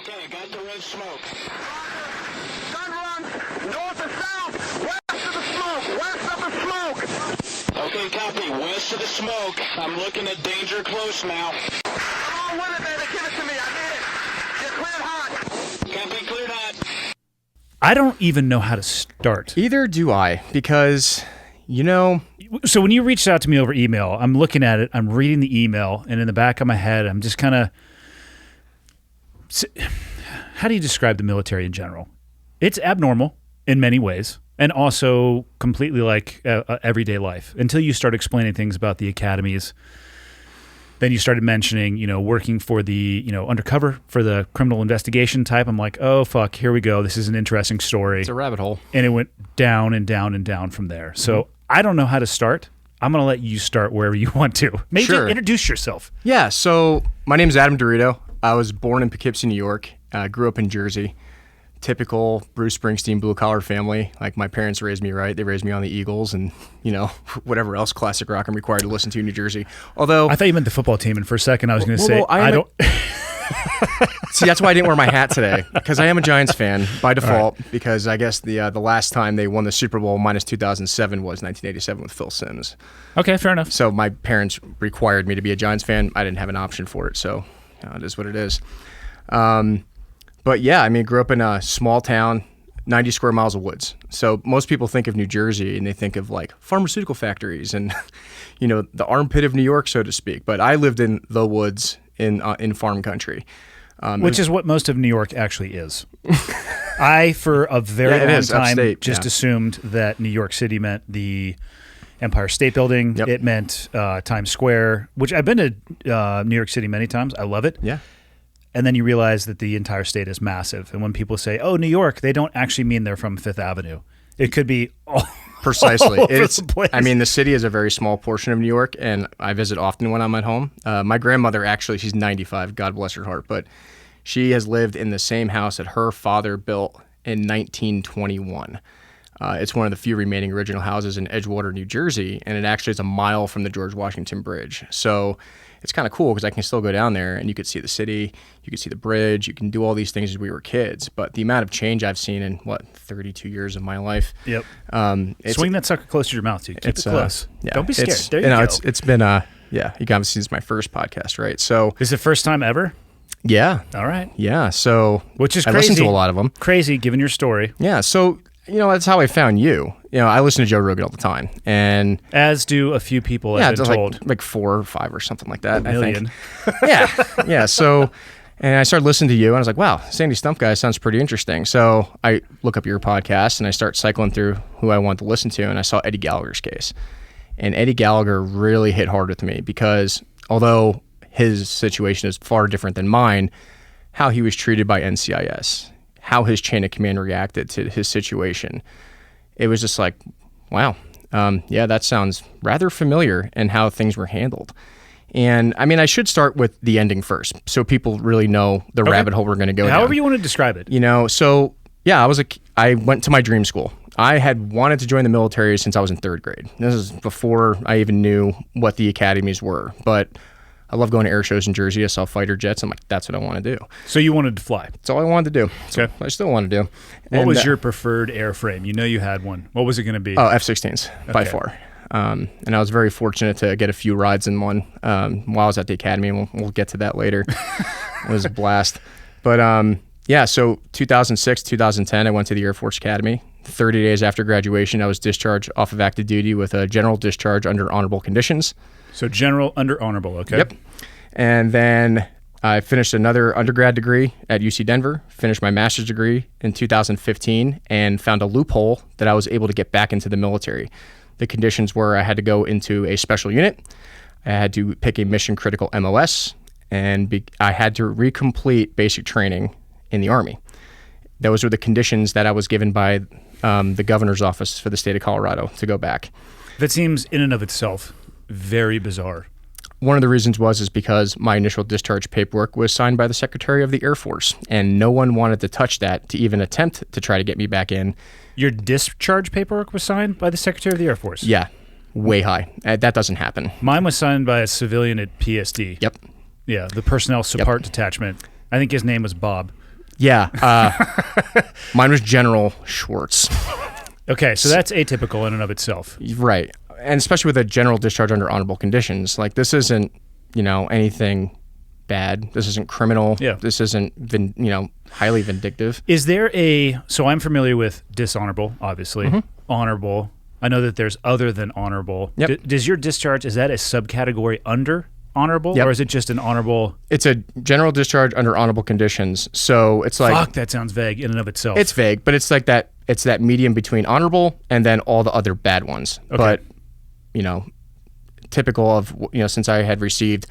Okay, I got the red smoke. Gun runs north to south, west of the smoke, west of the smoke. Okay, copy. West of the smoke. I'm looking at danger close now. Come on with it, baby. Give it to me. I need it. You're cleared hot. Copy, cleared hot. I don't even know how to start. Either do I, because, you know... So when you reached out to me over email, I'm looking at it, I'm reading the email, and in the back of my head, I'm just kind of... How do you describe the military in general? It's abnormal in many ways, and also completely like everyday life, until you start explaining things about the academies. Then you started mentioning, working for the, undercover for the criminal investigation type. I'm like, oh, fuck, here we go. This is an interesting story. It's a rabbit hole. And it went down and down and down from there. So I don't know how to start. I'm going to let you start wherever you want to. Maybe introduce yourself. Yeah, so my name is Adam DeRito. I was born in Poughkeepsie, New York. Grew up in Jersey. Typical Bruce Springsteen blue-collar family. Like, my parents raised me right. They raised me on the Eagles and, whatever else classic rock I'm required to listen to in New Jersey. Although... I thought you meant the football team, and for a second I was going to say, I don't... See, that's why I didn't wear my hat today, because I am a Giants fan by default, because I guess the last time they won the Super Bowl minus 2007 was 1987 with Phil Simms. Okay, fair enough. So my parents required me to be a Giants fan. I didn't have an option for it, so it is what it is. But yeah, grew up in a small town, 90 square miles of woods. So most people think of New Jersey and they think of like pharmaceutical factories and, the armpit of New York, so to speak. But I lived in the woods in farm country. Which is what most of New York actually is. I, for a very long time, upstate, assumed that New York City meant the Empire State Building. Yep. It meant Times Square, which I've been to New York City many times. I love it. Yeah. And then you realize that the entire state is massive. And when people say, oh, New York, they don't actually mean they're from Fifth Avenue. It could be all Precisely. all over the place. The city is a very small portion of New York, and I visit often when I'm at home. My grandmother, actually, she's 95, God bless her heart, but she has lived in the same house that her father built in 1921. It's one of the few remaining original houses in Edgewater, New Jersey, and it actually is a mile from the George Washington Bridge. So it's kind of cool because I can still go down there and you could see the city, you could see the bridge, you can do all these things as we were kids. But the amount of change I've seen in, 32 years of my life. Yep. Swing that sucker close to your mouth, too. Keep it close. Don't be scared. There you go. It's been, you got to see this is my first podcast, right? So Is it the first time ever? Yeah. All right. Yeah. So which is I crazy. listen to a lot of them. Crazy, given your story. Yeah. So, that's how I found you. I listen to Joe Rogan all the time. And as do a few people, I've been told. Like 4 or 5 or something like that, I think. Yeah. So, and I started listening to you, and I was like, wow, Sandy Stump guy sounds pretty interesting. So I look up your podcast, and I start cycling through who I want to listen to, and I saw Eddie Gallagher's case. And Eddie Gallagher really hit hard with me because although his situation is far different than mine, how he was treated by NCIS, how his chain of command reacted to his situation, it was just like, wow, that sounds rather familiar in how things were handled. And I should start with the ending first, so people really know the rabbit hole we're going to go down. However you want to describe it. So yeah, I went to my dream school. I had wanted to join the military since I was in 3rd grade. This is before I even knew what the academies were, but I love going to air shows in Jersey. I saw fighter jets. I'm like, that's what I want to do. So you wanted to fly? That's all I wanted to do. Okay. I still want to do. What was your preferred airframe? You had one. What was it going to be? Oh, F-16s by far. And I was very fortunate to get a few rides in one while I was at the academy, and we'll get to that later. It was a blast. But so 2006, 2010, I went to the Air Force Academy. 30 days after graduation, I was discharged off of active duty with a general discharge under honorable conditions. So general under honorable, okay. Yep. And then I finished another undergrad degree at UC Denver, finished my master's degree in 2015, and found a loophole that I was able to get back into the military. The conditions were I had to go into a special unit, I had to pick a mission critical MOS, and I had to recomplete basic training in the Army. Those were the conditions that I was given by the governor's office for the state of Colorado to go back. That seems in and of itself very bizarre. One of the reasons was because my initial discharge paperwork was signed by the Secretary of the Air Force, and no one wanted to touch that to even attempt to try to get me back in. Your discharge paperwork was signed by the Secretary of the Air Force? Yeah, way high. That doesn't happen. Mine was signed by a civilian at PSD. Yep. Yeah, the Personnel Support Detachment. I think his name was Bob. Yeah. Mine was General Schwartz. Okay, so that's atypical in and of itself. Right. And especially with a general discharge under honorable conditions. Like, this isn't, anything bad. This isn't criminal. Yeah. This isn't, highly vindictive. Is there so I'm familiar with dishonorable, obviously. Honorable. I know that there's other than honorable. Yep. Does your discharge, is that a subcategory under honorable? Yep. Or is it just an honorable? It's a general discharge under honorable conditions. So it's like... Fuck, that sounds vague in and of itself. It's vague, but it's like that. It's that medium between honorable and then all the other bad ones. Okay. But, typical of, since I had received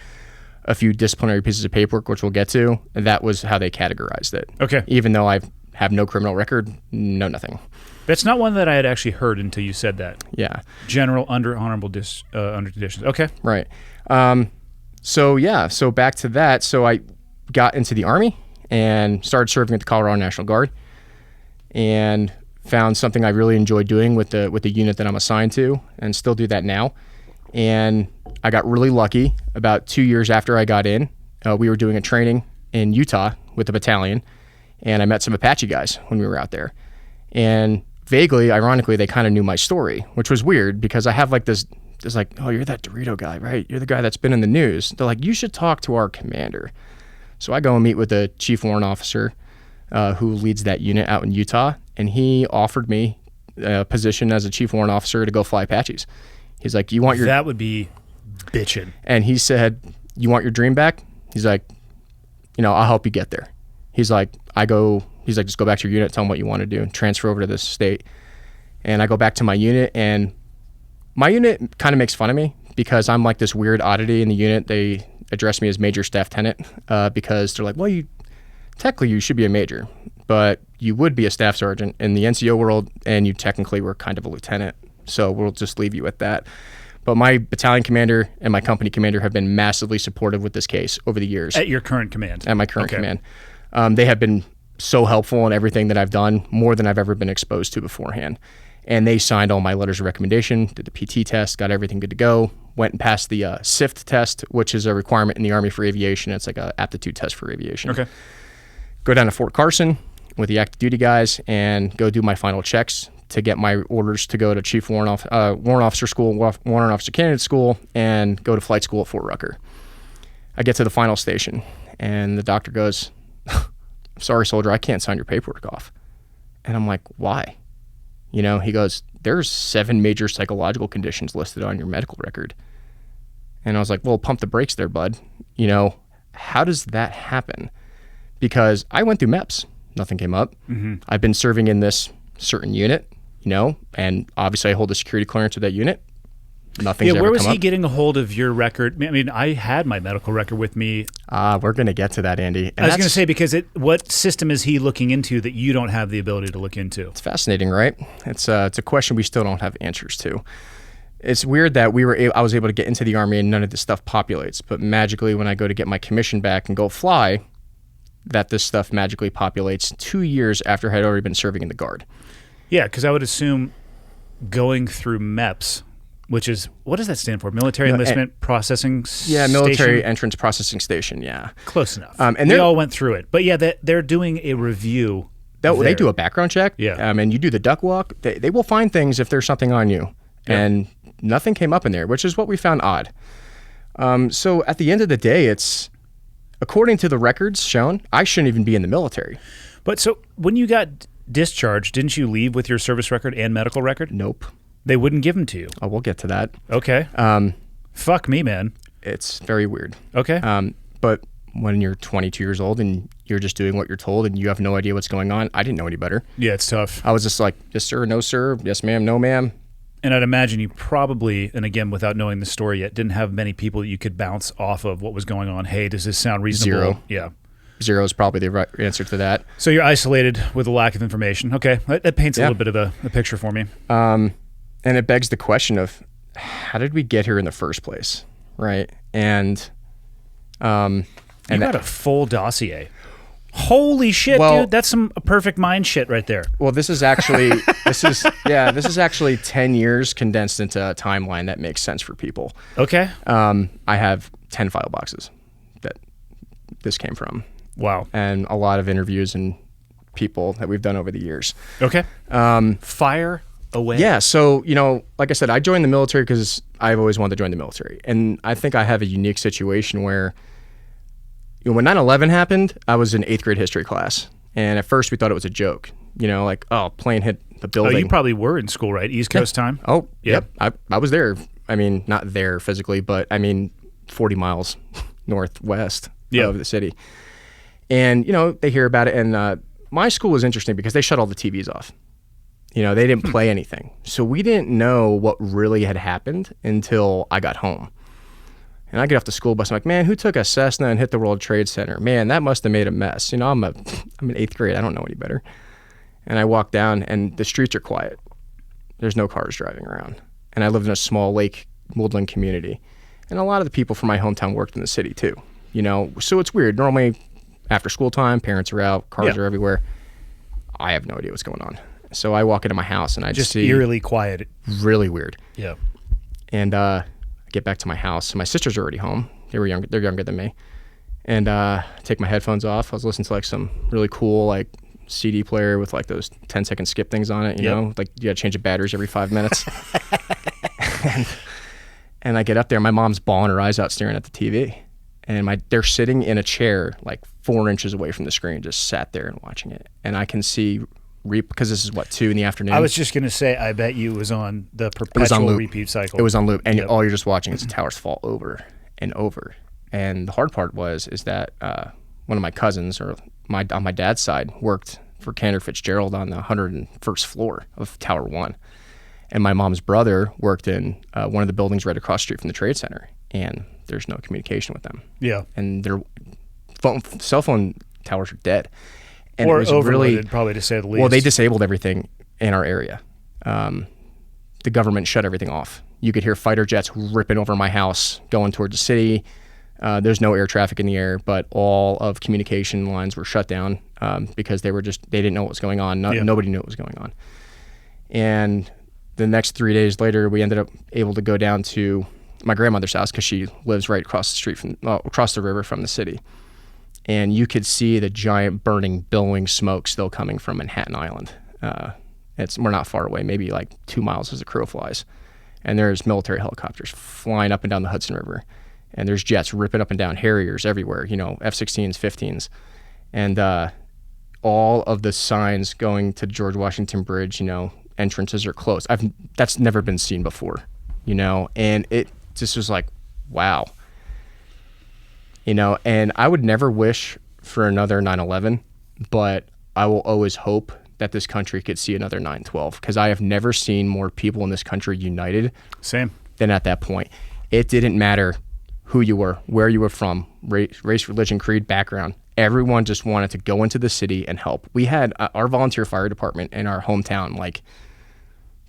a few disciplinary pieces of paperwork, which we'll get to, that was how they categorized it. Okay. Even though I have no criminal record, no nothing. That's not one that I had actually heard until you said that. Yeah. General under honorable under conditions. Okay. Right. So back to that. So I got into the Army and started serving at the Colorado National Guard and found something I really enjoyed doing with the unit that I'm assigned to, and still do that now. And I got really lucky. About 2 years after I got in, we were doing a training in Utah with the battalion, and I met some Apache guys when we were out there. And vaguely, ironically, they kind of knew my story, which was weird because I have like this like, oh, you're that DeRito guy, right? You're the guy that's been in the news. They're like, you should talk to our commander. So I go and meet with the chief warrant officer who leads that unit out in Utah, and he offered me a position as a chief warrant officer to go fly Apaches. He's like, you want your... That would be bitchin'. And he said, you want your dream back? He's like, I'll help you get there. He's like, just go back to your unit, tell them what you want to do, and transfer over to this state. And I go back to my unit, and my unit kind of makes fun of me because I'm like this weird oddity in the unit. They address me as Major Staff Tenant because they're like, well, technically you should be a major, but you would be a staff sergeant in the NCO world, and you technically were kind of a lieutenant. So we'll just leave you with that. But my battalion commander and my company commander have been massively supportive with this case over the years. At your current command? At my current command. They have been so helpful in everything that I've done, more than I've ever been exposed to beforehand. And they signed all my letters of recommendation, did the PT test, got everything good to go, went and passed the SIFT test, which is a requirement in the Army for aviation. It's like an aptitude test for aviation. Okay. Go down to Fort Carson with the active duty guys and go do my final checks to get my orders to go to Chief Warrant Officer School, Warrant Officer Candidate School, and go to flight school at Fort Rucker. I get to the final station, and the doctor goes, sorry, soldier, I can't sign your paperwork off. And I'm like, why? He goes, there's 7 major psychological conditions listed on your medical record. And I was like, well, pump the brakes there, bud. How does that happen? Because I went through MEPS. Nothing came up. Mm-hmm. I've been serving in this certain unit, and obviously I hold a security clearance with that unit. Nothing's ever come up. Where was he getting a hold of your record? I mean, I had my medical record with me. We're going to get to that, Andy. I was going to say, because what system is he looking into that you don't have the ability to look into? It's fascinating, right? It's a question we still don't have answers to. It's weird that I was able to get into the Army and none of this stuff populates, but magically when I go to get my commission back and go fly, that this stuff magically populates 2 years after I had already been serving in the Guard. Yeah, because I would assume going through MEPS, which is, what does that stand for? Military Enlistment Processing Station? Yeah, Military Entrance Processing Station, yeah. Close enough. And we all went through it. But yeah, they're doing a review. They do a background check. Yeah. And you do the duck walk. They will find things if there's something on you. Yeah. And nothing came up in there, which is what we found odd. So at the end of the day, it's, according to the records shown, I shouldn't even be in the military. But so when you got discharged, didn't you leave with your service record and medical record? Nope. They wouldn't give them to you? Oh, we'll get to that. Okay. Fuck me, man. It's very weird. Okay. But when you're 22 years old and you're just doing what you're told and you have no idea what's going on, I didn't know any better. Yeah, it's tough. I was just like, yes, sir, no, sir. Yes, ma'am, no, ma'am. And I'd imagine you probably, and again, without knowing the story yet, didn't have many people that you could bounce off of what was going on. Hey, does this sound reasonable? Zero. Yeah. Zero is probably the right answer to that. So you're isolated with a lack of information. Okay. That paints a little bit of a picture for me. And it begs the question of, how did we get here in the first place? Right. And you got a full dossier. Holy shit, dude! That's some perfect mind shit right there. Well, this is actually this is actually 10 years condensed into a timeline that makes sense for people. Okay. I have 10 file boxes that this came from, Wow. and a lot of interviews and people that we've done over the years. Okay. Fire away. Yeah. So, like I said, I joined the military because I've always wanted to join the military. And I think I have a unique situation where, when 9/11 happened, I was in 8th grade history class. And at first we thought it was a joke, like, oh, plane hit the building. Oh, you probably were in school, right? East Coast time? Oh, Yeah. yep. I was there. I mean, not there physically, but 40 miles northwest of the city. And, they hear about it. And my school was interesting because they shut all the TVs off. They didn't play anything. So we didn't know what really had happened until I got home. And I get off the school bus. I'm like, man, who took a Cessna and hit the World Trade Center? Man, that must have made a mess. I'm in 8th grade. I don't know any better. And I walk down, and the streets are quiet. There's no cars driving around. And I lived in a small lake woodland community. And a lot of the people from my hometown worked in the city too. So it's weird. Normally, after school time, parents are out, cars are everywhere. I have no idea what's going on. So I walk into my house, and I just see eerily quiet. Really weird. Yeah. And I get back to my house. So my sisters are already home. They're younger than me. And I take my headphones off. I was listening to like some really cool like CD player with like those 10-second skip things on it. You know, like you got to change the batteries every 5 minutes. and I get up there. My mom's bawling her eyes out, staring at the TV. And they're sitting in a chair like 4 inches away from the screen, just sat there and watching it. And I can see. Because this is 2 in the afternoon. I was just going to say, I bet you it was on the perpetual repeat cycle. It was on loop. And all you're just watching is the towers fall over and over. And the hard part is that one of my cousins, on my dad's side, worked for Cantor Fitzgerald on the 101st floor of Tower 1. And my mom's brother worked in one of the buildings right across the street from the Trade Center. And there's no communication with them. Yeah. And their cell phone towers are dead. And or overloaded, probably to say the least. Well, they disabled everything in our area. The government shut everything off. You could hear fighter jets ripping over my house, going towards the city. There's no air traffic in the air, but all of communication lines were shut down because they didn't know what was going on. Nobody knew what was going on. And the next 3 days later, we ended up able to go down to my grandmother's house because she lives right across the street across the river from the city. And you could see the giant burning, billowing smoke still coming from Manhattan Island. We're not far away, maybe like 2 miles as the crow flies. And there's military helicopters flying up and down the Hudson River. And there's jets ripping up and down, Harriers everywhere, F-16s, 15s. And all of the signs going to George Washington Bridge, entrances are closed. That's never been seen before, and it just was like, wow. And I would never wish for another 9/11, but I will always hope that this country could see another 9/12 because I have never seen more people in this country united than at that point. It didn't matter who you were, where you were from, race, religion, creed, background. Everyone just wanted to go into the city and help. We had our volunteer fire department in our hometown, like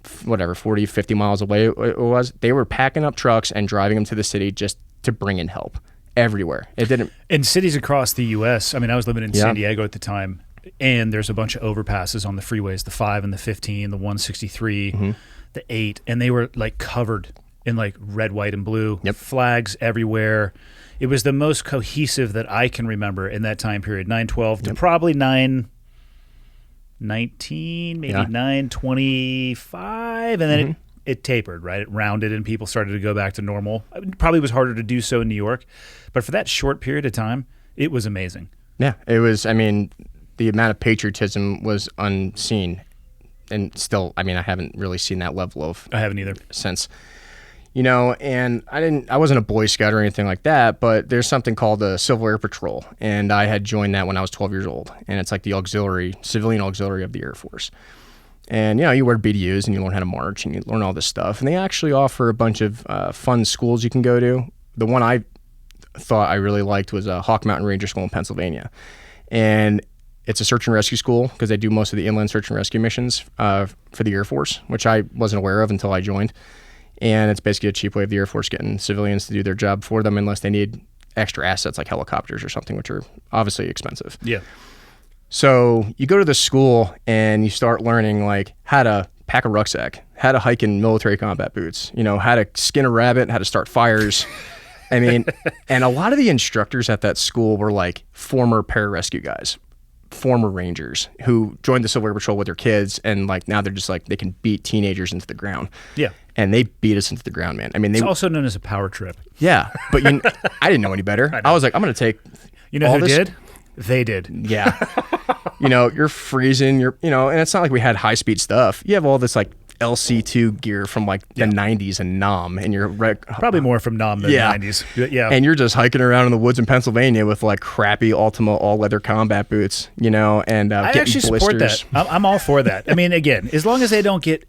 40, 50 miles away it was. They were packing up trucks and driving them to the city just to bring in help. Everywhere. It didn't. In cities across the U.S., I was living in San Diego at the time, and there's a bunch of overpasses on the freeways, the 5 and the 15, the 163, the 8, and they were like covered in like red, white, and blue, flags everywhere. It was the most cohesive that I can remember in that time period, 9/12 to probably 9/19, maybe 9/25, and then it tapered, right? It rounded and people started to go back to normal. It probably was harder to do so in New York, but for that short period of time, it was amazing. Yeah, it was. The amount of patriotism was unseen, and still, I haven't really seen that level of. I haven't either since. And I wasn't a Boy Scout or anything like that, but there's something called the Civil Air Patrol, and I had joined that when I was 12 years old, and it's like the civilian auxiliary of the Air Force. And, you wear BDUs and you learn how to march and you learn all this stuff. And they actually offer a bunch of fun schools you can go to. The one I thought I really liked was Hawk Mountain Ranger School in Pennsylvania. And it's a search and rescue school because they do most of the inland search and rescue missions for the Air Force, which I wasn't aware of until I joined. And it's basically a cheap way of the Air Force getting civilians to do their job for them unless they need extra assets like helicopters or something, which are obviously expensive. Yeah. So you go to the school and you start learning like how to pack a rucksack, how to hike in military combat boots, how to skin a rabbit, how to start fires, I mean, and a lot of the instructors at that school were like former pararescue guys, former Rangers who joined the Civil Air Patrol with their kids, and like now they're just like they can beat teenagers into the ground. Yeah. And they beat us into the ground, man. I mean, It's also known as a power trip. yeah, but I didn't know any better. I was like, I'm going to take. You know who did? They did. Yeah. You're freezing. And it's not like we had high speed stuff. You have all this like LC2 gear from like the 90s and NOM, and you're Probably more from NOM than 90s. Yeah. And you're just hiking around in the woods in Pennsylvania with like crappy Ultima all leather combat boots, and I getting actually blisters. support that. I'm all for that. I mean, again, as long as they don't get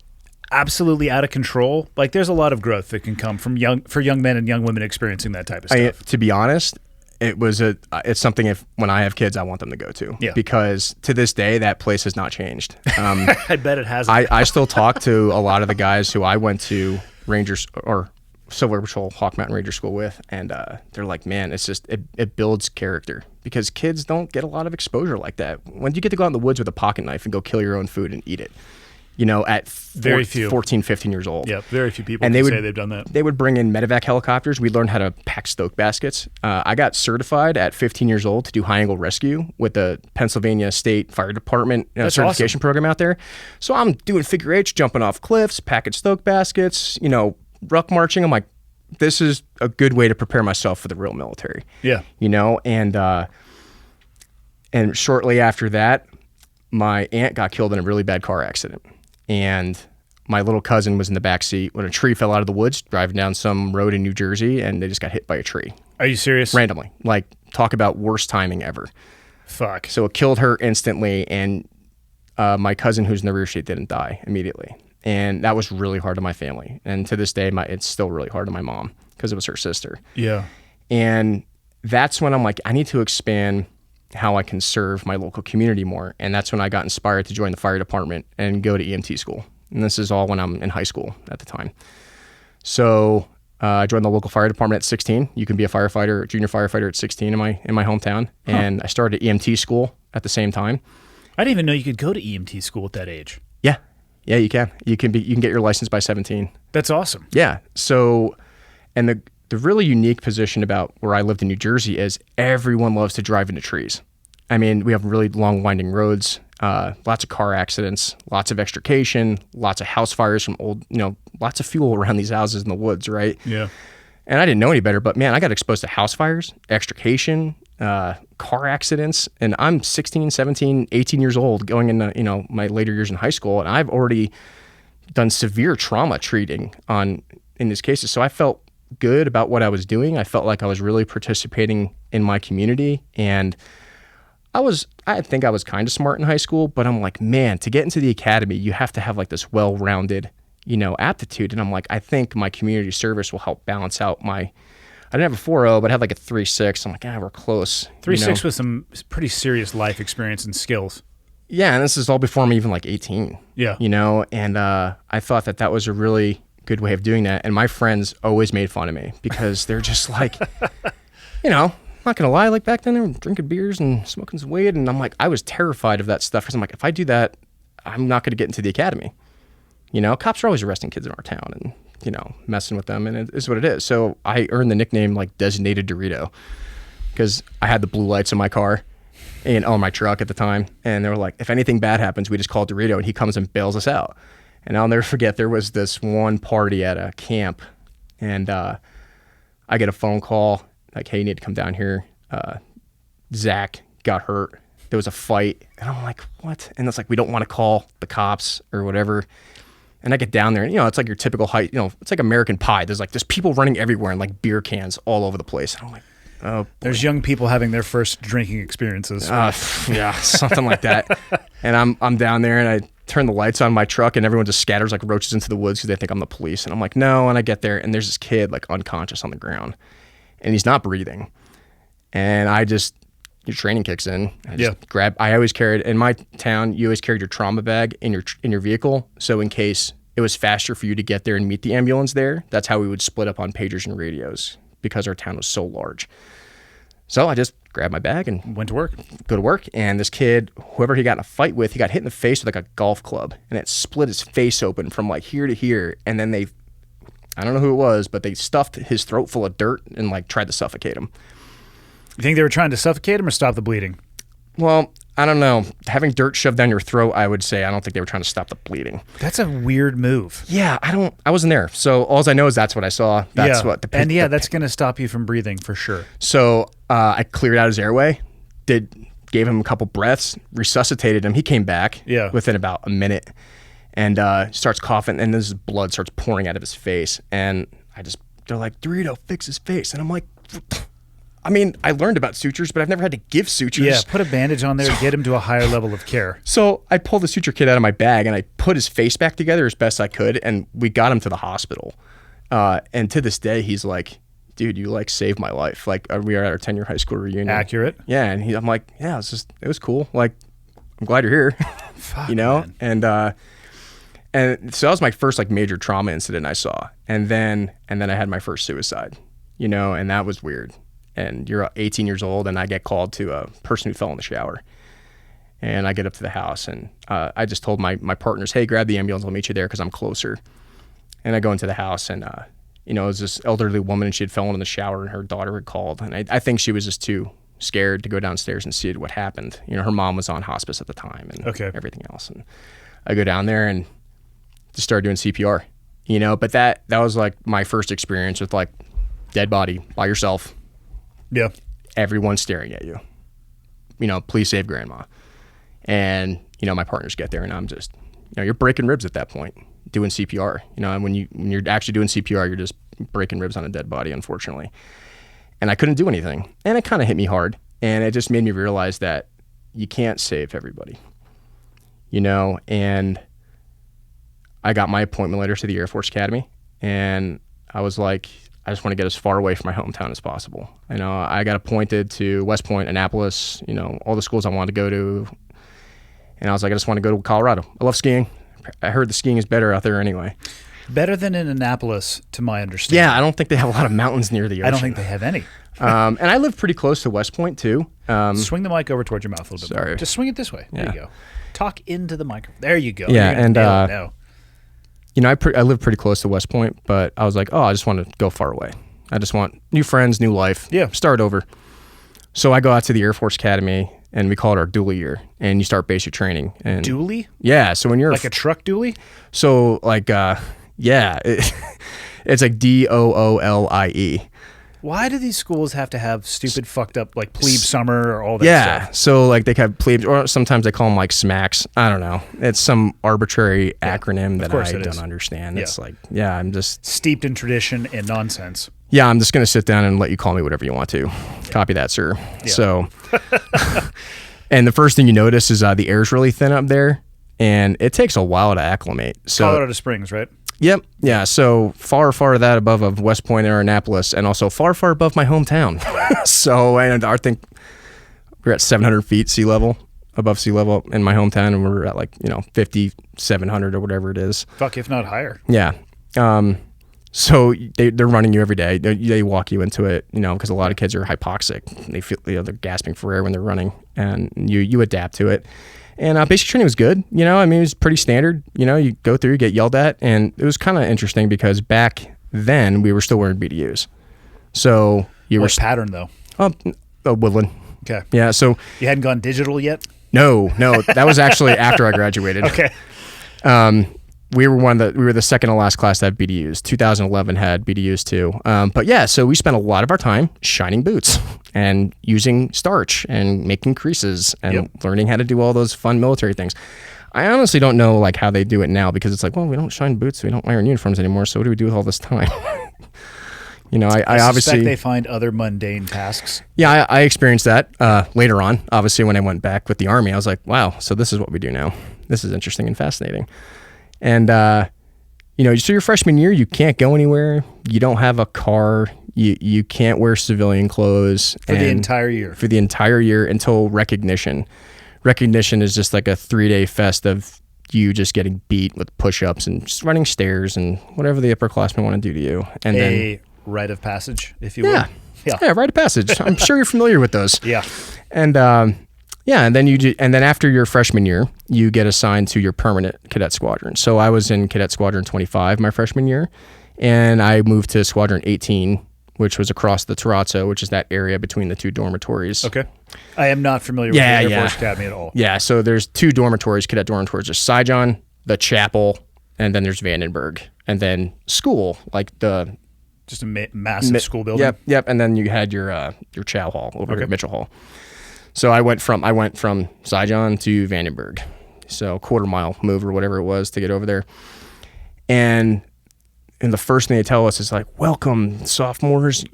absolutely out of control, like there's a lot of growth that can come from young men and young women experiencing that type of stuff. To be honest, it's something when I have kids, I want them to go to. Yeah. Because to this day, that place has not changed. I bet it hasn't. I still talk to a lot of the guys who I went to Rangers or Civil Air Patrol Hawk Mountain Ranger School with, and they're like, man, it's just it builds character because kids don't get a lot of exposure like that. When do you get to go out in the woods with a pocket knife and go kill your own food and eat it? At very few 14, 15 years old. Yeah, very few people can say they've done that. They would bring in medevac helicopters. We learned how to pack stoke baskets. I got certified at 15 years old to do high angle rescue with the Pennsylvania State Fire Department certification program out there. So I'm doing figure eights, jumping off cliffs, packing stoke baskets, ruck marching. I'm like, this is a good way to prepare myself for the real military. Yeah. And shortly after that, my aunt got killed in a really bad car accident. And my little cousin was in the back seat when a tree fell out of the woods driving down some road in New Jersey, and they just got hit by a tree. Are you serious? Randomly. Like, talk about worst timing ever. Fuck. So it killed her instantly, and my cousin who's in the rear seat didn't die immediately. And that was really hard on my family. And to this day, it's still really hard on my mom because it was her sister. Yeah. And that's when I'm like, I need to expand how I can serve my local community more. And that's when I got inspired to join the fire department and go to EMT school. And this is all when I'm in high school at the time. So I joined the local fire department at 16. You can be a firefighter, junior firefighter at 16 in my hometown. Huh. And I started EMT school at the same time. I didn't even know you could go to EMT school at that age. Yeah. Yeah, you can. You can get your license by 17. That's awesome. Yeah. So, and the really unique position about where I lived in New Jersey is everyone loves to drive into trees. I mean, we have really long winding roads, lots of car accidents, lots of extrication, lots of house fires from old, lots of fuel around these houses in the woods, right? Yeah. And I didn't know any better, but man, I got exposed to house fires, extrication, car accidents, and I'm 16, 17, 18 years old going into, my later years in high school, and I've already done severe trauma treating in these cases. So I felt good about what I was doing. I felt like I was really participating in my community, and I think I was kind of smart in high school, but I'm like, man, to get into the academy, you have to have like this well-rounded, aptitude. And I'm like, I think my community service will help balance out I didn't have a 4.0, but I had like a 3.6. I'm like, we're close. 3.6 with some pretty serious life experience and skills. Yeah, and this is all before I'm even like 18. Yeah. And I thought that was a really good way of doing that. And my friends always made fun of me because they're just like, I'm not going to lie, like back then they were drinking beers and smoking some weed, and I'm like, I was terrified of that stuff because I'm like, if I do that, I'm not going to get into the academy. Cops are always arresting kids in our town and, messing with them, and it is what it is. So I earned the nickname like designated DeRito because I had the blue lights in my car and on my truck at the time, and they were like, if anything bad happens, we just call DeRito and he comes and bails us out. And I'll never forget, there was this one party at a camp, and I get a phone call like, hey, you need to come down here. Zach got hurt. There was a fight. And I'm like, what? And it's like, we don't want to call the cops or whatever. And I get down there and, it's like your typical height, it's like American Pie. There's people running everywhere and like beer cans all over the place. And I'm like, oh, boy. There's young people having their first drinking experiences. Yeah, something like that. And I'm down there and I turn the lights on my truck and everyone just scatters like roaches into the woods because they think I'm the police. And I'm like, no. And I get there and there's this kid like unconscious on the ground. And he's not breathing. And your training kicks in. I always carried, in my town, you always carried your trauma bag in your vehicle. So in case it was faster for you to get there and meet the ambulance there, that's how we would split up on pagers and radios because our town was so large. So I just grabbed my bag and went to work. Go to work. And this kid, whoever he got in a fight with, he got hit in the face with like a golf club and it split his face open from like here to here. And then I don't know who it was, but they stuffed his throat full of dirt and like tried to suffocate him. You think they were trying to suffocate him or stop the bleeding? Well, I don't know. Having dirt shoved down your throat, I would say I don't think they were trying to stop the bleeding. That's a weird move. Yeah, I wasn't there. So all I know is that's what I saw. That's what that's going to stop you from breathing for sure. So I cleared out his airway, gave him a couple breaths, resuscitated him. He came back within about a minute and starts coughing, and this blood starts pouring out of his face. And they're like, DeRito, fix his face. And I'm like, I mean, I learned about sutures, but I've never had to give sutures. Yeah, put a bandage on there to get him to a higher level of care. So I pulled the suture kit out of my bag and I put his face back together as best I could, and we got him to the hospital. And to this day, he's like, dude, you like saved my life. Like we are at our 10-year high school reunion. Accurate. Yeah, and I'm like, yeah, it was cool. Like, I'm glad you're here. Fuck, you know? Man. And so that was my first like major trauma incident I saw. And then I had my first suicide, you know, and that was weird. And you're 18 years old, and I get called to a person who fell in the shower. And I get up to the house, and I just told my partners, hey, grab the ambulance, I'll meet you there because I'm closer. And I go into the house, and you know, it was this elderly woman, and she had fallen in the shower, and her daughter had called. And I think she was just too scared to go downstairs and see what happened. You know, her mom was on hospice at the time and everything else. And I go down there and just started doing CPR, you know. But that was like my first experience with like dead body by yourself. Yeah. Everyone's staring at you. You know, please save grandma. And, you know, my partners get there and I'm just, you know, you're breaking ribs at that point doing CPR. You know, and when you're actually doing CPR, you're just breaking ribs on a dead body, unfortunately. And I couldn't do anything. And it kind of hit me hard. And it just made me realize that you can't save everybody. You know, and I got my appointment letter to the Air Force Academy. And I was like, I just want to get as far away from my hometown as possible. You know, I got appointed to West Point, Annapolis, you know, all the schools I wanted to go to. And I was like, I just want to go to Colorado. I love skiing. I heard the skiing is better out there anyway. Better than in Annapolis, to my understanding. Yeah, I don't think they have a lot of mountains near the ocean. I don't think they have any. And I live pretty close to West Point, too. Swing the mic over towards your mouth a little bit more. Just swing it this way. Yeah. There you go. Talk into the microphone. There you go. Yeah, and you know, I live pretty close to West Point, but I was like, oh, I just want to go far away. I just want new friends, new life. Yeah. Start over. So I go out to the Air Force Academy, and we call it our dually year, and you start basic training. And dually? Yeah. So when you're like a truck dually? So like, yeah, it's like DOOLIE. Why do these schools have to have stupid fucked up like plebe summer or all that yeah, stuff? So like they have plebes, or sometimes they call them like smacks. I don't know. It's some arbitrary acronym that I don't understand. Yeah. It's like, yeah, I'm just steeped in tradition and nonsense. Yeah, I'm just going to sit down and let you call me whatever you want to. Copy that, sir. Yeah. So, and the first thing you notice is the air's really thin up there, and it takes a while to acclimate. So, Colorado Springs, right? Yep. Yeah. So far that above of West Point or Annapolis, and also far above my hometown. So, and I think we're at 700 feet above sea level in my hometown, and we're at like, you know, 5,700 or whatever it is. Fuck, if not higher. Yeah. So they're running you every day. They walk you into it, you know, because a lot of kids are hypoxic. They feel, you know, they're gasping for air when they're running, and you adapt to it. And basic training was good. You know, I mean, it was pretty standard. You know, you go through, you get yelled at, and it was kind of interesting because back then we were still wearing BDUs. So what pattern though? Woodland. Okay. Yeah. So you hadn't gone digital yet? No, that was actually after I graduated. Okay. We were the second to last class to have BDUs. 2011 had BDUs too. But yeah, so we spent a lot of our time shining boots and using starch and making creases and learning how to do all those fun military things. I honestly don't know like how they do it now, because it's like, well, we don't shine boots, we don't iron uniforms anymore, so what do we do with all this time? You know, I obviously suspect they find other mundane tasks. Yeah, I experienced that later on. Obviously, when I went back with the Army, I was like, wow, so this is what we do now. This is interesting and fascinating. And, you know, so your freshman year, you can't go anywhere. You don't have a car. You can't wear civilian clothes. For the entire year. For the entire year until recognition. Recognition is just like a 3-day fest of you just getting beat with push-ups and just running stairs and whatever the upperclassmen want to do to you. And then rite of passage, if you will. Yeah, rite of passage. I'm sure you're familiar with those. Yeah. And and then after your freshman year, you get assigned to your permanent cadet squadron. So I was in Cadet Squadron 25 my freshman year, And I moved to Squadron 18, which was across the Terrazzo, which is that area between the two dormitories. Okay. I am not familiar with the Air Force Academy at all. Yeah, so there's two dormitories, cadet dormitories. There's Saigon, the chapel, and then there's Vandenberg. And then school, like the... Just a massive school building? Yep. And then you had your chow hall over at Mitchell Hall. So I went from Saigon to Vandenberg. So quarter-mile move or whatever it was to get over there. And the first thing they tell us is like, welcome, sophomores,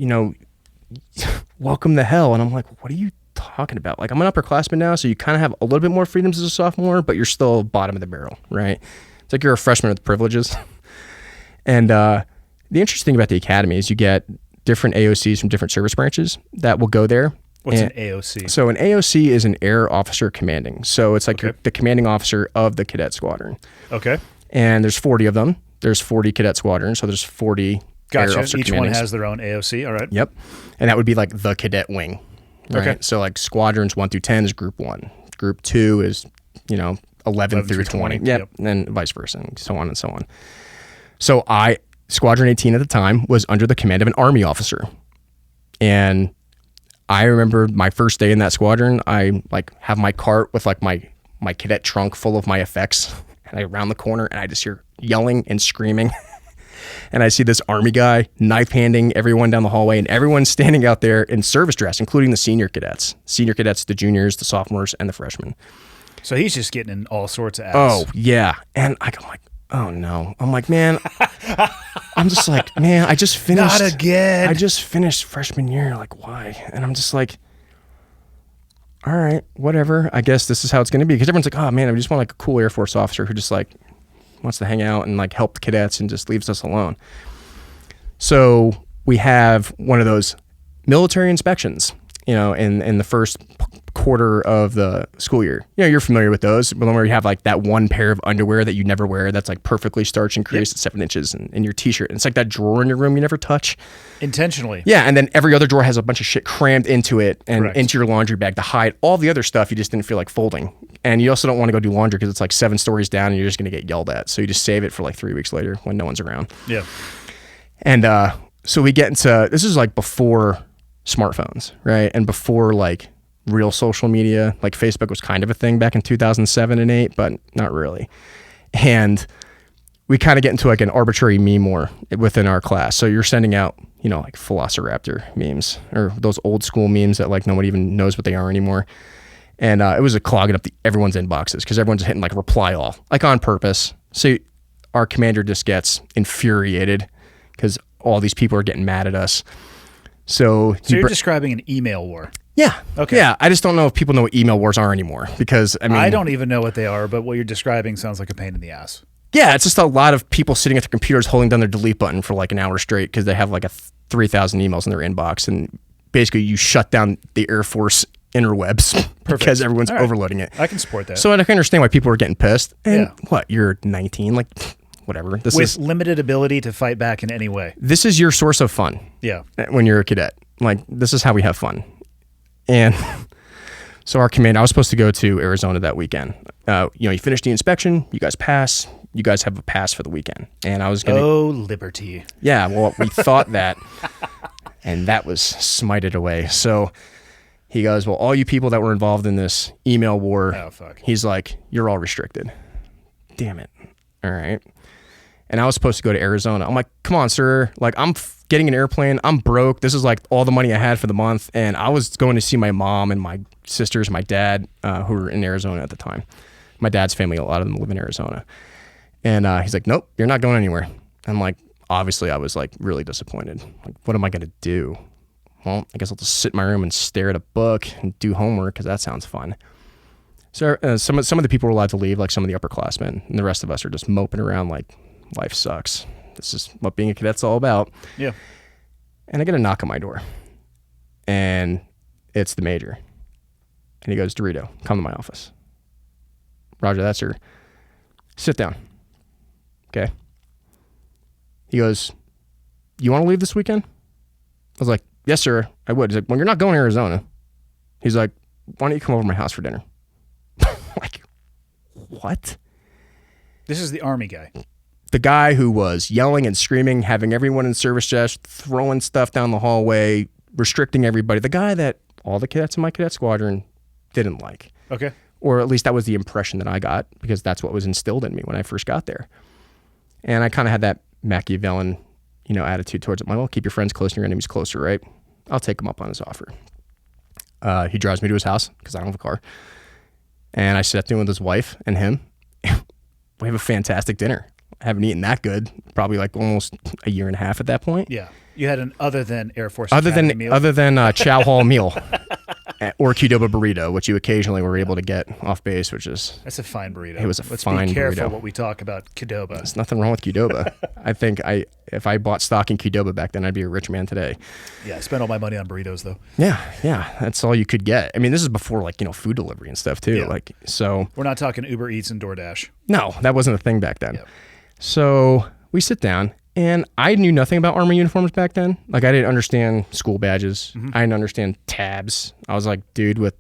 welcome to hell. And I'm like, what are you talking about? Like, I'm an upperclassman now, so you kind of have a little bit more freedoms as a sophomore, but you're still bottom of the barrel, right? It's like you're a freshman with privileges. And the interesting thing about the academy is you get different AOCs from different service branches that will go there. What's an AOC? So an AOC is an Air Officer Commanding. So it's like you're the commanding officer of the cadet squadron. Okay. And there's 40 of them. There's 40 cadet squadrons, so there's 40 Air Officer Each one has their own AOC, all right. Yep. And that would be like the cadet wing, right? Okay. So like squadrons 1 through 10 is group 1. Group 2 is, 11 through 20. Yep. And then vice versa, and so on and so on. So Squadron 18 at the time was under the command of an Army officer. And I remember my first day in that squadron, I have my cart with my cadet trunk full of my effects, and I round the corner and I just hear yelling and screaming. And I see this Army guy knife handing everyone down the hallway, and everyone's standing out there in service dress, including the senior cadets. Senior cadets, the juniors, the sophomores, and the freshmen. So he's just getting in all sorts of ass. Oh, yeah. And I'm like, oh no. I'm like, man, I'm just like, man, I just finished. Not again. I just finished freshman year. Like, why? And I'm just like, all right, whatever. I guess this is how it's going to be. Because everyone's like, oh man, I just want like a cool Air Force officer who just like wants to hang out and like help the cadets and just leaves us alone. So we have one of those military inspections, in the first quarter of the school year. You're familiar with those, but where you have like that one pair of underwear that you never wear that's like perfectly starched and creased at 7 inches in your t-shirt. And it's like that drawer in your room you never touch. Intentionally. Yeah, and then every other drawer has a bunch of shit crammed into it and into your laundry bag to hide all the other stuff you just didn't feel like folding. And you also don't want to go do laundry because it's like 7 stories down and you're just going to get yelled at. So you just save it for like 3 weeks later when no one's around. Yeah. And so we get into, this is like before smartphones, right? And before like real social media, like Facebook was kind of a thing back in 2007 and 8, but not really. And we kind of get into like an arbitrary meme war within our class. So you're sending out, like Velociraptor memes or those old school memes that like nobody even knows what they are anymore. And it was clogging up everyone's inboxes because everyone's hitting like reply all, like on purpose. So our commander just gets infuriated because all these people are getting mad at us. So you're describing an email war. Yeah. Okay. Yeah. I just don't know if people know what email wars are anymore because I don't even know what they are, but what you're describing sounds like a pain in the ass. Yeah. It's just a lot of people sitting at their computers holding down their delete button for like an hour straight because they have like 3,000 emails in their inbox. And basically you shut down the Air Force interwebs because everyone's overloading it. I can support that. So I can understand why people are getting pissed. And what? You're 19? Like, whatever. With limited ability to fight back in any way. This is your source of fun. Yeah. When you're a cadet. Like, this is how we have fun. And so our command, I was supposed to go to Arizona that weekend. You finish the inspection, you guys pass, you guys have a pass for the weekend. And I was going to... Oh, liberty. Yeah, well, we thought that, and that was smited away. So he goes, well, all you people that were involved in this email war, he's like, you're all restricted. Damn it. All right. And I was supposed to go to Arizona. I'm like, come on, sir. Like, I'm getting an airplane. I'm broke. This is like all the money I had for the month. And I was going to see my mom and my sisters, my dad, who were in Arizona at the time. My dad's family, a lot of them live in Arizona. And he's like, nope, you're not going anywhere. I'm like, obviously, I was like really disappointed. Like, what am I going to do? Well, I guess I'll just sit in my room and stare at a book and do homework because that sounds fun. So some of the people were allowed to leave, like some of the upperclassmen, and the rest of us are just moping around like, life sucks. This is what being a cadet's all about. Yeah. And I get a knock on my door. And it's the major. And he goes, DeRito, come to my office. Roger that, sir. Sit down. Okay. He goes, you want to leave this weekend? I was like, yes, sir, I would. He's like, well, you're not going to Arizona. He's like, why don't you come over to my house for dinner? Like, what? This is the Army guy. the guy who was yelling and screaming, having everyone in service desk, throwing stuff down the hallway, restricting everybody, the guy that all the cadets in my cadet squadron didn't like. Okay. Or at least that was the impression that I got, because that's what was instilled in me when I first got there. And I kind of had that Machiavellian, attitude towards it. Well, keep your friends close and your enemies closer, right? I'll take him up on his offer. He drives me to his house because I don't have a car. And I sit down with his wife and him. We have a fantastic dinner. I haven't eaten that good, probably like almost a year and a half at that point. Yeah. You had an other than Air Force Academy meal? Other than Chow Hall meal or Qdoba burrito, which you occasionally were able to get off base, which is... That's a fine burrito. It was a Let's fine be careful burrito. what we talk about Qdoba. There's nothing wrong with Qdoba. I think if I bought stock in Qdoba back then, I'd be a rich man today. Yeah, I spent all my money on burritos, though. Yeah, that's all you could get. I mean, this is before food delivery and stuff too. Yeah. So We're not talking Uber Eats and DoorDash. no, that wasn't a thing back then. Yep. So we sit down, and I knew nothing about Army uniforms back then. I didn't understand school badges. I didn't understand tabs. I was like, dude with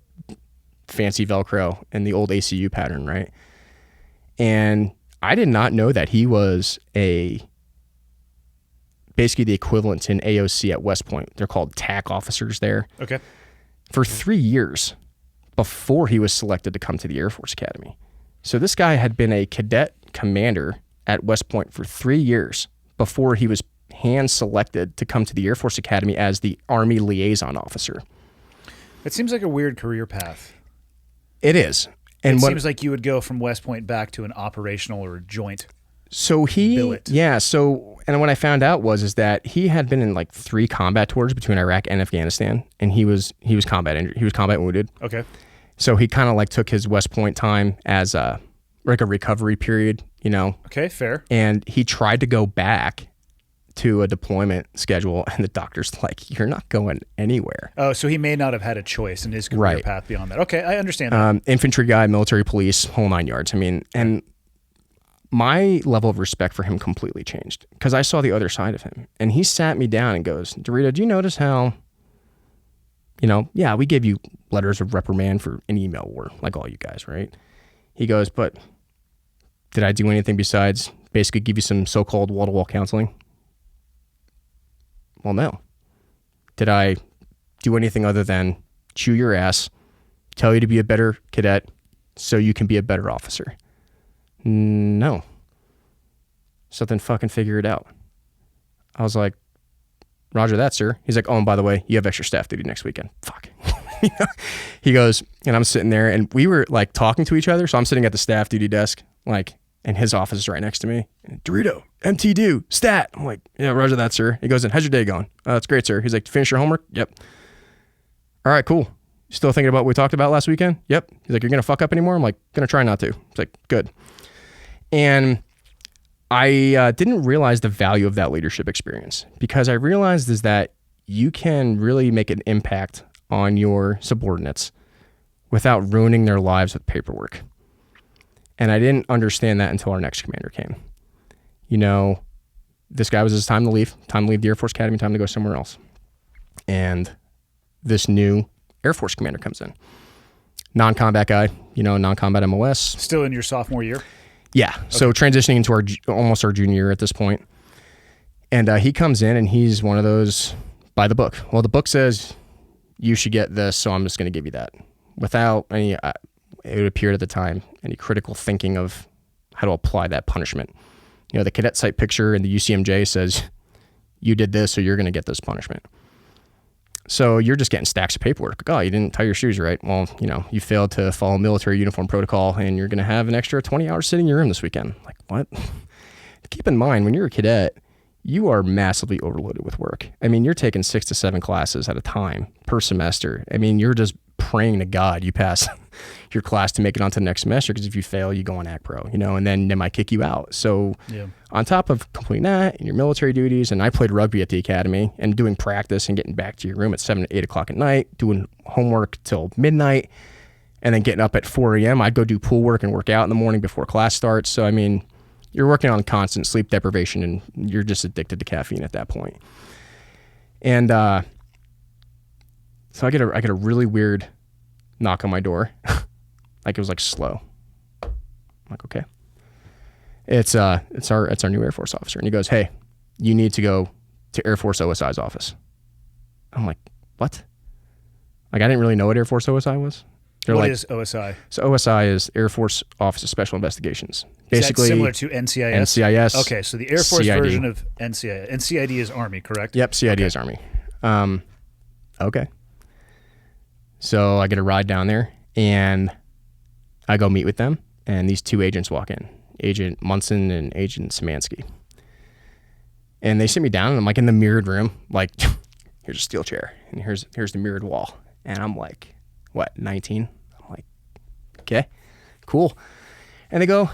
fancy Velcro and the old ACU pattern, right? And I did not know that he was basically the equivalent to an AOC at West Point. They're called TAC officers there. Okay. For 3 years before he was selected to come to the Air Force Academy. So this guy had been a cadet commander at West Point for 3 years before he was hand selected to come to the Air Force Academy as the Army liaison officer. It seems like a weird career path. It is. And It seems like you would go from West Point back to an operational or joint. So billet. and what I found out is that he had been in 3 combat tours between Iraq and Afghanistan, and he was combat injured. He was combat wounded. Okay. So he kind of took his West Point time as a recovery period, Okay, fair. and he tried to go back to a deployment schedule, and the doctor's like, you're not going anywhere. Oh, so he may not have had a choice in his career Right. path beyond that. Okay, I understand that. Infantry guy, military police, whole 9 yards. I mean, and my level of respect for him completely changed because I saw the other side of him. And he sat me down and goes, DeRito, do you notice how, we gave you letters of reprimand for an email war, like all you guys, right? He goes, but did I do anything besides basically give you some so-called wall-to-wall counseling? Well, no. Did I do anything other than chew your ass, tell you to be a better cadet so you can be a better officer? No. So then fucking figure it out. I was like, Roger that, sir. He's like, oh, and by the way, you have extra staff duty next weekend. Fuck. He goes, and I'm sitting there, and we were talking to each other. So I'm sitting at the staff duty desk, and his office is right next to me. And DeRito, MT do, stat. I'm like, yeah, Roger that, sir. He goes, and how's your day going? Oh, that's great, sir. He's like, finish your homework? Yep. All right, cool. Still thinking about what we talked about last weekend? Yep. He's like, you're going to fuck up anymore? I'm like, going to try not to. He's like, good. And I didn't realize the value of that leadership experience because I realized is that you can really make an impact on your subordinates without ruining their lives with paperwork. And I didn't understand that until our next commander came. This guy was his time to leave the Air Force Academy, time to go somewhere else. And this new Air Force commander comes in. Non-combat guy, non-combat MOS. Still in your sophomore year? Yeah. Okay. So transitioning into almost our junior year at this point. And he comes in and he's one of those by the book. Well, the book says you should get this, so I'm just going to give you that. Without any, it appeared at the time, any critical thinking of how to apply that punishment. The cadet site picture in the UCMJ says you did this, so you're going to get this punishment. So you're just getting stacks of paperwork. Oh, you didn't tie your shoes right. Well, you failed to follow military uniform protocol and you're going to have an extra 20 hours sitting in your room this weekend. Like, what? Keep in mind, when you're a cadet, you are massively overloaded with work. I mean, you're taking 6 to 7 classes at a time per semester. I mean, you're just praying to God you pass your class to make it on to the next semester, because if you fail, you go on Act Pro, and then they might kick you out. So on top of completing that and your military duties, and I played rugby at the academy and doing practice and getting back to your room at 7 to 8 o'clock at night, doing homework till midnight, and then getting up at 4 a.m. I'd go do pool work and work out in the morning before class starts. So, I mean, you're working on constant sleep deprivation and you're just addicted to caffeine at that point. And so I get a really weird knock on my door. Like, it was like slow. I'm like, okay. It's our new Air Force officer. And he goes, hey, you need to go to Air Force OSI's office. I'm like, what? Like, I didn't really know what Air Force OSI was. What is OSI? So OSI is Air Force Office of Special Investigations. Basically, is that similar to NCIS? NCIS. Okay, so the Air Force CID. version of NCIS. NCID is Army, correct? Yep, CID is Army. Okay. So I get a ride down there, and I go meet with them, and these two agents walk in, Agent Munson and Agent Szymanski. And they sit me down, and I'm like in the mirrored room, like, here's a steel chair, and here's the mirrored wall. And I'm like, what, 19? I'm like, okay, cool. And they go,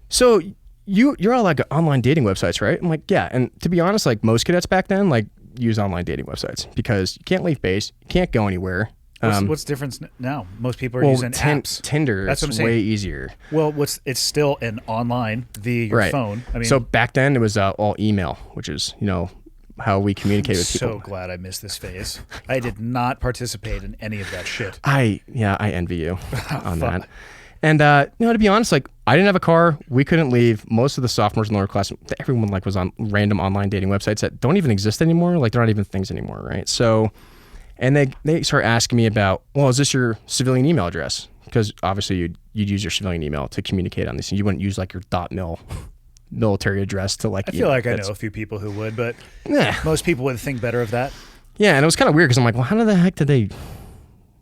so you're all like online dating websites, right? I'm like, yeah. And to be honest, like most cadets back then, like use online dating websites because you can't leave base, you can't go anywhere. What's the difference now? Most people are using apps. Tinder. That's what I'm saying. Way easier. Well, it's still an online via your phone. I mean, so back then it was all email, which is how we communicate with people. So glad I missed this phase. I did not participate in any of that shit. I envy you on that. And to be honest, like I didn't have a car. We couldn't leave. Most of the sophomores in lower class, everyone like was on random online dating websites that don't even exist anymore. Like they're not even things anymore, right? So, and they start asking me about, well, is this your civilian email address? Because obviously you'd use your civilian email to communicate on this. You wouldn't use like your .mil military address to like. I feel like I know a few people who would, but yeah, most people would think better of that. Yeah, and it was kind of weird because I'm like, well, how the heck did they?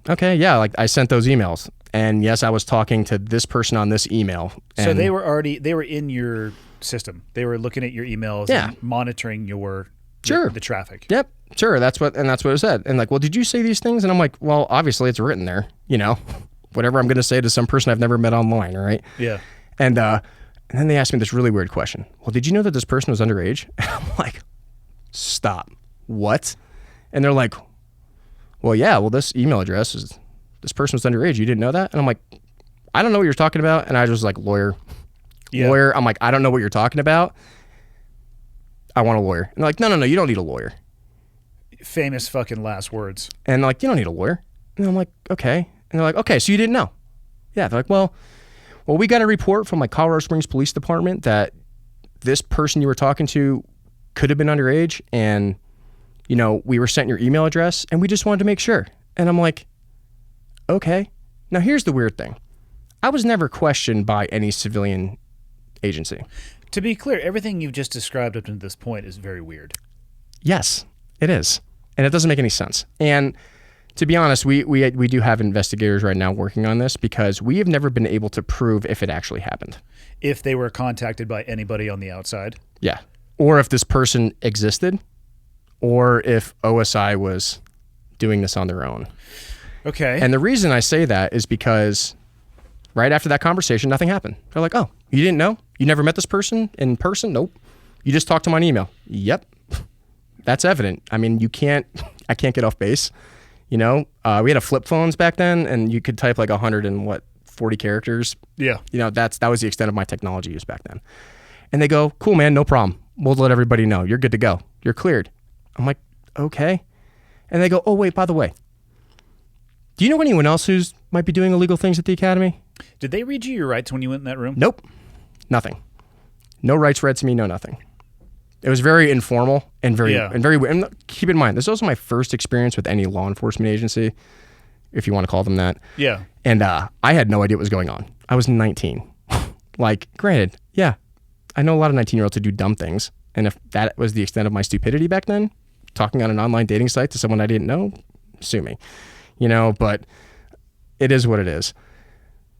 Okay, yeah, like I sent those emails, and yes, I was talking to this person on this email. So they were in your system. They were looking at your emails and monitoring the traffic. Yep, sure. That's what it said. And like, well, did you say these things? And I'm like, well, obviously it's written there. Whatever I'm going to say to some person I've never met online, right? Yeah. And then they asked me this really weird question. Well, did you know that this person was underage? And I'm like, stop. What? And they're like, well, yeah, well, this email address is, this person was underage. You didn't know that? And I'm like, I don't know what you're talking about. And I was like, lawyer. I'm like, I don't know what you're talking about. I want a lawyer. And they're like, no, you don't need a lawyer. Famous fucking last words. And they're like, you don't need a lawyer. And I'm like, okay. And they're like, okay, so you didn't know? Yeah. They're like, well, we got a report from like Colorado Springs Police Department that this person you were talking to could have been underage, and we were sent your email address, and we just wanted to make sure. And I'm like, okay. Now here's the weird thing. I was never questioned by any civilian agency. To be clear, everything you've just described up to this point is very weird. Yes, it is. And it doesn't make any sense. And to be honest, we do have investigators right now working on this because we have never been able to prove if it actually happened. If they were contacted by anybody on the outside? Yeah. Or if this person existed, or if OSI was doing this on their own. Okay. And the reason I say that is because right after that conversation, nothing happened. They're like, oh, you didn't know? You never met this person in person? Nope. You just talked to him on email? Yep. That's evident. I mean, I can't get off base. We had flip phones back then, and you could type like 140 characters. Yeah. That was the extent of my technology use back then. And they go, cool, man, no problem. We'll let everybody know. You're good to go. You're cleared. I'm like, okay. And they go, oh, wait, by the way, do you know anyone else who's might be doing illegal things at the academy? Did they read you your rights when you went in that room? Nope. Nothing. No rights read to me, no nothing. It was very informal and very. And keep in mind, this was my first experience with any law enforcement agency, if you want to call them that. Yeah. And I had no idea what was going on. I was 19. Like, granted, yeah, I know a lot of 19-year-olds who do dumb things. And if that was the extent of my stupidity back then, talking on an online dating site to someone I didn't know, sue me. But it is what it is.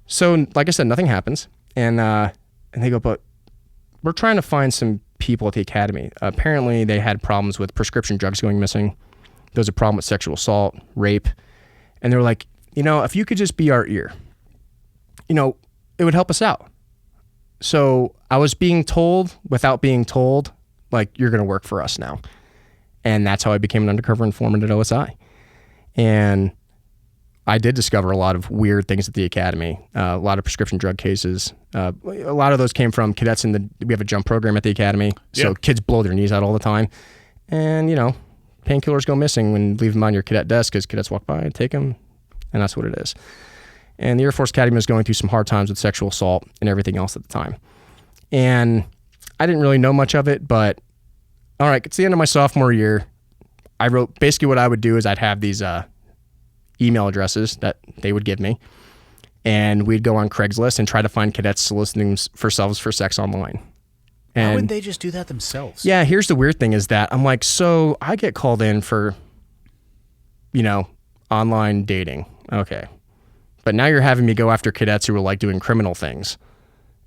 So, like I said, nothing happens. And they go, but we're trying to find some people at the academy. Apparently, they had problems with prescription drugs going missing. There was a problem with sexual assault, rape. And they were like, if you could just be our ear, it would help us out. So I was being told, without being told, like, you're going to work for us now. And that's how I became an undercover informant at OSI. And I did discover a lot of weird things at the academy, a lot of prescription drug cases. A lot of those came from cadets we have a jump program at the academy. So kids blow their knees out all the time. And, painkillers go missing when you leave them on your cadet desk because cadets walk by and take them. And that's what it is. And the Air Force Academy was going through some hard times with sexual assault and everything else at the time. And I didn't really know much of it, but all right, it's the end of my sophomore year. I wrote, basically what I would do is I'd have these email addresses that they would give me, and we'd go on Craigslist and try to find cadets soliciting for themselves for sex online. And why wouldn't they just do that themselves? yeah, here's the weird thing is that I'm like, so I get called in for, online dating. Okay. But now you're having me go after cadets who were like doing criminal things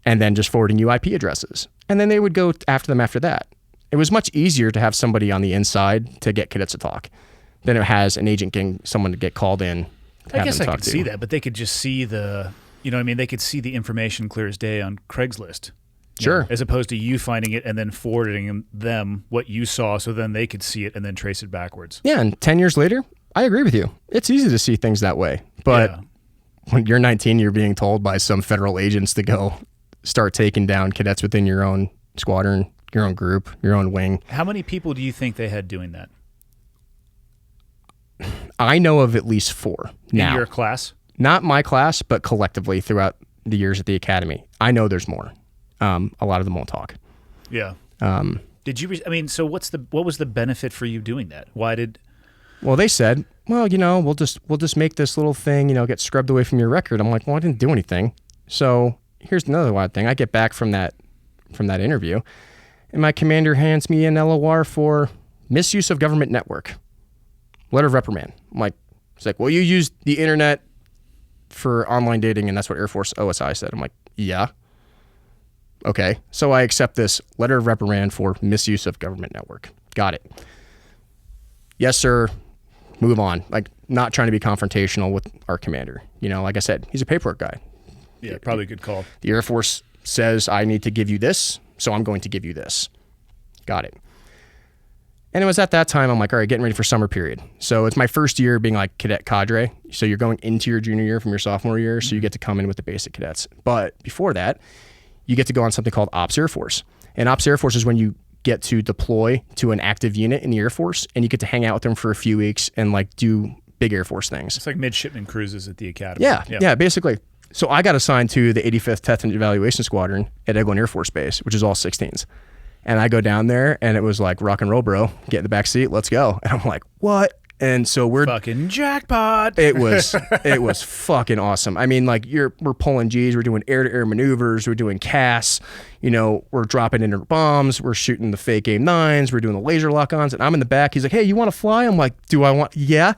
and then just forwarding you IP addresses. And then they would go after them after that. It was much easier to have somebody on the inside to get cadets to talk than it has an agent getting someone to get called in. I guess I could see that, but they could just see they could see the information clear as day on Craigslist. Sure. As opposed to you finding it and then forwarding them what you saw so then they could see it and then trace it backwards. Yeah, and 10 years later, I agree with you. It's easy to see things that way. But when you're 19, you're being told by some federal agents to go start taking down cadets within your own squadron, your own group, your own wing. How many people do you think they had doing that? I know of at least 4 now. In your class? Not my class, but collectively throughout the years at the academy. I know there's more. A lot of them won't talk. Yeah. Did you? So what was the benefit for you doing that? Why did? Well, they said, well, we'll just make this little thing, get scrubbed away from your record. I'm like, well, I didn't do anything. So here's another wild thing. I get back from that interview, and my commander hands me an LOR for misuse of government network. Letter of reprimand. I'm like, it's like, well, you used the internet for online dating, and that's what Air Force OSI said. I'm like, yeah. Okay, so I accept this letter of reprimand for misuse of government network. Got it. Yes, sir. Move on. Like, not trying to be confrontational with our commander. Like I said, he's a paperwork guy. Yeah, probably a good call. The Air Force says I need to give you this, so I'm going to give you this. Got it. And it was at that time, I'm like, all right, getting ready for summer period. So it's my first year being like cadet cadre. So you're going into your junior year from your sophomore year, so you get to come in with the basic cadets. But before that, you get to go on something called Ops Air Force. And Ops Air Force is when you get to deploy to an active unit in the Air Force, and you get to hang out with them for a few weeks and like do big Air Force things. It's like midshipman cruises at the academy. Yeah, basically. So I got assigned to the 85th Test and Evaluation Squadron at Eglin Air Force Base, which is all 16s. And I go down there, and it was like rock and roll, bro. Get in the back seat, let's go. And I'm like, what? And so we're fucking jackpot. It was fucking awesome. I mean, like we're pulling G's, we're doing air-to-air maneuvers, we're doing CAS, we're dropping in bombs, we're shooting the fake AIM-9s, we're doing the laser lock-ons, and I'm in the back. He's like, hey, you want to fly? I'm like, do I want? Yeah.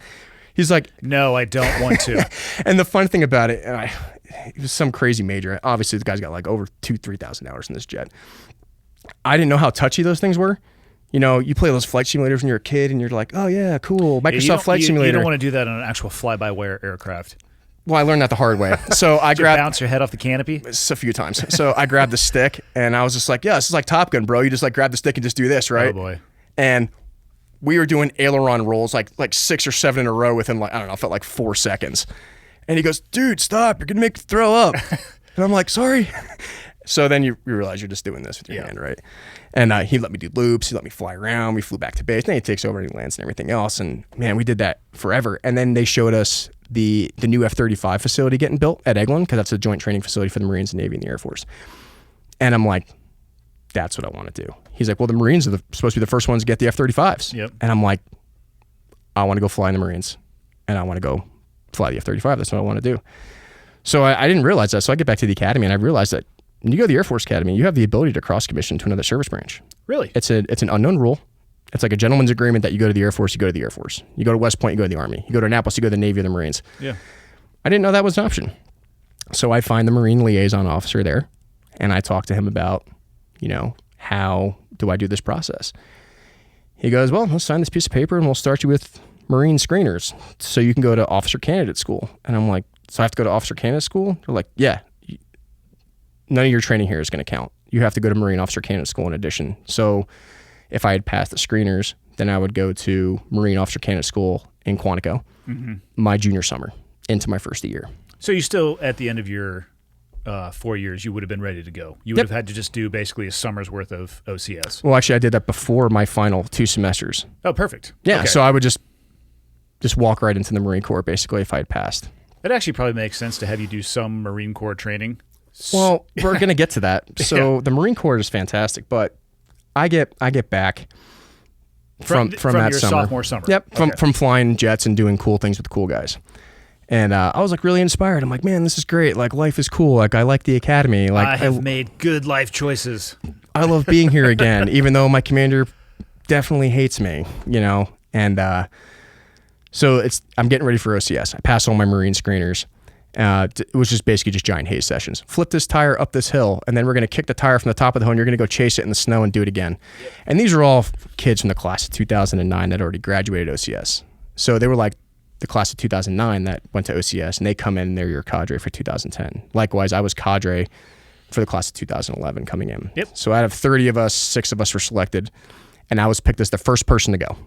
He's like, no, I don't want to. And the fun thing about it, it was some crazy major. Obviously, the guy's got like over 3,000 hours in this jet. I didn't know how touchy those things were. You play those flight simulators when you're a kid, and you're like, oh yeah, cool, Microsoft Flight Simulator. You don't want to do that on an actual fly-by-wire aircraft. Well, I learned that the hard way. So I grabbed. Bounce your head off the canopy? It's a few times. So I grabbed the stick, and I was just like, yeah, this is like Top Gun, bro. You just like grab the stick and just do this, right? Oh boy. And we were doing aileron rolls like 6 or 7 in a row within like, I don't know, felt like 4 seconds. And he goes, dude, stop, you're gonna make me throw up. And I'm like, sorry. So then you realize you're just doing this with your hand, right? And he let me do loops. He let me fly around. We flew back to base. Then he takes over and he lands and everything else. And man, we did that forever. And then they showed us the new F-35 facility getting built at Eglin, because that's a joint training facility for the Marines, the Navy, and the Air Force. And I'm like, that's what I want to do. He's like, well, the Marines are supposed to be the first ones to get the F-35s. Yep. And I'm like, I want to go fly in the Marines. And I want to go fly the F-35. That's what I want to do. So I didn't realize that. So I get back to the academy, and I realized that when you go to the Air Force Academy, you have the ability to cross-commission to another service branch. Really? It's an unknown rule. It's like a gentleman's agreement that you go to the Air Force, you go to the Air Force. You go to West Point, you go to the Army. You go to Annapolis, you go to the Navy or the Marines. Yeah. I didn't know that was an option. So I find the Marine liaison officer there, and I talk to him about, how do I do this process? He goes, well, let's sign this piece of paper, and we'll start you with Marine screeners so you can go to officer candidate school. And I'm like, so I have to go to officer candidate school? They're like, yeah. None of your training here is going to count. You have to go to Marine Officer Candidate School in addition. So if I had passed the screeners, then I would go to Marine Officer Candidate School in Quantico my junior summer into my first year. So you still, at the end of your 4 years, you would have been ready to go. You would have had to just do basically a summer's worth of OCS. Well, actually, I did that before my final 2 semesters. Oh, perfect. Yeah, okay. So I would just walk right into the Marine Corps, basically, if I had passed. It actually probably makes sense to have you do some Marine Corps training. Well, we're gonna get to that. So Yeah. the Marine Corps is fantastic, but I get back from that your summer. sophomore summer. Yep, Okay. from flying jets and doing cool things with cool guys. And I was like really inspired. I'm like, man, this is great. Like life is cool. Like I like the academy. Like I have made good life choices. I love being here again, even though my commander definitely hates me, you know. And so I'm getting ready for OCS. I passed all my Marine screeners. It was just basically just giant haze sessions. Flip this tire up this hill, and then we're going to kick the tire from the top of the hill, and you're going to go chase it in the snow and do it again. Yep. And these are all kids from the class of 2009 that already graduated OCS. So they were like the class of 2009 that went to OCS, and they come in and they're your cadre for 2010. Likewise, I was cadre for the class of 2011 coming in. Yep. So out of 30 of us, 6 of us were selected, and I was picked as the first person to go.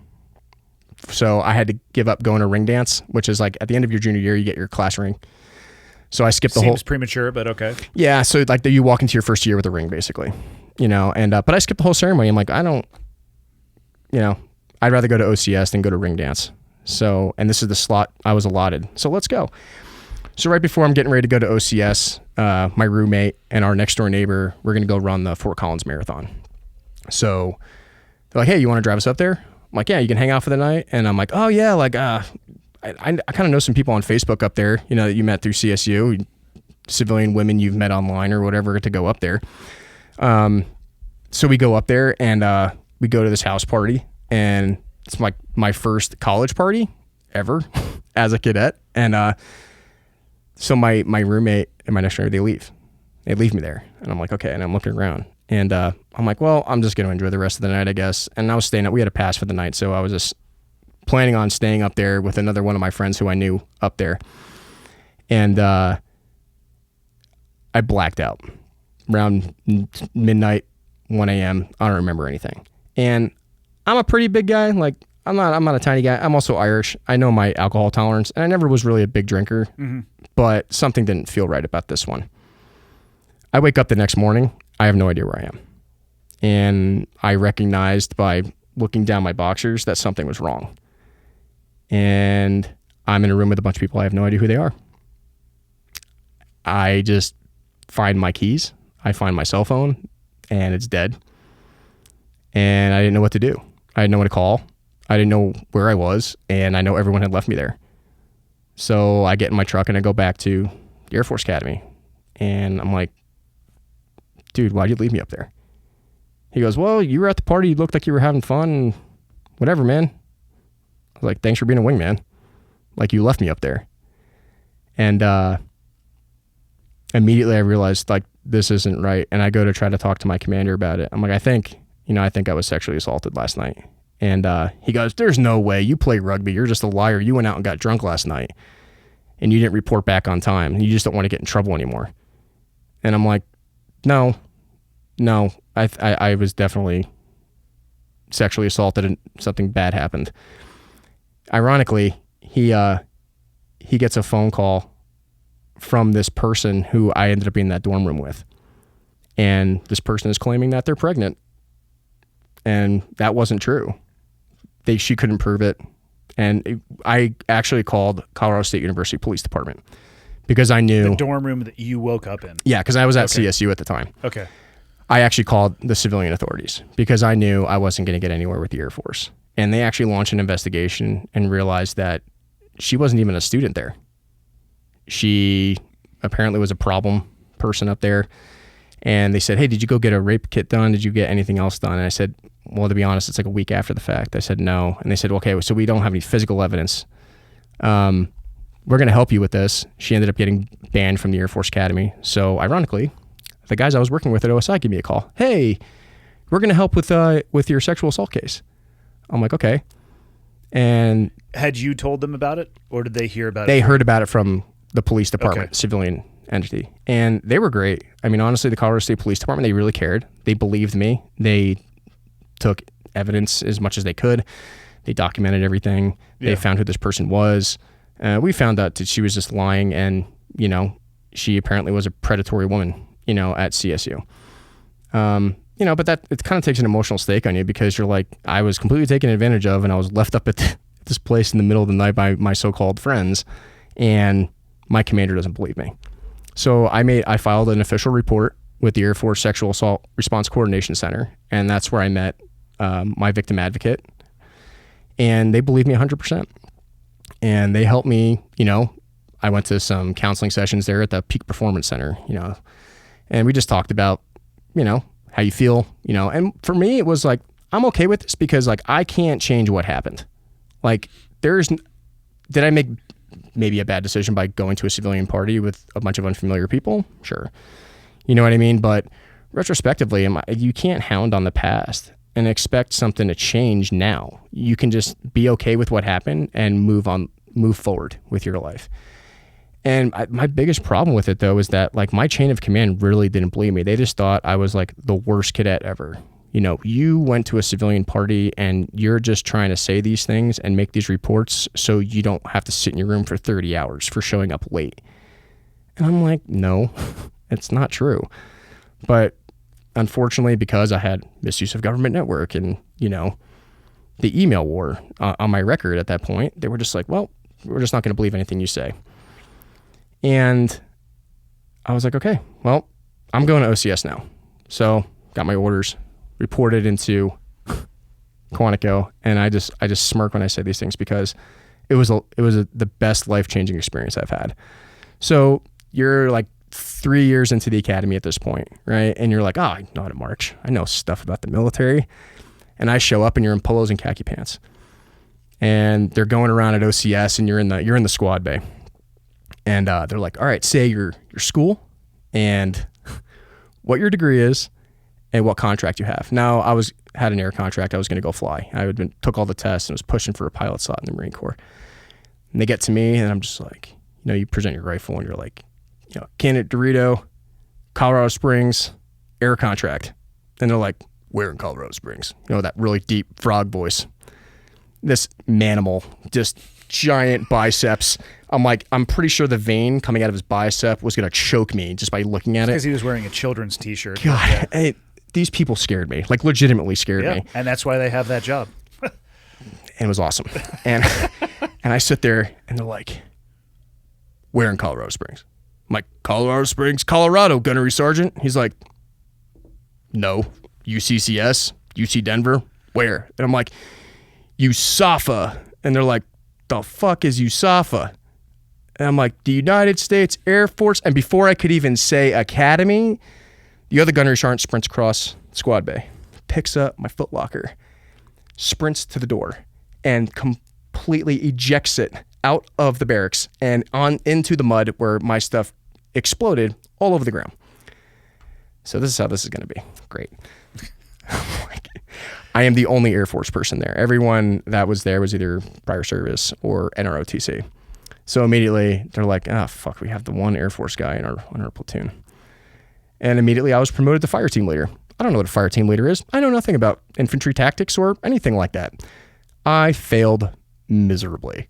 So I had to give up going to ring dance, which is like at the end of your junior year, you get your class ring. So I skipped the whole. Seems premature, but okay. Yeah, so like you walk into your first year with a ring, basically, you know. And but I skipped the whole ceremony. I'm like, I don't, you know, I'd rather go to OCS than go to ring dance. So, and this is the slot I was allotted. So let's go. So right before I'm getting ready to go to OCS, my roommate and our next door neighbor, we're gonna go run the Fort Collins Marathon. So they're like, hey, you want to drive us up there? I'm like, yeah, you can hang out for the night. And I'm like, oh yeah, like I kind of know some people on Facebook up there, you know, that you met through CSU, civilian women you've met online or whatever, to go up there. So we go up there and we go to this house party, and it's like my first college party ever as a cadet. And so my roommate and my next door, they leave me there, and I'm like, okay. And I'm looking around, and I'm like, well, I'm just going to enjoy the rest of the night, I guess. And I was staying up. We had a pass for the night, so I was just planning on staying up there with another one of my friends who I knew up there. And I blacked out around midnight, 1 a.m. I don't remember anything. And I'm a pretty big guy. Like I'm not a tiny guy. I'm also Irish. I know my alcohol tolerance, and I never was really a big drinker, but something didn't feel right about this one. I wake up the next morning. I have no idea where I am. And I recognized by looking down my boxers that something was wrong. And I'm in a room with a bunch of people. I have no idea who they are. I just find my keys. I find my cell phone, and it's dead. And I didn't know what to do. I didn't know what to call. I didn't know where I was, and I know everyone had left me there. So I get in my truck and I go back to the Air Force Academy. And I'm like, dude, why'd you leave me up there? He goes, well, you were at the party. You looked like you were having fun and whatever, man. I was like, thanks for being a wingman. Like, you left me up there. And immediately I realized, like, this isn't right. And I go to try to talk to my commander about it. I'm like, I think I was sexually assaulted last night. And he goes, there's no way. You play rugby. You're just a liar. You went out and got drunk last night, and you didn't report back on time. You just don't want to get in trouble anymore. And I'm like, no, I was definitely sexually assaulted and something bad happened. Ironically, he gets a phone call from this person who I ended up being in that dorm room with. And this person is claiming that they're pregnant. And that wasn't true. She couldn't prove it. And I actually called Colorado State University Police Department because I knew... The dorm room that you woke up in. Yeah, because I was at CSU at the time. Okay. I actually called the civilian authorities because I knew I wasn't going to get anywhere with the Air Force. And they actually launched an investigation and realized that she wasn't even a student there. She apparently was a problem person up there. And they said, hey, did you go get a rape kit done? Did you get anything else done? And I said, well, to be honest, it's like a week after the fact. I said, no. And they said, okay, so we don't have any physical evidence. We're going to help you with this. She ended up getting banned from the Air Force Academy. So ironically, the guys I was working with at OSI gave me a call. Hey, we're going to help with your sexual assault case. I'm like, okay. And had you told them about it, or did they hear about it? They heard about it from the police department, civilian entity. And they were great. I mean, honestly, the Colorado State Police Department, they really cared. They believed me. They took evidence as much as they could. They documented everything. Yeah. They found who this person was. We found out that she was just lying, and, you know, she apparently was a predatory woman, you know, at CSU. You know, but that it kind of takes an emotional stake on you because you're like, I was completely taken advantage of, and I was left up at this place in the middle of the night by my so-called friends, and my commander doesn't believe me. So I filed an official report with the Air Force Sexual Assault Response Coordination Center, and that's where I met my victim advocate, and they believed me 100%. And they helped me, I went to some counseling sessions there at the Peak Performance Center, and we just talked about, how you feel, and for me, it was like, I'm okay with this because like, I can't change what happened. Like did I make maybe a bad decision by going to a civilian party with a bunch of unfamiliar people? Sure. You know what I mean? But retrospectively, you can't hound on the past and expect something to change now. You can just be okay with what happened and move forward with your life. And my biggest problem with it, though, is that like my chain of command really didn't believe me. They just thought I was like the worst cadet ever. You went to a civilian party and you're just trying to say these things and make these reports so you don't have to sit in your room for 30 hours for showing up late. And I'm like, no, it's not true. But unfortunately, because I had misuse of government network and, the email war on my record at that point, they were just like, well, we're just not going to believe anything you say. And I was like, okay, well, I'm going to OCS now. So got my orders, reported into Quantico, and I just smirk when I say these things because it was the best life-changing experience I've had. So you're like 3 years into the academy at this point, right? And you're like, I know how to march. I know stuff about the military. And I show up and you're in polos and khaki pants. And they're going around at OCS and you're in the squad bay. And they're like, all right, say your school and what your degree is and what contract you have. Now, I had an air contract. I was going to go fly. I took all the tests and was pushing for a pilot slot in the Marine Corps. And they get to me and I'm just like, you present your rifle and you're like, candidate DeRito, Colorado Springs, air contract. And they're like, where in Colorado Springs? That really deep frog voice. This manimal, just giant biceps. I'm like, I'm pretty sure the vein coming out of his bicep was going to choke me just by looking at it. Because he was wearing a children's t-shirt. God, these people scared me, like legitimately scared me. And that's why they have that job. And it was awesome. And I sit there and they're like, where in Colorado Springs? I'm like, Colorado Springs, Colorado, gunnery sergeant. He's like, no, UCCS, UC Denver, where? And I'm like, USAFA. And they're like, the fuck is USAFA? And I'm like, the United States Air Force. And before I could even say academy, the other gunnery sergeant sprints across squad bay, picks up my footlocker, sprints to the door, and completely ejects it out of the barracks and on into the mud where my stuff exploded all over the ground. So this is how this is going to be. Great. I am the only Air Force person there. Everyone that was there was either prior service or NROTC. So immediately they're like, fuck, we have the one Air Force guy in our platoon. And immediately I was promoted to fire team leader. I don't know what a fire team leader is. I know nothing about infantry tactics or anything like that. I failed miserably.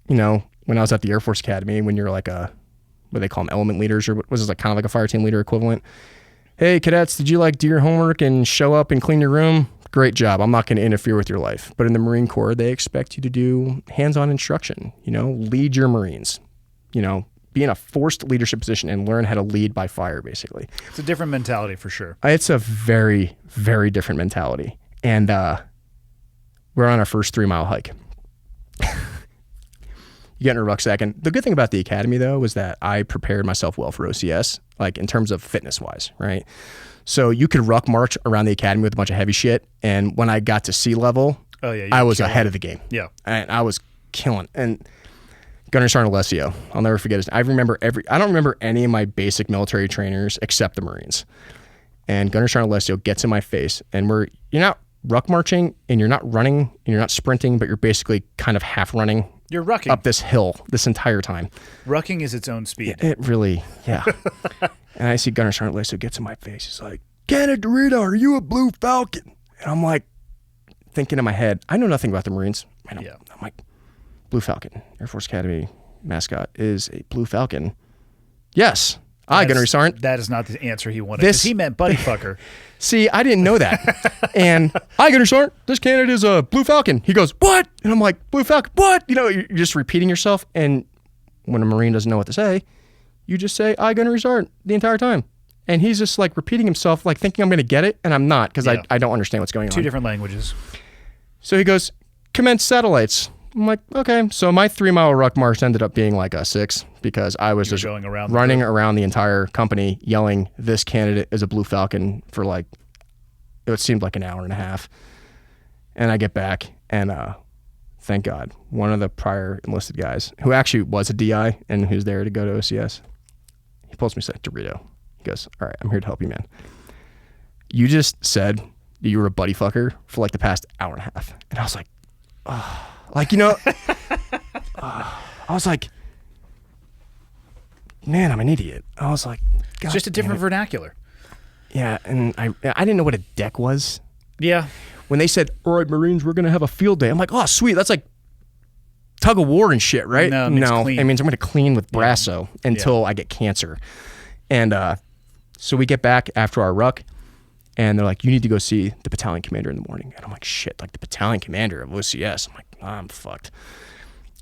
When I was at the Air Force Academy, when you're like what they call them, element leaders, or what was it, like kind of like a fire team leader equivalent. Hey, cadets, did you do your homework and show up and clean your room? Great job. I'm not going to interfere with your life. But in the Marine Corps, they expect you to do hands-on instruction, lead your Marines, be in a forced leadership position and learn how to lead by fire, basically. It's a different mentality for sure. It's a very, very different mentality. And we're on our first 3-mile hike. You get in a rucksack. And the good thing about the academy, though, was that I prepared myself well for OCS, in terms of fitness-wise, right? So you could ruck march around the academy with a bunch of heavy shit. And when I got to sea level, I was ahead of the game. Yeah. And I was killing. And Gunner Sergeant Alessio, I'll never forget his. I don't remember any of my basic military trainers except the Marines. And Gunner Sergeant Alessio gets in my face, and you're not ruck marching, and you're not running, and you're not sprinting, but you're basically kind of half running. You're rucking up this hill this entire time. Rucking is its own speed. It really, yeah. And I see Gunner Sergeant Alessio gets in my face. He's like, "Candidate DeRito, are you a Blue Falcon?" And I'm like, thinking in my head, I know nothing about the Marines. I'm like, Blue Falcon, Air Force Academy mascot is a Blue Falcon. Yes. Gunnery Sergeant. That is not the answer he wanted. Because he meant buddy fucker. See, I didn't know that. And Gunnery Sergeant, this candidate is a Blue Falcon. He goes, what? And I'm like, Blue Falcon, what? You're just repeating yourself. And when a Marine doesn't know what to say, you just say, I gunnery sergeant the entire time. And he's just like repeating himself, like thinking I'm going to get it. And I'm not, because I don't understand what's going on. Two different languages. So he goes, commence satellites. I'm like, okay. So my 3-mile ruck march ended up being like a 6 because I was just running around the entire company yelling, this candidate is a Blue Falcon for like, it seemed like an hour and a half. And I get back and thank God, one of the prior enlisted guys who actually was a DI and who's there to go to OCS, he pulls me aside, DeRito. He goes, all right, I'm here to help you, man. You just said you were a buddy fucker for like the past hour and a half. And I was like, oh. Like, you know, I was like, man, I'm an idiot. I was like, God, it's just a different vernacular. Yeah, and I didn't know what a deck was. Yeah. When they said, all right, Marines, we're going to have a field day. I'm like, oh, sweet. That's like tug of war and shit, right? No, it means clean. It means I'm going to clean with Brasso until I get cancer. And so we get back after our ruck, and they're like, you need to go see the battalion commander in the morning. And I'm like, shit, like the battalion commander of OCS. I'm like, I'm fucked.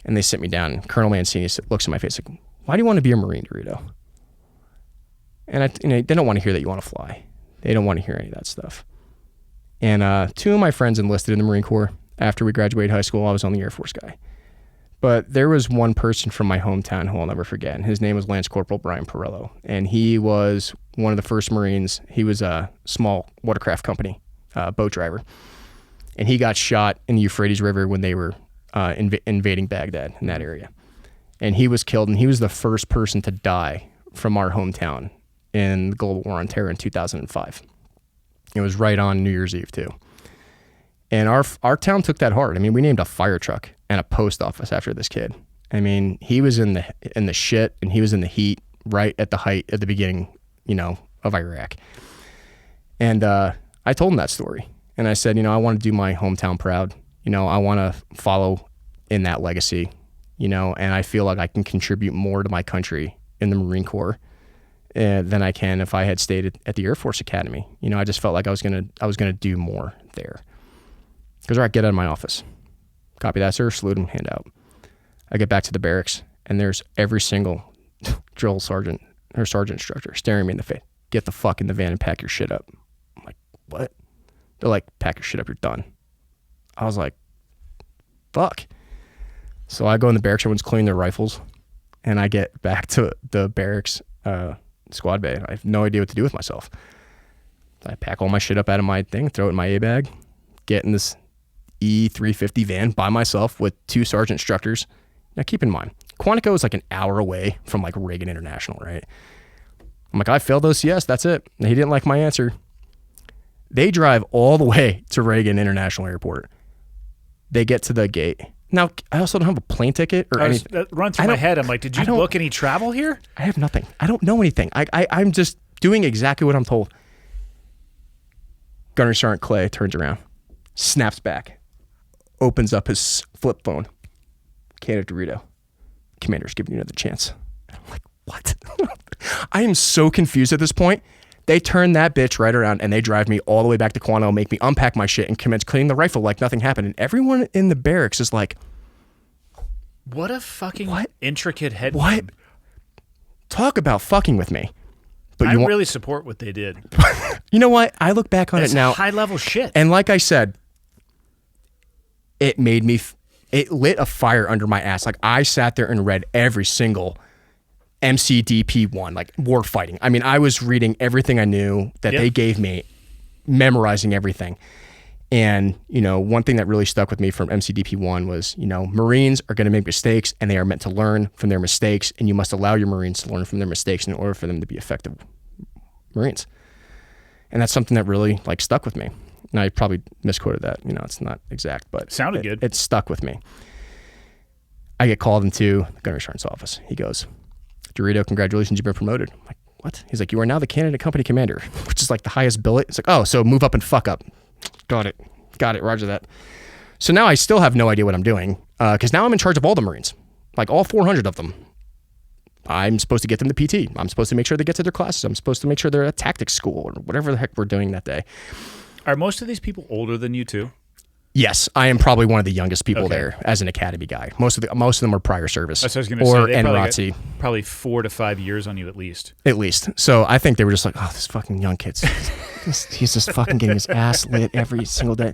And they sit me down, and Colonel Mancini looks in my face like, why do you want to be a Marine, DeRito? And they don't want to hear that you want to fly. They don't want to hear any of that stuff. And 2 of my friends enlisted in the Marine Corps. After we graduated high school, I was on the Air Force guy. But there was one person from my hometown who I'll never forget. And his name was Lance Corporal Brian Perello. And he was one of the first Marines. He was a small watercraft company, boat driver. And he got shot in the Euphrates River when they were invading Baghdad in that area. And he was killed, and he was the first person to die from our hometown in the global war on terror in 2005. It was right on New Year's Eve too. And our town took that hard. I mean, we named a fire truck and a post office after this kid. I mean, he was in the shit, and he was in the heat right at the beginning, of Iraq. And I told him that story. And I said, I want to do my hometown proud. I want to follow in that legacy, and I feel like I can contribute more to my country in the Marine Corps than I can if I had stayed at the Air Force Academy. I just felt like I was gonna do more there. Because, all right, get out of my office. Copy that, sir. Salute him, hand out. I get back to the barracks, and there's every single drill sergeant or sergeant instructor staring me in the face. Get the fuck in the van and pack your shit up. I'm like, what? They're like, pack your shit up, you're done. I was like, fuck. So I go in the barracks, everyone's cleaning their rifles, and I get back to the barracks squad bay. I have no idea what to do with myself. So I pack all my shit up out of my thing, throw it in my A-bag, get in this E350 van by myself with 2 sergeant instructors. Now keep in mind, Quantico is like an hour away from like Reagan International, right? I'm like, I failed OCS, that's it. And he didn't like my answer. They drive all the way to Reagan International Airport. They get to the gate. Now, I also don't have a plane ticket or anything. That run through my head. I'm like, did you book any travel here? I have nothing. I don't know anything. I'm just doing exactly what I'm told. Gunnery Sergeant Clay turns around, snaps back, opens up his flip phone. Candidate DeRito, commander's giving you another chance. I'm like, what? I am so confused at this point. They turn that bitch right around and they drive me all the way back to Quantico, make me unpack my shit and commence cleaning the rifle like nothing happened. And everyone in the barracks is like, what a fucking intricate head. What? Talk about fucking with me. But I really support what they did. You know what? I look back on it now. High level shit. And like I said, it made me, it lit a fire under my ass. Like I sat there and read every single MCDP1, like war fighting. I mean, I was reading everything I knew that they gave me, memorizing everything. And, one thing that really stuck with me from MCDP1 was, Marines are going to make mistakes and they are meant to learn from their mistakes. And you must allow your Marines to learn from their mistakes in order for them to be effective Marines. And that's something that really stuck with me. And I probably misquoted that, it's not exact, but sounded good. It stuck with me. I get called into the Gunnery Sergeant's office. He goes, DeRito, congratulations, you've been promoted. I'm like, what? He's like, you are now the candidate company commander, which is like the highest billet. It's like, oh, so move up and fuck up. Got it. Roger that. So now I still have no idea what I'm doing because now I'm in charge of all the Marines, like all 400 of them. I'm supposed to get them to PT. I'm supposed to make sure they get to their classes. I'm supposed to make sure they're at tactics school or whatever the heck we're doing that day. Are most of these people older than you too? Yes, I am probably one of the youngest people Okay. there as an academy guy. Most of them are prior service. That's what I was going to or say. They NROTC, probably 4 to 5 years on you at least. at least. So I think they were just like, oh, this fucking young kid's he's just fucking getting his ass lit every single day.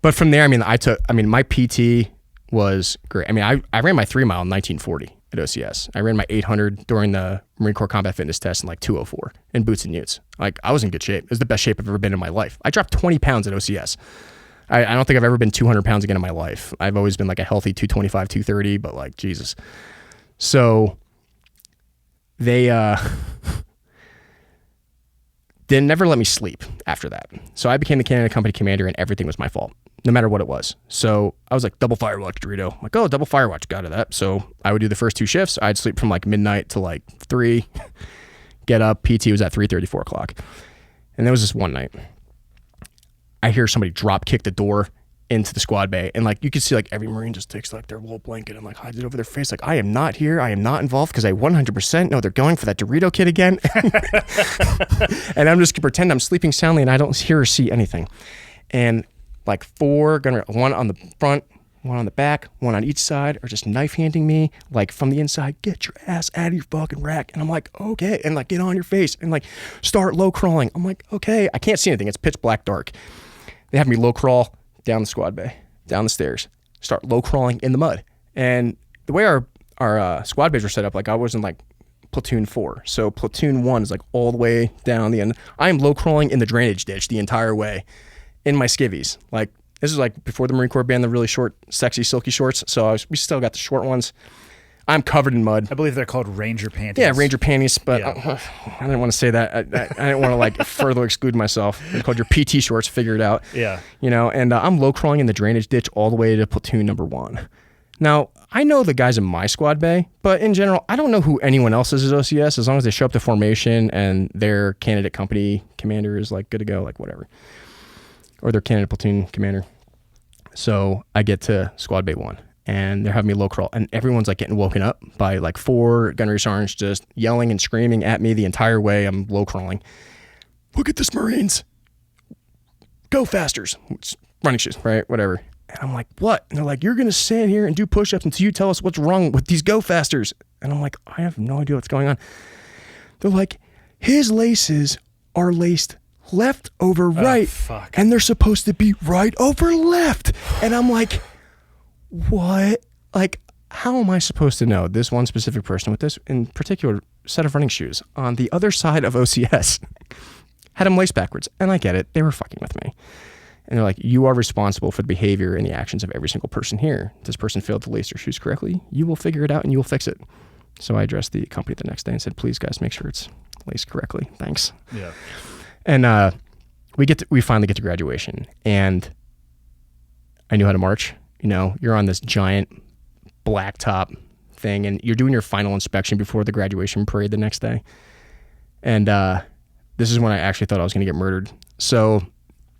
But from there, my PT was great. I mean, I ran my 3 mile in 1940 at OCS. I ran my 800 during the Marine Corps Combat Fitness Test in like 204 in boots and utes. Like, I was in good shape. It was the best shape I've ever been in my life. I dropped 20 pounds at OCS. I don't think I've ever been 200 pounds again in my life. I've always been like a healthy 225, 230, but like, Jesus. So they never let me sleep after that. So I became the Canada Company commander and everything was my fault, no matter what it was. So I was like, double fire watch, DeRito. I'm like, oh, double fire watch, got that. So I would do the first 2 shifts. I'd sleep from like midnight to like 3, get up. PT was at 3:30, 4 o'clock. And there was this one night, I hear somebody drop kick the door into the squad bay, and like you could see like every Marine just takes like their little blanket and like hides it over their face, like I am not here, I am not involved, because I 100% know they're going for that DeRito kid again. And I'm just gonna pretend I'm sleeping soundly and I don't hear or see anything. And like 4 gunner, 1 on the front, 1 on the back, 1 on each side, are just knife handing me like from the inside, get your ass out of your fucking rack. And I'm like, okay, and like get on your face and like start low crawling. I'm like, okay, I can't see anything, it's pitch black dark. They have me low crawl down the squad bay, down the stairs, start low crawling in the mud. And the way our squad bays were set up, like I was in like platoon 4. So platoon 1 is like all the way down the end. I am low crawling in the drainage ditch the entire way in my skivvies. Like this is like before the Marine Corps banned the really short, sexy, silky shorts. So we still got the short ones. I'm covered in mud. I believe they're called Ranger panties. Yeah, Ranger panties, but Yeah. I didn't want to say that. I didn't want to like further exclude myself. They're called your PT shorts, figure it out. Yeah. You know, and I'm low crawling in the drainage ditch all the way to platoon number 1. Now, I know the guys in my squad bay, but in general, I don't know who anyone else is at OCS as long as they show up to formation and their candidate company commander is like good to go, like whatever. Or their candidate platoon commander. So I get to squad bay 1. And they're having me low crawl, and everyone's like getting woken up by like 4 gunnery sergeants just yelling and screaming at me the entire way I'm low crawling. Look at this, Marines. Go fasters. It's running shoes, right? Whatever. And I'm like, what? And they're like, you're going to stand here and do push-ups until you tell us what's wrong with these go fasters. And I'm like, I have no idea what's going on. They're like, his laces are laced left over right. Fuck. And they're supposed to be right over left. And I'm like, what? Like, how am I supposed to know this one specific person with this in particular set of running shoes on the other side of OCS had them laced backwards? And I get it. They were fucking with me. And they're like, you are responsible for the behavior and the actions of every single person here. This person failed to lace their shoes correctly. You will figure it out and you will fix it. So I addressed the company the next day and said, please guys, make sure it's laced correctly. Thanks. Yeah. And we finally get to graduation, and I knew how to march. You know, you're on this giant blacktop thing, and you're doing your final inspection before the graduation parade the next day. And this is when I actually thought I was going to get murdered. So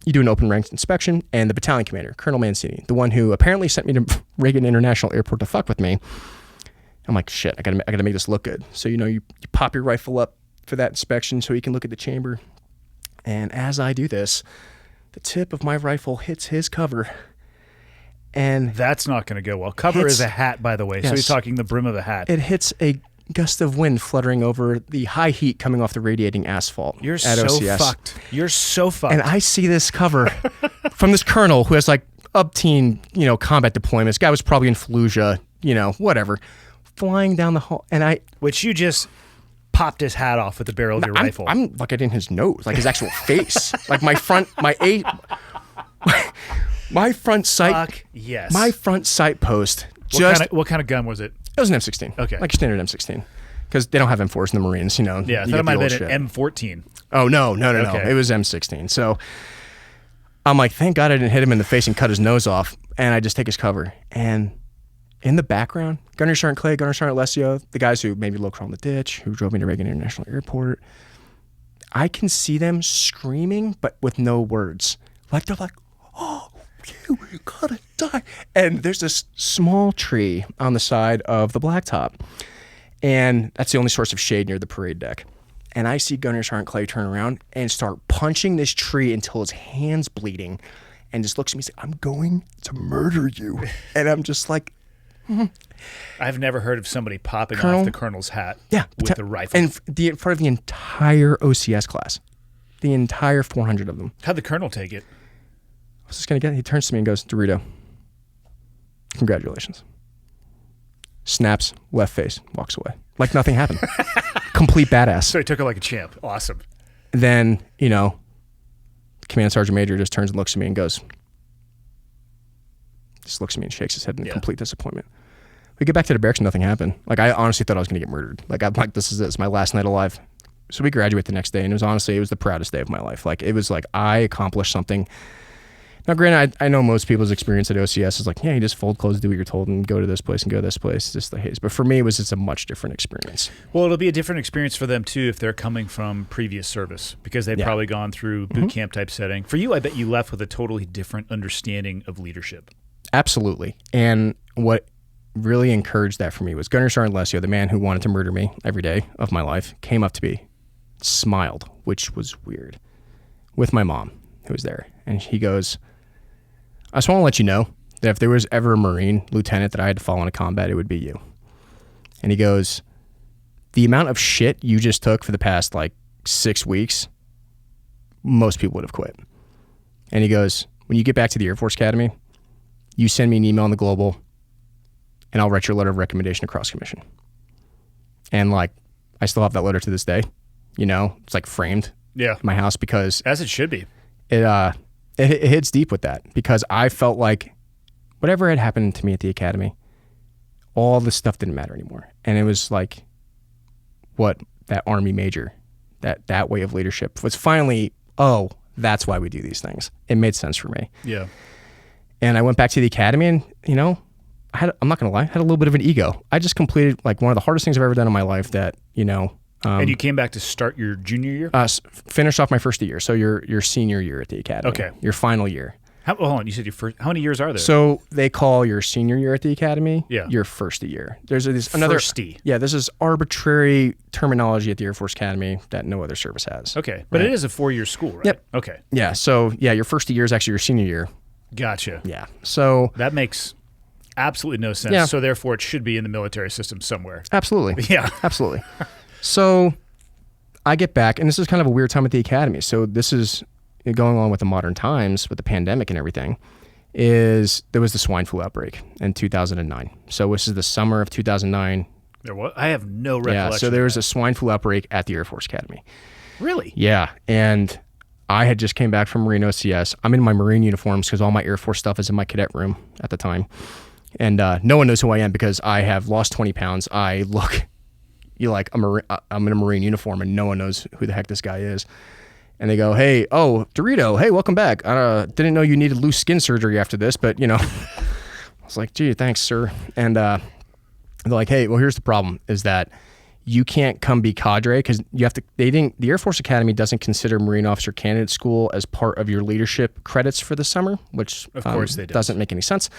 you do an open ranks inspection, and the battalion commander, Colonel Mancini, the one who apparently sent me to Reagan International Airport to fuck with me, I'm like, shit, I gotta make this look good. So, you know, you pop your rifle up for that inspection so he can look at the chamber. And as I do this, the tip of my rifle hits his cover. And That's not going to go well. Cover is a hat, by the way. So Yes. he's talking the brim of a hat. it hits a gust of wind fluttering over the high heat coming off the radiating asphalt You're at so OCS. fucked. You're so fucked. And I see this cover from this colonel who has like up-teen, you know, combat deployments. Guy was probably in Fallujah, you know, whatever, flying down the hall. And Which you just popped his hat off with the barrel of your rifle. I'm like, I did his nose, like his actual face, like my front sight. Fuck yes. My front sight post. What kind of gun was it? It was an M16. Okay. Like a standard M16. Because they don't have M4s in the Marines, you know. Yeah, I you thought get it might the have old been shit. an M14. Oh, no. Okay. It was M16. So I'm like, thank God I didn't hit him in the face and cut his nose off. And I just take his cover. And in the background, Gunnery Sergeant Clay, Gunnery Sergeant Alessio, the guys who made me low crawl in the ditch, who drove me to Reagan International Airport, I can see them screaming, but with no words. Like, they're like, oh, you gotta die. And there's this small tree on the side of the blacktop. And that's the only source of shade near the parade deck. And I see Gunnery Sergeant Clay turn around and start punching this tree until his hand's bleeding. and just looks at me and says, I'm going to murder you. And I'm just like, I've never heard of somebody popping Colonel? off the colonel's hat yeah. with the rifle. And in front of the entire OCS class. The entire 400 of them. How'd the colonel take it? I was just going to get it. He turns to me and goes, DeRito, congratulations. Snaps, left face, walks away. Like nothing happened. Complete badass. So he took it like a champ. Awesome. Then, Command Sergeant Major just turns and looks at me and goes, just looks at me and shakes his head in complete disappointment. We get back to the barracks and nothing happened. Like, I honestly thought I was going to get murdered. Like, I'm like, this is it. It's my last night alive. So we graduate the next day, and it was the proudest day of my life. Like, it was like I accomplished something. Now, granted, I know most people's experience at OCS is like, yeah, you just fold clothes, do what you're told, and go to this place and go to this place. Just the haze. But for me, it's a much different experience. Well, it'll be a different experience for them, too, if they're coming from previous service, because they've probably gone through boot camp type setting. For you, I bet you left with a totally different understanding of leadership. Absolutely. And what really encouraged that for me was Gunner Sergeant Lesio, the man who wanted to murder me every day of my life, came up to me, smiled, which was weird, with my mom, who was there. And he goes, I just want to let you know that if there was ever a Marine lieutenant that I had to follow into combat, it would be you. And he goes, the amount of shit you just took for the past 6 weeks, most people would have quit. And he goes, when you get back to the Air Force Academy, you send me an email on the global and I'll write your letter of recommendation across commission. And I still have that letter to this day. It's framed in my house because As it should be. it hits deep with that, because I felt like whatever had happened to me at the academy, all this stuff didn't matter anymore. And it was like what that Army major, that way of leadership was finally, that's why we do these things. It made sense for me. Yeah. And I went back to the academy and, I'm not going to lie, I had a little bit of an ego. I just completed one of the hardest things I've ever done in my life that, and you came back to start your junior year? Finished off my first year. So your senior year at the academy. Okay. Your final year. Hold on. You said your first. How many years are there? So they call your senior year at the academy your first year. There's another firstie. Yeah, this is arbitrary terminology at the Air Force Academy that no other service has. Okay. But it is a 4-year school, right? Yep. Okay. Yeah. So your first year is actually your senior year. Gotcha. Yeah. So That makes absolutely no sense. Yeah. So therefore, it should be in the military system somewhere. absolutely. Yeah. Absolutely. So I get back, and this is kind of a weird time at the academy. So this is going on with the modern times, with the pandemic and everything, there was the swine flu outbreak in 2009. So this is the summer of 2009. There was? I have no recollection. Yeah, so there was a swine flu outbreak at the Air Force Academy. Really? Yeah, and I had just came back from Marine OCS. I'm in my Marine uniforms because all my Air Force stuff is in my cadet room at the time. And no one knows who I am because I have lost 20 pounds. I look... I'm in a Marine uniform and no one knows who the heck this guy is. And they go, hey, DeRito, hey, welcome back. Didn't know you needed loose skin surgery after this, but I was like, gee, thanks, sir. And they're like, hey, well, here's the problem is that you can't come be cadre because the Air Force Academy doesn't consider Marine Officer Candidate School as part of your leadership credits for the summer, which of course they doesn't make any sense.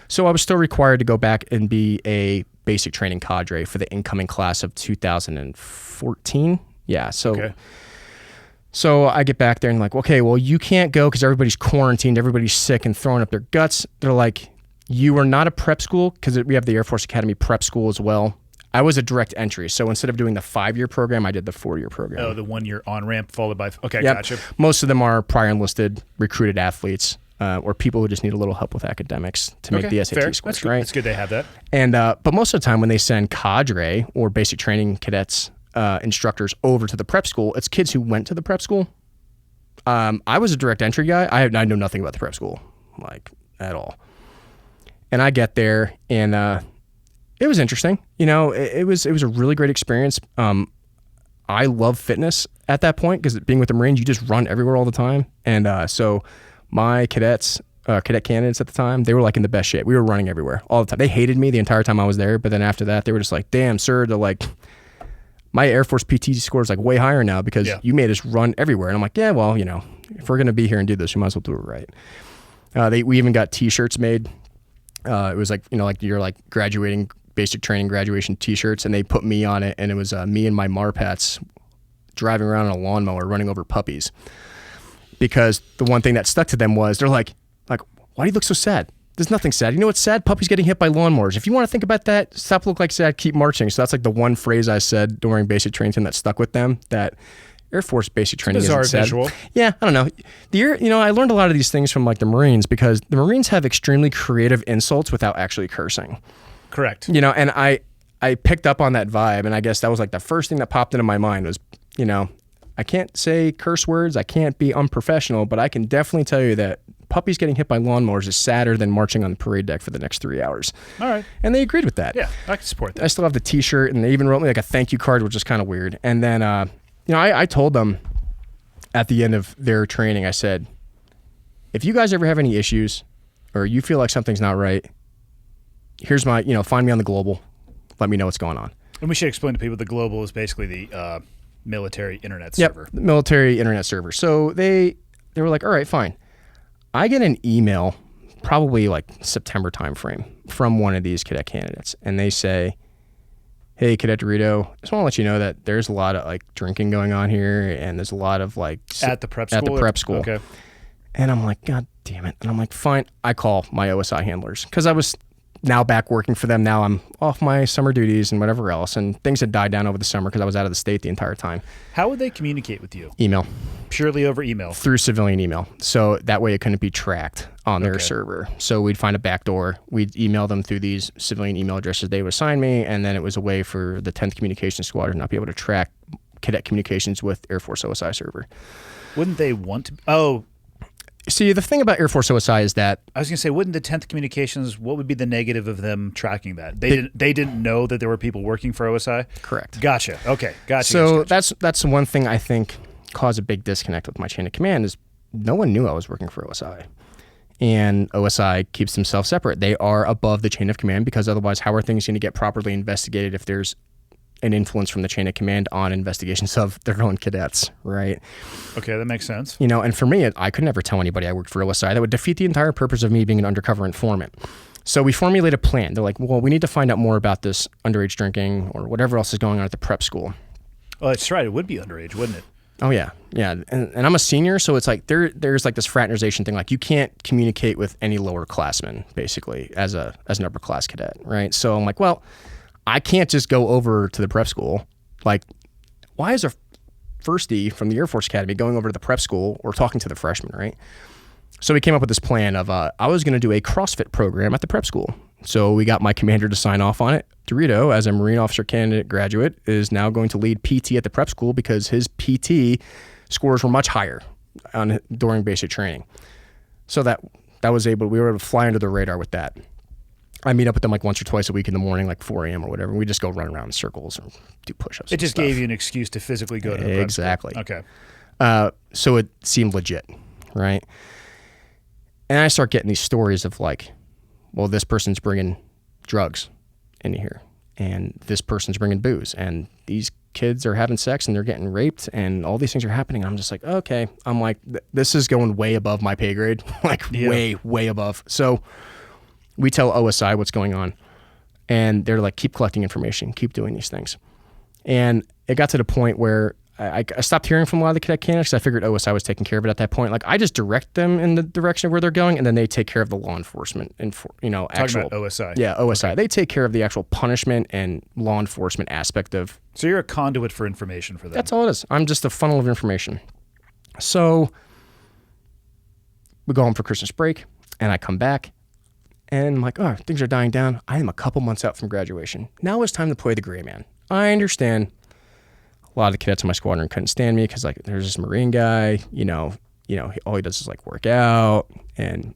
So I was still required to go back and be a basic training cadre for the incoming class of 2014. Yeah. So I get back there and okay, well, you can't go because everybody's quarantined, everybody's sick and throwing up their guts. They're like, you are not a prep school because we have the Air Force Academy prep school as well. I was a direct entry. So instead of doing the 5-year program, I did the 4-year program. Oh, the 1-year on-ramp followed by... Okay, yep. Gotcha. Most of them are prior enlisted, recruited athletes. Or people who just need a little help with academics to make the SAT fair. scores, That's right? It's good they have that. And but most of the time when they send cadre or basic training cadets instructors over to the prep school, it's kids who went to the prep school. I was a direct entry guy. I know nothing about the prep school, at all. And I get there, and it was interesting. It was a really great experience. I love fitness at that point because being with the Marines, you just run everywhere all the time, and so. My cadets, cadet candidates at the time, they were in the best shape. We were running everywhere all the time. They hated me the entire time I was there. But then after that, they were just like, damn, sir. They're like, my Air Force PT score is way higher now because you made us run everywhere. And I'm like, yeah, well, if we're going to be here and do this, we might as well do it right. We even got T-shirts made. It was you're graduating, basic training graduation T-shirts. And they put me on it. And it was me and my Marpats driving around on a lawnmower running over puppies. Because the one thing that stuck to them was they're like, Like, why do you look so sad? There's nothing sad. You know what's sad? Puppies getting hit by lawnmowers. If you want to think about that, stop look like sad, keep marching. So that's like the one phrase I said during basic training that stuck with them, that Air Force basic training isn't sad. Visual. Yeah, I don't know. I learned a lot of these things from like the Marines, because the Marines have extremely creative insults without actually cursing. Correct. And I picked up on that vibe, and I guess that was like the first thing that popped into my mind was, I can't say curse words, I can't be unprofessional, but I can definitely tell you that puppies getting hit by lawnmowers is sadder than marching on the parade deck for the next 3 hours. All right. And they agreed with that. Yeah, I can support that. I still have the t-shirt, and they even wrote me like a thank you card, which is kind of weird. And then, I told them at the end of their training, I said, if you guys ever have any issues or you feel like something's not right, here's my, find me on the Global. Let me know what's going on. And we should explain to people the Global is basically the military internet server. The military internet server. So they were like, all right, fine. I get an email, probably like September timeframe, from one of these cadet candidates, and they say, hey, Cadet DeRito, just want to let you know that there's a lot of like drinking going on here, and there's a lot of like at the prep school. At the prep school. Okay. And I'm like, God damn it. And I'm like, fine. I call my OSI handlers, because I was now back working for them. Now I'm off my summer duties and whatever else, and things had died down over the summer because I was out of the state the entire time. How would they communicate with you? Email. Purely over email? Through civilian email. So that way it couldn't be tracked on their server. So we'd find a backdoor. We'd email them through these civilian email addresses they would assign me, and then it was a way for the 10th Communications Squadron not be able to track cadet communications with Air Force OSI server. Wouldn't they want to? Oh. See, the thing about Air Force OSI is that I was going to say, wouldn't the 10th Communications, what would be the negative of them tracking that? They didn't know that there were people working for OSI? Correct. Gotcha. Okay. Gotcha. So that's one thing I think caused a big disconnect with my chain of command is no one knew I was working for OSI. And OSI keeps themselves separate. They are above the chain of command, because otherwise how are things going to get properly investigated if there's an influence from the chain of command on investigations of their own cadets, right? Okay, that makes sense. And for me, I could never tell anybody I worked for OSI. That would defeat the entire purpose of me being an undercover informant. So we formulate a plan. They're like, well, we need to find out more about this underage drinking or whatever else is going on at the prep school. Oh, that's right. It would be underage, wouldn't it? Oh, yeah. Yeah. And I'm a senior, so it's like there's like this fraternization thing. Like, you can't communicate with any lower classmen, basically, as an upper class cadet, right? So I'm like, well, I can't just go over to the prep school. Like, why is a firstie from the Air Force Academy going over to the prep school or talking to the freshmen, right? So we came up with this plan of I was going to do a CrossFit program at the prep school. So we got my commander to sign off on it. DeRito, as a Marine Officer Candidate graduate, is now going to lead PT at the prep school because his PT scores were much higher during basic training. So we were able to fly under the radar with that. I meet up with them like once or twice a week in the morning, like 4 a.m. or whatever. We just go run around in circles and do push-ups. It just gave you an excuse to physically go to the prep Exactly. school. Okay. So it seemed legit, right? And I start getting these stories of like, well, this person's bringing drugs into here, and this person's bringing booze, and these kids are having sex and they're getting raped, and all these things are happening. And I'm just like, okay. I'm like, this is going way above my pay grade, like way, way above. So we tell OSI what's going on, and they're like, keep collecting information, keep doing these things. And it got to the point where I stopped hearing from a lot of the cadet candidates because I figured OSI was taking care of it at that point. Like, I just direct them in the direction of where they're going, and then they take care of the law enforcement and Talking about OSI. Yeah, OSI. Okay. They take care of the actual punishment and law enforcement aspect of. So you're a conduit for information for them. That's all it is. I'm just a funnel of information. So we go home for Christmas break, and I come back. And I'm like, oh, things are dying down. I am a couple months out from graduation. Now it's time to play the gray man. I understand a lot of the cadets in my squadron couldn't stand me because, like, there's this Marine guy, all he does is like work out. And,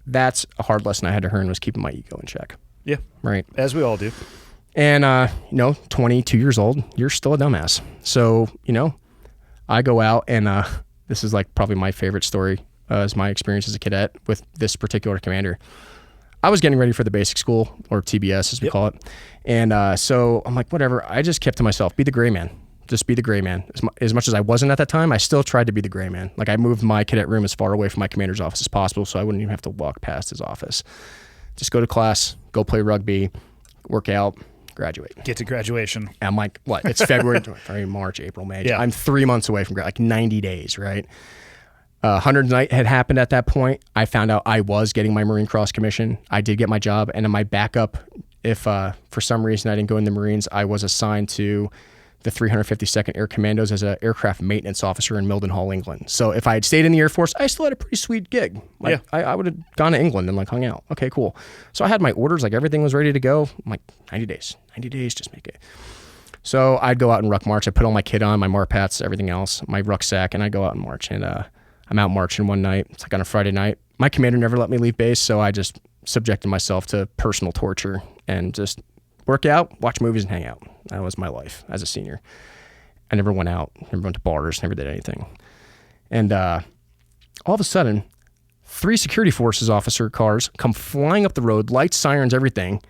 that's a hard lesson I had to learn, was keeping my ego in check. Yeah. Right. As we all do. And, 22 years old, you're still a dumbass. So, I go out and this is like probably my favorite story. Is my experience as a cadet with this particular commander. I was getting ready for the basic school, or TBS as we call it. And so I'm like, whatever. I just kept to myself, be the gray man. Just be the gray man. As much as I wasn't at that time, I still tried to be the gray man. Like, I moved my cadet room as far away from my commander's office as possible so I wouldn't even have to walk past his office. Just go to class, go play rugby, work out, graduate. Get to graduation. I'm like, what? It's February, March, April, May. Yeah. I'm 3 months away from like 90 days, right? 100th night had happened at that point. I found out I was getting my Marine Cross commission. I did get my job, and in my backup, if for some reason I didn't go in the Marines, I was assigned to the 352nd Air Commandos as an aircraft maintenance officer in Mildenhall, England. So if I had stayed in the Air Force, I still had a pretty sweet gig. Like, I would have gone to England and like hung out. Okay, cool. So I had my orders, like everything was ready to go. I'm like, 90 days, just make it. So I'd go out and ruck march. I put all my kit on, my Marpats, everything else, my rucksack, and I'd go out and march. And I'm out marching one night. It's like on a Friday night. My commander never let me leave base, so I just subjected myself to personal torture and just work out, watch movies, and hang out. That was my life as a senior. I never went out, never went to bars, never did anything. And all of a sudden, 3 security forces officer cars come flying up the road, lights, sirens, everything.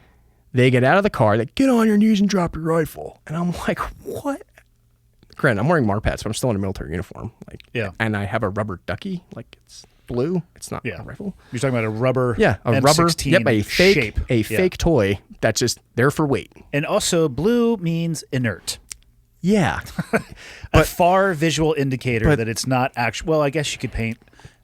They get out of the car, they get on your knees and drop your rifle. And I'm like, what? Granted, I'm wearing Marpats, but I'm still in a military uniform. Like, and I have a rubber ducky, like it's blue. It's not a rifle. You're talking about a rubber M16 rubber a fake shape. Fake toy that's just there for weight. And also blue means inert. Yeah. A far visual indicator that it's not actual. Well, I guess you could paint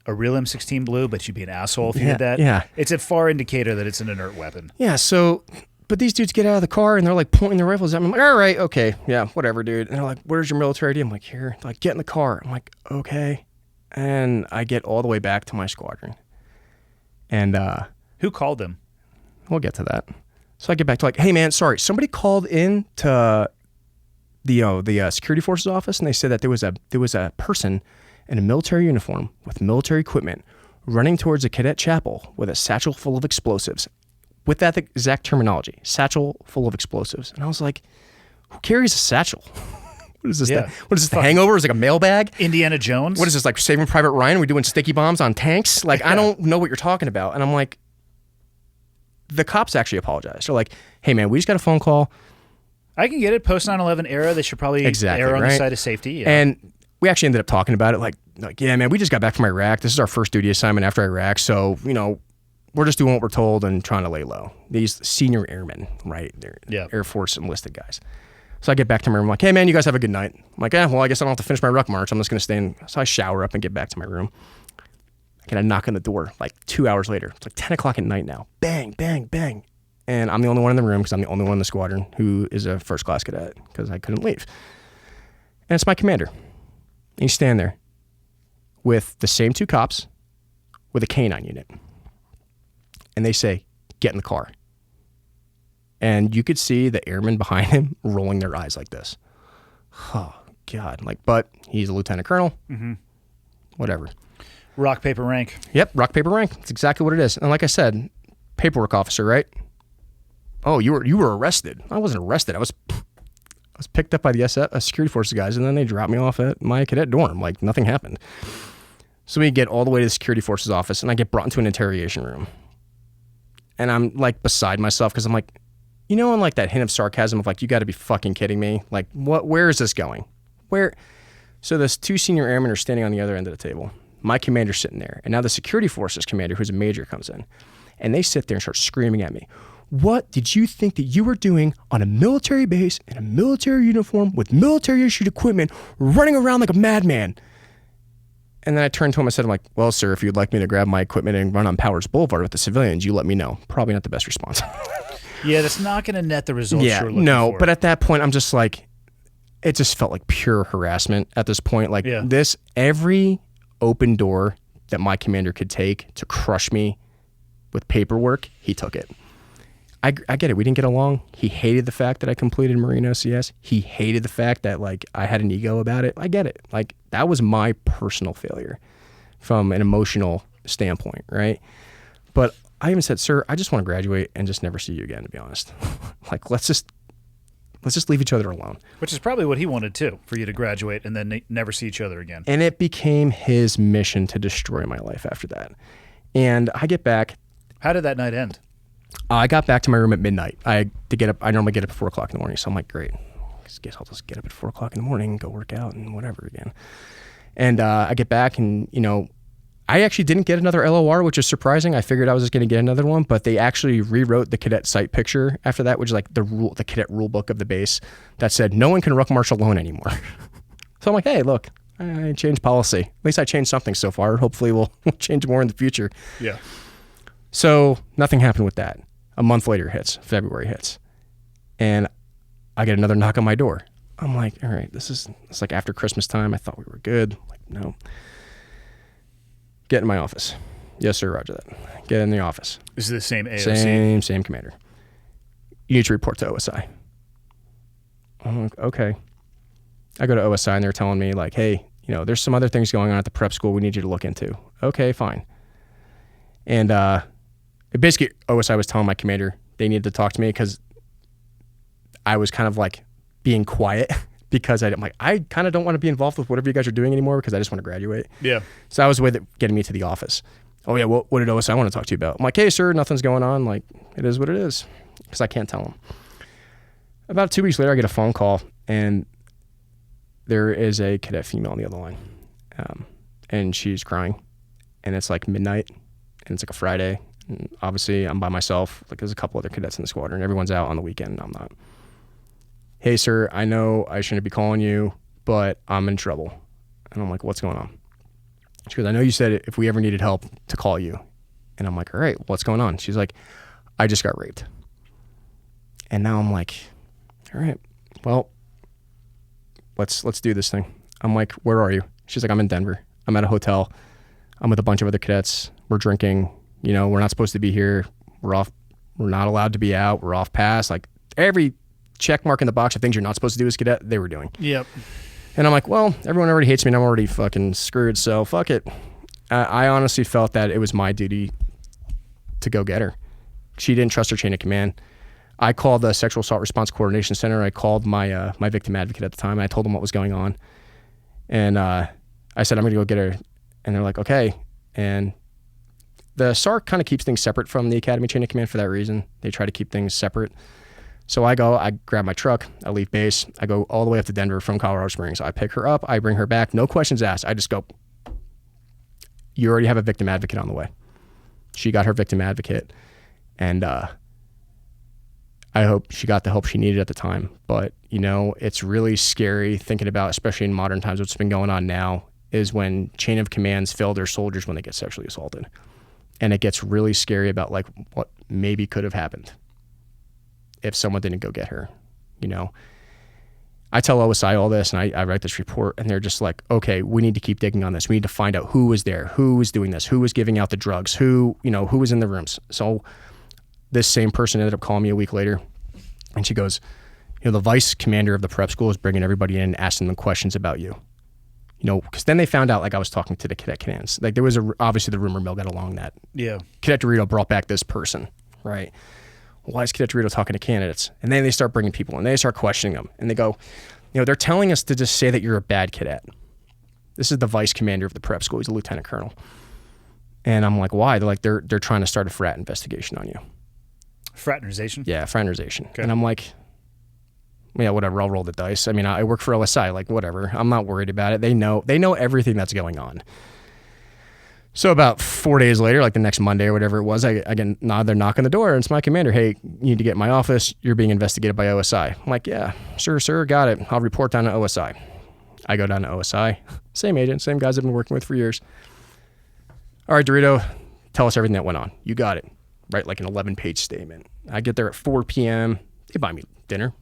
a real M16 blue, but you'd be an asshole if you did that. Yeah. It's a far indicator that it's an inert weapon. Yeah, so but these dudes get out of the car and they're like pointing their rifles at me. I'm like, all right, okay, yeah, whatever, dude. And they're like, where's your military ID? I'm like, here. They're like, get in the car. I'm like, okay. And I get all the way back to my squadron. And who called them? We'll get to that. So I get back to like, hey man, sorry, somebody called in to the security forces office, and they said that there was a person in a military uniform with military equipment running towards a cadet chapel with a satchel full of explosives. With that exact terminology, satchel full of explosives. And I was like, who carries a satchel? What is this? What is this, The Hangover? Is it like a mailbag? Indiana Jones? What is this, like Saving Private Ryan? Are we doing sticky bombs on tanks? Like, I don't know what you're talking about. And I'm like, the cops actually apologized. They're like, hey man, we just got a phone call. I can get it. Post 9/11 era, they should probably err on the side of safety. Yeah. And we actually ended up talking about it. Like, yeah, man, we just got back from Iraq. This is our first duty assignment after Iraq. So, we're just doing what we're told and trying to lay low. These senior airmen, right? They're Air Force enlisted guys. So I get back to my room. I'm like, hey, man, you guys have a good night. I'm like, well, I guess I don't have to finish my ruck march. I'm just going to stay in. So I shower up and get back to my room. I get a knock on the door like 2 hours later. It's like 10 o'clock at night now. Bang, bang, bang. And I'm the only one in the room because I'm the only one in the squadron who is a first-class cadet because I couldn't leave. And it's my commander. And he's standing there with the same 2 cops with a K-9 unit. And they say, get in the car. And you could see the airmen behind him rolling their eyes like this. Oh, God. But he's a lieutenant colonel. Mm-hmm. Whatever. Rock, paper, rank. Yep, rock, paper, rank. That's exactly what it is. And like I said, paperwork officer, right? Oh, you were arrested. I wasn't arrested. I was picked up by the security forces guys, and then they dropped me off at my cadet dorm. Like, nothing happened. So we get all the way to the security forces office, and I get brought into an interrogation room. And I'm like beside myself because I'm like, and like that hint of sarcasm of like, you got to be fucking kidding me. Like, where is this going? Where? So those 2 senior airmen are standing on the other end of the table. My commander's sitting there. And now the security forces commander, who's a major, comes in. And they sit there and start screaming at me. What did you think that you were doing on a military base in a military uniform with military issued equipment running around like a madman? And then I turned to him, I said, I'm like, well, sir, if you'd like me to grab my equipment and run on Powers Boulevard with the civilians, you let me know. Probably not the best response. Yeah, that's not going to net the results you're looking for. But at that point, I'm just like, it just felt like pure harassment at this point. Like every open door that my commander could take to crush me with paperwork, he took it. I get it. We didn't get along. He hated the fact that I completed Marine OCS. He hated the fact that like I had an ego about it. I get it. Like that was my personal failure from an emotional standpoint, right? But I even said, sir, I just want to graduate and just never see you again, to be honest. Like let's just leave each other alone. Which is probably what he wanted too, for you to graduate and then never see each other again. And it became his mission to destroy my life after that. And I get back. How did that night end? I got back to my room at midnight. I normally get up at 4 o'clock in the morning. So I'm like, great. I'll just get up at 4 o'clock in the morning, go work out and whatever again. And I get back and, I actually didn't get another LOR, which is surprising. I figured I was just going to get another one, but they actually rewrote the cadet site picture after that, which is like the cadet rule book of the base that said no one can ruck march alone anymore. So I'm like, hey, look, I changed policy. At least I changed something so far. Hopefully we'll change more in the future. Yeah. So nothing happened with that. A month later hits, February hits. And I get another knock on my door. I'm like, all right, it's like after Christmas time. I thought we were good. Like, no. Get in my office. Yes, sir, roger that. Get in the office. This is the same AOC. Same commander. You need to report to OSI. I'm like, okay. I go to OSI and they're telling me like, hey, there's some other things going on at the prep school we need you to look into. Okay, fine. And basically OSI was telling my commander they needed to talk to me because I was kind of like being quiet because I'm like, I kind of don't want to be involved with whatever you guys are doing anymore because I just want to graduate. Yeah. So that was the way that getting me to the office. Oh yeah, what did OSI want to talk to you about? I'm like, hey sir, nothing's going on. Like, it is what it is because I can't tell them. About 2 weeks later, I get a phone call and there is a cadet female on the other line. And she's crying and it's like midnight and it's like a Friday. And obviously I'm by myself. Like there's a couple other cadets in the squadron. Everyone's out on the weekend and I'm not. Hey sir, I know I shouldn't be calling you, but I'm in trouble. And I'm like, what's going on? She goes, I know you said if we ever needed help to call you. And I'm like, all right, what's going on? She's like, I just got raped. And now I'm like, all right, well, let's do this thing. I'm like, where are you? She's like, I'm in Denver. I'm at a hotel. I'm with a bunch of other cadets. We're drinking. We're not supposed to be here. We're off. We're not allowed to be out. We're off pass. Like every check mark in the box of things you're not supposed to do as cadet, they were doing. Yep. And I'm like, well, everyone already hates me and I'm already fucking screwed. So fuck it. I honestly felt that it was my duty to go get her. She didn't trust her chain of command. I called the Sexual Assault Response Coordination Center. I called my my victim advocate at the time. And I told them what was going on. And I said, I'm going to go get her. And they're like, okay. And the SARC kind of keeps things separate from the Academy chain of command for that reason. They try to keep things separate. So I grab my truck, I leave base, I go all the way up to Denver from Colorado Springs. I pick her up, I bring her back, no questions asked. I just go, you already have a victim advocate on the way. She got her victim advocate. And I hope she got the help she needed at the time. But, it's really scary thinking about, especially in modern times, what's been going on now is when chain of commands fail their soldiers when they get sexually assaulted. And it gets really scary about like what maybe could have happened if someone didn't go get her. I tell OSI all this and I write this report and they're just like, okay, we need to keep digging on this. We need to find out who was there, who was doing this, who was giving out the drugs, who was in the rooms. So this same person ended up calling me a week later and she goes, the vice commander of the prep school is bringing everybody in and asking them questions about you. Because then they found out like I was talking to the cadet cadets. Like there was obviously the rumor mill got along that. Yeah. Cadet DeRito brought back this person, right? Why is Cadet DeRito talking to candidates? And then they start bringing people in. They start questioning them. And they go, they're telling us to just say that you're a bad cadet. This is the vice commander of the prep school. He's a lieutenant colonel. And I'm like, why? They're like, they're trying to start a frat investigation on you. Fraternization? Yeah, fraternization. Okay. And I'm like, yeah, whatever. I'll roll the dice. I mean, I work for OSI. Like, whatever. I'm not worried about it. They know everything that's going on. So about 4 days later, like the next Monday or whatever it was, I get they're knocking the door and it's my commander. Hey, you need to get in my office. You're being investigated by OSI. I'm like, yeah, sure, got it. I'll report down to OSI. I go down to OSI. Same agent, same guys I've been working with for years. All right, DeRito, tell us everything that went on. You got it. Write like an 11-page statement. I get there at 4 p.m. They buy me dinner.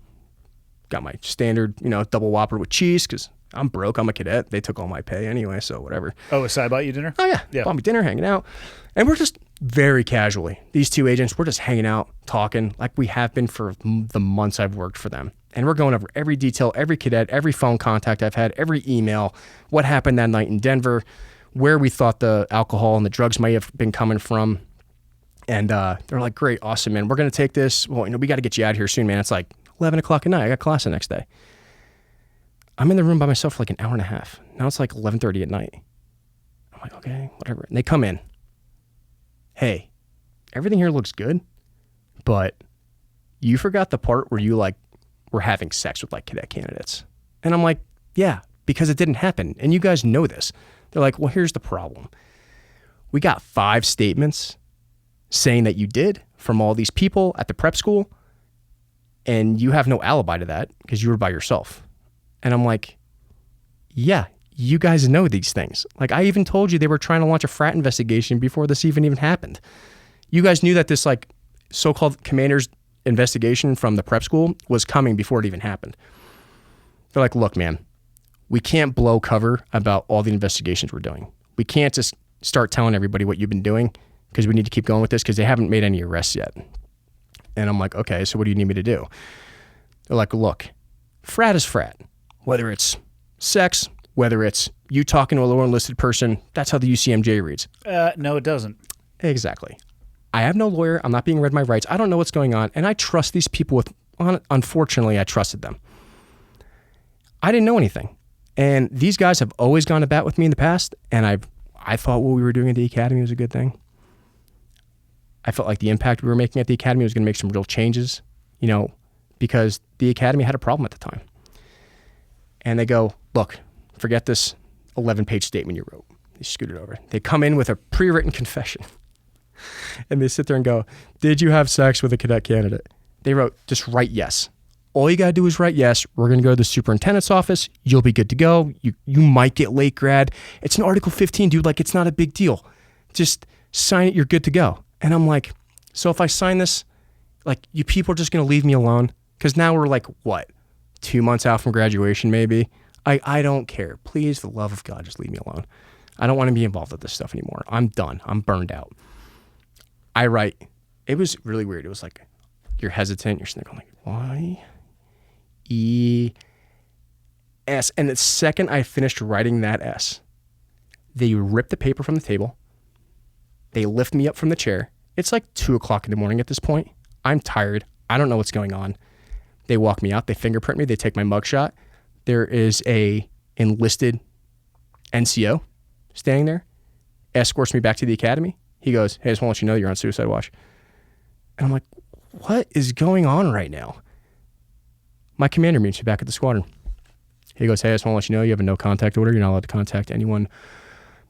Got my standard, double Whopper with cheese because I'm broke. I'm a cadet. They took all my pay anyway, so whatever. OSI bought you dinner? Oh, yeah. Bought me dinner, hanging out. And we're just very casually, these two agents, we're just hanging out, talking like we have been for the months I've worked for them. And we're going over every detail, every cadet, every phone contact I've had, every email, what happened that night in Denver, where we thought the alcohol and the drugs might have been coming from. And they're like, great, awesome, man. We're going to take this. Well, we got to get you out of here soon, man. It's like 11 o'clock at night. I got class the next day. I'm in the room by myself for like an hour and a half. Now it's like 11:30 at night. I'm like, okay, whatever. And they come in. Hey, everything here looks good, but you forgot the part where you like were having sex with like cadet candidates. And I'm like, yeah, because it didn't happen. And you guys know this. They're like, well, here's the problem. We got 5 statements saying that you did from all these people at the prep school, and you have no alibi to that because you were by yourself. And I'm like, yeah, you guys know these things. Like, I even told you they were trying to launch a frat investigation before this even happened. You guys knew that this like so-called commander's investigation from the prep school was coming before it even happened. They're like, look, man, we can't blow cover about all the investigations we're doing. We can't just start telling everybody what you've been doing because we need to keep going with this because they haven't made any arrests yet. And I'm like, okay, so what do you need me to do? They're like, look, frat is frat. Whether it's sex, whether it's you talking to a lower enlisted person, that's how the UCMJ reads. No, it doesn't. Exactly. I have no lawyer. I'm not being read my rights. I don't know what's going on. And I trust these people unfortunately, I trusted them. I didn't know anything. And these guys have always gone to bat with me in the past. And I thought what we were doing at the academy was a good thing. I felt like the impact we were making at the academy was going to make some real changes, because the academy had a problem at the time. And they go, look, forget this 11-page statement you wrote. They scoot it over. They come in with a pre-written confession. And they sit there and go, did you have sex with a cadet candidate? They wrote, just write yes. All you got to do is write yes. We're going to go to the superintendent's office. You'll be good to go. You might get late grad. It's an Article 15, dude. Like, it's not a big deal. Just sign it. You're good to go. And I'm like, so if I sign this, like, you people are just going to leave me alone? Because now we're like, what, 2 months out from graduation maybe? I don't care. Please, for the love of God, just leave me alone. I don't want to be involved with this stuff anymore. I'm done. I'm burned out. I write. It was really weird. It was like, you're hesitant. You're sitting there going like, Y-E-S. And the second I finished writing that S, they rip the paper from the table. They lift me up from the chair. It's like 2:00 in the morning at this point. I'm tired. I don't know what's going on. They walk me out. They fingerprint me. They take my mugshot. There is a enlisted NCO standing there, escorts me back to the academy. He goes, hey, I just want to let you know you're on suicide watch. And I'm like, what is going on right now? My commander meets me back at the squadron. He goes, hey, I just want to let you know you have a no contact order. You're not allowed to contact anyone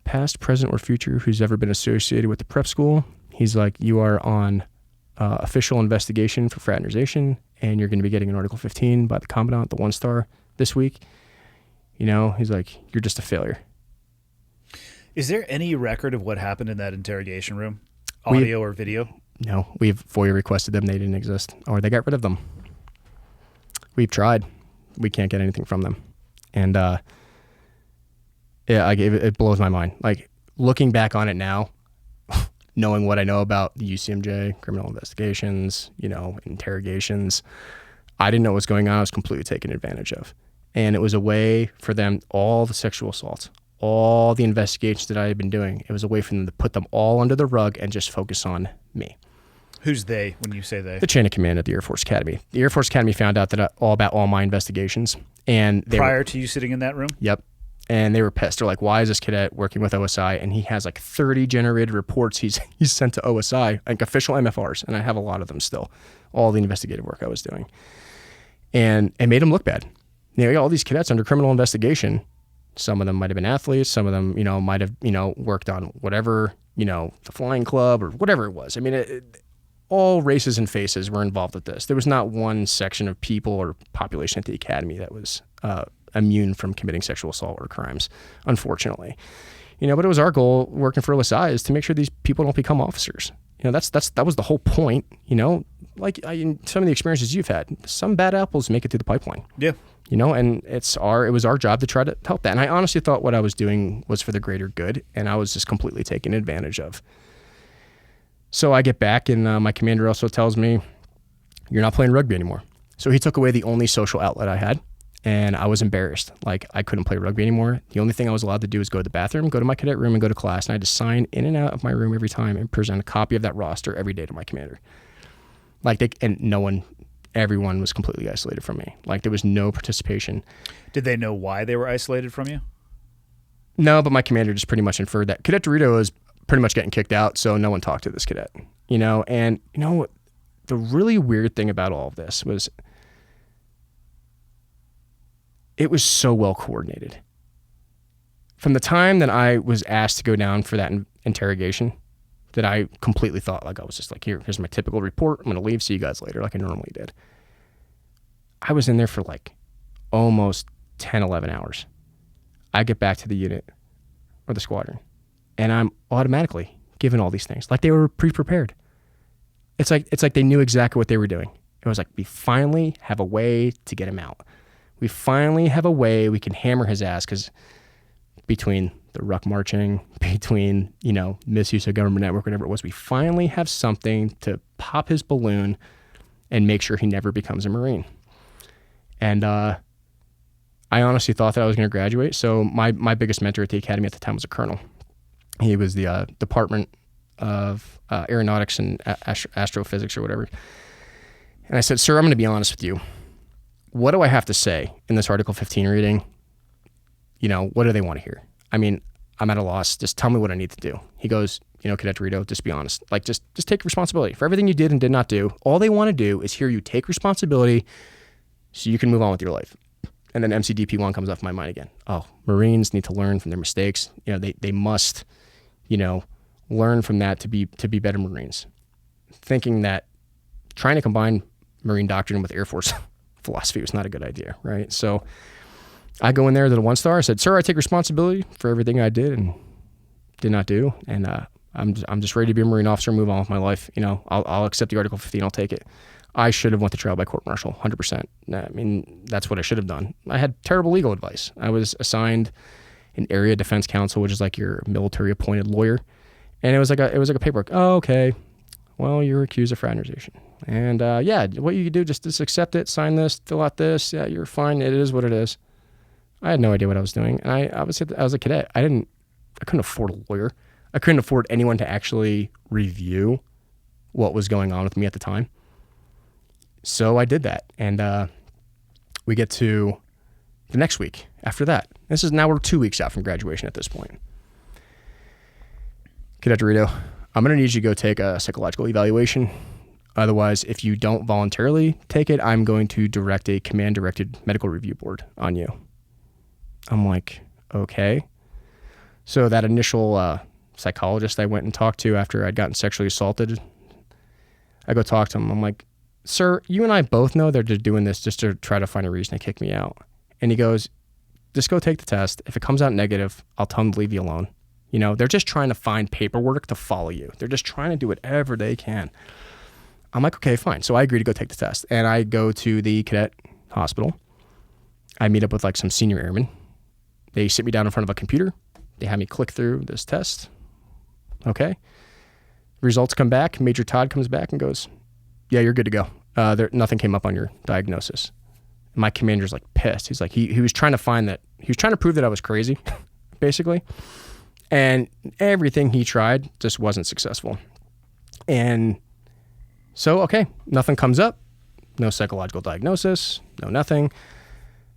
past, present, or future who's ever been associated with the prep school. He's like, you are on official investigation for fraternization, and you're going to be getting an Article 15 by the Commandant, the 1-star, this week. He's like, you're just a failure. Is there any record of what happened in that interrogation room? Audio or video? No, we've FOIA requested them. They didn't exist, or they got rid of them. We've tried. We can't get anything from them. And it blows my mind. Like, looking back on it now, knowing what I know about the UCMJ, criminal investigations, interrogations, I didn't know what was going on. I was completely taken advantage of. And it was a way for them, all the sexual assaults, all the investigations that I had been doing, it was a way for them to put them all under the rug and just focus on me. Who's they when you say they? The chain of command at the Air Force Academy. The Air Force Academy found out that all about all my investigations. And prior to you sitting in that room? Yep. And they were pissed. They're like, why is this cadet working with OSI? And he has like 30 generated reports he's sent to OSI, like official MFRs. And I have a lot of them still, all the investigative work I was doing. And it made him look bad. All these cadets under criminal investigation, some of them might have been athletes. Some of them, might have, worked on whatever, the flying club or whatever it was. I mean, all races and faces were involved with this. There was not one section of people or population at the academy that was immune from committing sexual assault or crimes, unfortunately. But it was our goal working for OSI is to make sure these people don't become officers. That was the whole point. Like in some of the experiences you've had, some bad apples make it through the pipeline. Yeah. And it was our job to try to help that. And I honestly thought what I was doing was for the greater good, and I was just completely taken advantage of. So I get back, and my commander also tells me, you're not playing rugby anymore. So he took away the only social outlet I had, and I was embarrassed. Like, I couldn't play rugby anymore. The only thing I was allowed to do was go to the bathroom, go to my cadet room, and go to class. And I had to sign in and out of my room every time and present a copy of that roster every day to my commander. Everyone was completely isolated from me. Like, there was no participation. Did they know why they were isolated from you? No, but my commander just pretty much inferred that Cadet DeRito was pretty much getting kicked out, so no one talked to this cadet. And the really weird thing about all of this was it was so well coordinated. From the time that I was asked to go down for that interrogation, that I completely thought, like, I was just like, here's my typical report. I'm going to leave. See you guys later, like I normally did. I was in there for like almost 10, 11 hours. I get back to the unit or the squadron, and I'm automatically given all these things like they were pre-prepared. It's like they knew exactly what they were doing. It was like, we finally have a way to get him out. We finally have a way we can hammer his ass, because between the ruck marching, between, misuse of government network, whatever it was, we finally have something to pop his balloon and make sure he never becomes a Marine. And I honestly thought that I was going to graduate. So my biggest mentor at the academy at the time was a colonel. He was the Department of Aeronautics and Astrophysics or whatever. And I said, sir, I'm going to be honest with you. What do I have to say in this Article 15 reading? What do they want to hear? I mean, I'm at a loss. Just tell me what I need to do. He goes, Cadet DeRito, just be honest. Like, just take responsibility for everything you did and did not do. All they want to do is hear you take responsibility so you can move on with your life. And then MCDP1 comes off my mind again. Oh, Marines need to learn from their mistakes. They must, learn from that to be better Marines. Thinking that trying to combine Marine doctrine with Air Force philosophy was not a good idea, right? So I go in there to the 1-star. I said, sir, I take responsibility for everything I did and did not do. And I'm just ready to be a Marine officer and move on with my life. I'll accept the Article 15. I'll take it. I should have went to trial by court-martial, 100%. I mean, that's what I should have done. I had terrible legal advice. I was assigned an area defense counsel, which is like your military-appointed lawyer. And it was like a paperwork. Oh, okay. Well, you're accused of fraternization. And what you could do, just accept it, sign this, fill out this. Yeah, you're fine. It is what it is. I had no idea what I was doing. And I was a cadet. I couldn't afford a lawyer. I couldn't afford anyone to actually review what was going on with me at the time. So I did that. And we get to the next week after that. Now we're 2 weeks out from graduation at this point. Cadet DeRito, I'm going to need you to go take a psychological evaluation. Otherwise, if you don't voluntarily take it, I'm going to direct a command-directed medical review board on you. I'm like, okay. So that initial psychologist I went and talked to after I'd gotten sexually assaulted, I go talk to him. I'm like, sir, you and I both know they're just doing this just to try to find a reason to kick me out. And he goes, just go take the test. If it comes out negative, I'll tell them to leave you alone. They're just trying to find paperwork to follow you. They're just trying to do whatever they can. I'm like, okay, fine. So I agree to go take the test. And I go to the cadet hospital. I meet up with like some senior airmen. They sit me down in front of a computer. They have me click through this test. Okay. Results come back. Major Todd comes back and goes, yeah, you're good to go. Nothing came up on your diagnosis. My commander's like pissed. He's like, he was trying to find that. He was trying to prove that I was crazy, basically. And everything he tried just wasn't successful. And so, okay, nothing comes up. No psychological diagnosis, no nothing.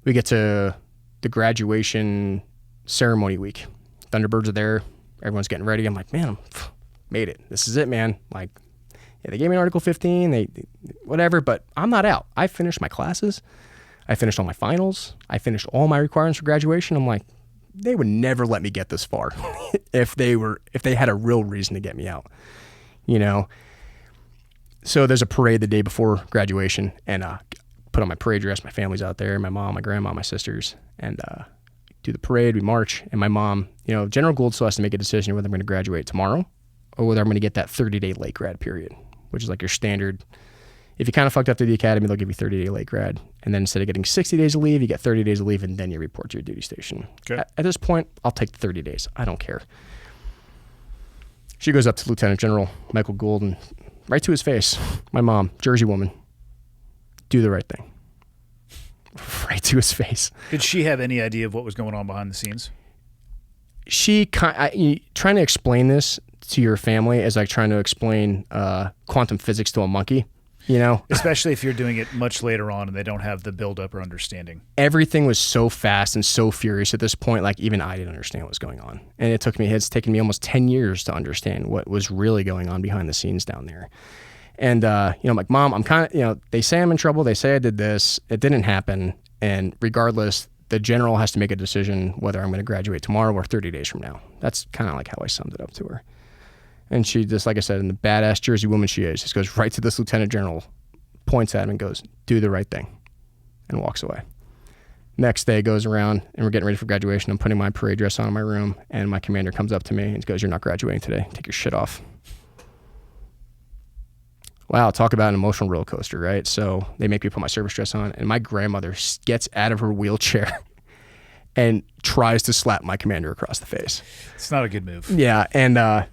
We get to the graduation ceremony week. Thunderbirds are there. Everyone's getting ready. I'm like, man, made it. This is it, man. Like, yeah, they gave me an Article 15, they whatever, but I'm not out. I finished my classes. I finished all my finals. I finished all my requirements for graduation. I'm like, they would never let me get this far if they had a real reason to get me out, So there's a parade the day before graduation, and put on my parade dress. My family's out there, my mom, my grandma, my sisters, and do the parade. We march, and my mom, General Gould still has to make a decision whether I'm going to graduate tomorrow or whether I'm going to get that 30-day late grad period, which is like your standard. If you kind of fucked up to the academy, they'll give you 30-day late grad. And then instead of getting 60 days of leave, you get 30 days of leave, and then you report to your duty station. Okay. At this point, I'll take the 30 days. I don't care. She goes up to Lieutenant General Michael Gould and right to his face, my mom, Jersey woman, do the right thing. Right to his face. Did she have any idea of what was going on behind the scenes? Trying to explain this to your family is like trying to explain quantum physics to a monkey. Especially if you're doing it much later on and they don't have the build-up or understanding. Everything was so fast and so furious at this point, like even I didn't understand what was going on. And it's taken me almost 10 years to understand what was really going on behind the scenes down there. And, I'm like, Mom, I'm kind of, they say I'm in trouble. They say I did this. It didn't happen. And regardless, the general has to make a decision whether I'm going to graduate tomorrow or 30 days from now. That's kind of like how I summed it up to her. And she just, like I said, in the badass Jersey woman she is, just goes right to this lieutenant general, points at him and goes, do the right thing, and walks away. Next day goes around and we're getting ready for graduation. I'm putting my parade dress on in my room and my commander comes up to me and goes, "You're not graduating today. Take your shit off." Wow, talk about an emotional roller coaster, right? So they make me put my service dress on and my grandmother gets out of her wheelchair and tries to slap my commander across the face. It's not a good move. Yeah, and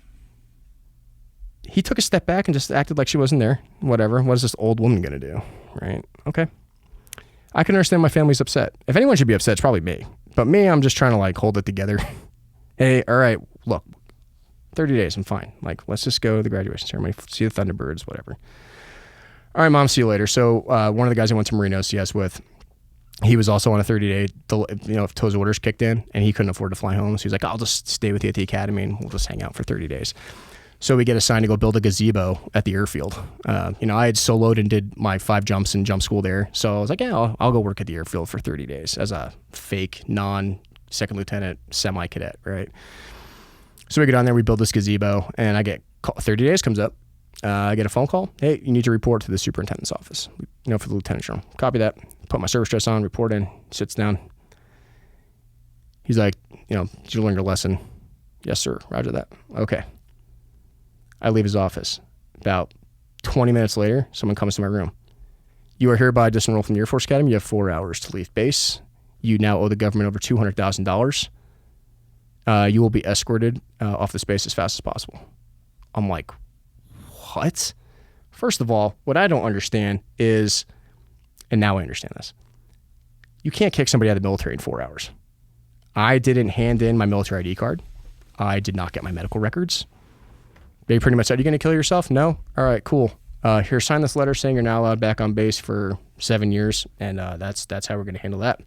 he took a step back and just acted like she wasn't there. Whatever. What is this old woman going to do? Right? Okay. I can understand my family's upset. If anyone should be upset, it's probably me. But me, I'm just trying to like hold it together. Hey, all right, look, 30 days, I'm fine. Like, let's just go to the graduation ceremony, see the Thunderbirds, whatever. All right, Mom, see you later. So one of the guys I went to Marine OCS with, he was also on a 30-day, if TOW's orders kicked in, and he couldn't afford to fly home. So he's like, I'll just stay with you at the academy, and we'll just hang out for 30 days. So we get assigned to go build a gazebo at the airfield. I had soloed and did my 5 jumps in jump school there. So I was like, yeah, I'll go work at the airfield for 30 days as a fake non-second lieutenant semi-cadet, right? So we go down there, we build this gazebo, and I get 30 days comes up. I get a phone call. Hey, you need to report to the superintendent's office, for the lieutenant general. Copy that. Put my service dress on, report in, sits down. He's like, did you learn your lesson? Yes, sir. Roger that. Okay. I leave his office. About 20 minutes later, someone comes to my room. You are hereby disenrolled from the Air Force Academy. You have 4 hours to leave base. You now owe the government over $200,000. You will be escorted off the space as fast as possible. I'm like, what? First of all, what I don't understand is, and now I understand this, you can't kick somebody out of the military in 4 hours. I didn't hand in my military ID card. I did not get my medical records. They pretty much said, "Are you going to kill yourself?" No? All right, cool. Here, sign this letter saying you're now allowed back on base for 7 years, and that's how we're going to handle that.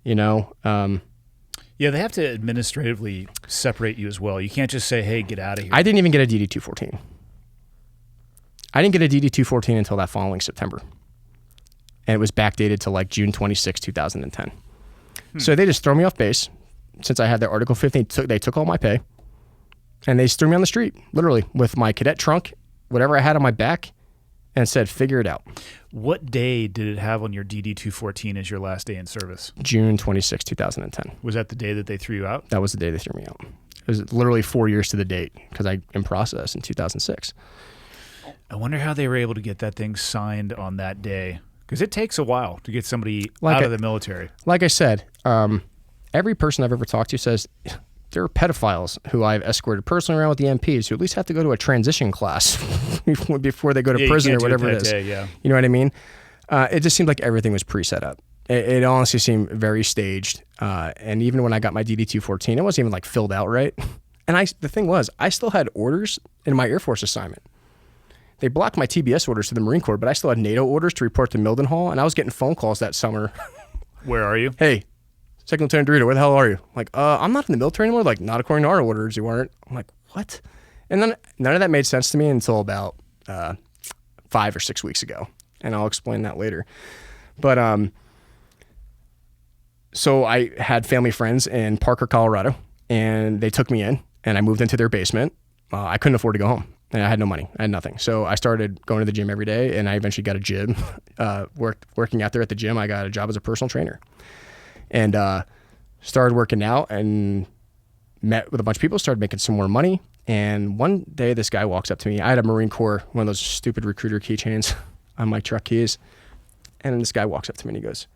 Yeah, they have to administratively separate you as well. You can't just say, "Hey, get out of here." I didn't even get a DD-214. I didn't get a DD-214 until that following September. And it was backdated to like June 26, 2010. So they just throw me off base. Since I had their Article 15, they took all my pay. And they just threw me on the street, literally, with my cadet trunk, whatever I had on my back, and said, figure it out. What day did it have on your DD-214 as your last day in service? June 26, 2010. Was that the day that they threw you out? That was the day they threw me out. It was literally 4 years to the date because I in process in 2006. I wonder how they were able to get that thing signed on that day, because it takes a while to get somebody out of the military. Like I said, every person I've ever talked to says there are pedophiles who I've escorted personally around with the MPs who at least have to go to a transition class before they go to prison or whatever it is. Yeah. You know what I mean? It just seemed like everything was pre-set up. It honestly seemed very staged. And even when I got my DD-214, it wasn't even like filled out right. And the thing was, I still had orders in my Air Force assignment. They blocked my TBS orders to the Marine Corps, but I still had NATO orders to report to Mildenhall, and I was getting phone calls that summer. Where are you? Hey, Second Lieutenant DeRito, where the hell are you? I'm like, I'm not in the military anymore. Like, not according to our orders, you weren't. I'm like, what? And then none of that made sense to me until about 5 or 6 weeks ago, and I'll explain that later. But so I had family friends in Parker, Colorado, and they took me in, and I moved into their basement. I couldn't afford to go home. And I had no money. I had nothing. So I started going to the gym every day, and I eventually got a gym. Working out there at the gym, I got a job as a personal trainer. And started working out and met with a bunch of people, started making some more money. And one day this guy walks up to me. I had a Marine Corps, one of those stupid recruiter keychains on my truck keys. And this guy walks up to me and he goes,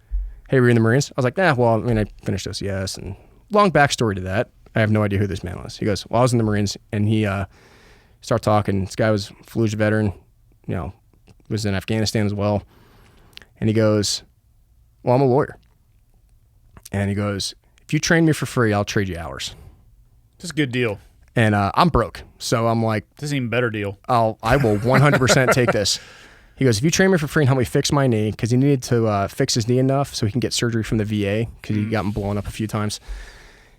"Hey, were you in the Marines?" I was like, "Nah, well, I finished OCS." And long backstory to that. I have no idea who this man was. He goes, "Well, I was in the Marines." And he start talking. This guy was a Fallujah veteran, was in Afghanistan as well. And he goes, "Well, I'm a lawyer." And he goes, "If you train me for free, I'll trade you hours." That's a good deal. And I'm broke. So I'm like, this is an even better deal. I will 100% take this. He goes, "If you train me for free and help me fix my knee," because he needed to fix his knee enough so he can get surgery from the VA because he got blown up a few times.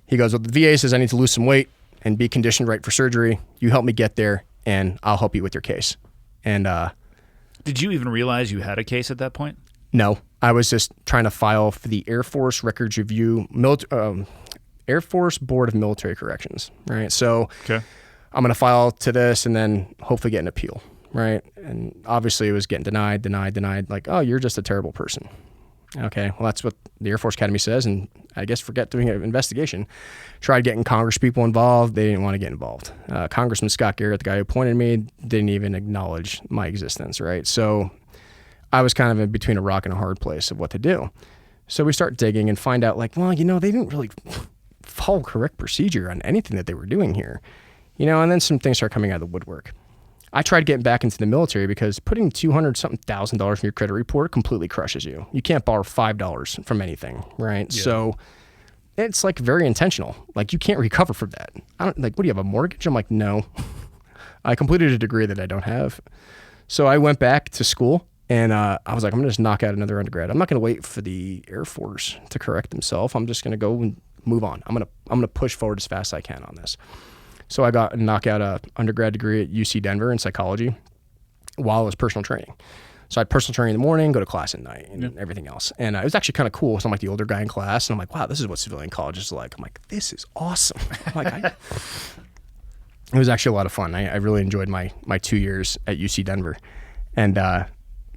He goes, "Well, the VA says I need to lose some weight and be conditioned right for surgery. You help me get there, and I'll help you with your case." And did you even realize you had a case at that point? No, I was just trying to file for the Air Force Records Review, Air Force Board of Military Corrections, right? So I'm going to file to this and then hopefully get an appeal, right? And obviously it was getting denied. Like, "Oh, you're just a terrible person." Okay, well, that's what the Air Force Academy says, and I guess forget doing an investigation. Tried getting Congress people involved. They didn't want to get involved. Congressman Scott Garrett, the guy who appointed me, didn't even acknowledge my existence, right? So I was kind of in between a rock and a hard place of what to do. So we start digging and find out, like, well, they didn't really follow correct procedure on anything that they were doing here. And then some things start coming out of the woodwork. I tried getting back into the military because putting $200-something thousand in your credit report completely crushes you. You can't borrow $5 from anything, right? Yeah. So it's like very intentional. Like you can't recover from that. What do you have, a mortgage? I'm like, no. I completed a degree that I don't have. So I went back to school and I was like, I'm gonna just knock out another undergrad. I'm not gonna wait for the Air Force to correct themselves. I'm just gonna go and move on. I'm gonna push forward as fast as I can on this. So I got knock out a undergrad degree at UC Denver in psychology while I was personal training. So I had personal training in the morning, go to class at night, and everything else. And it was actually kind of cool. So I'm like the older guy in class, and I'm like, wow, this is what civilian college is like. I'm like, this is awesome. It was actually a lot of fun. I really enjoyed my 2 years at UC Denver. And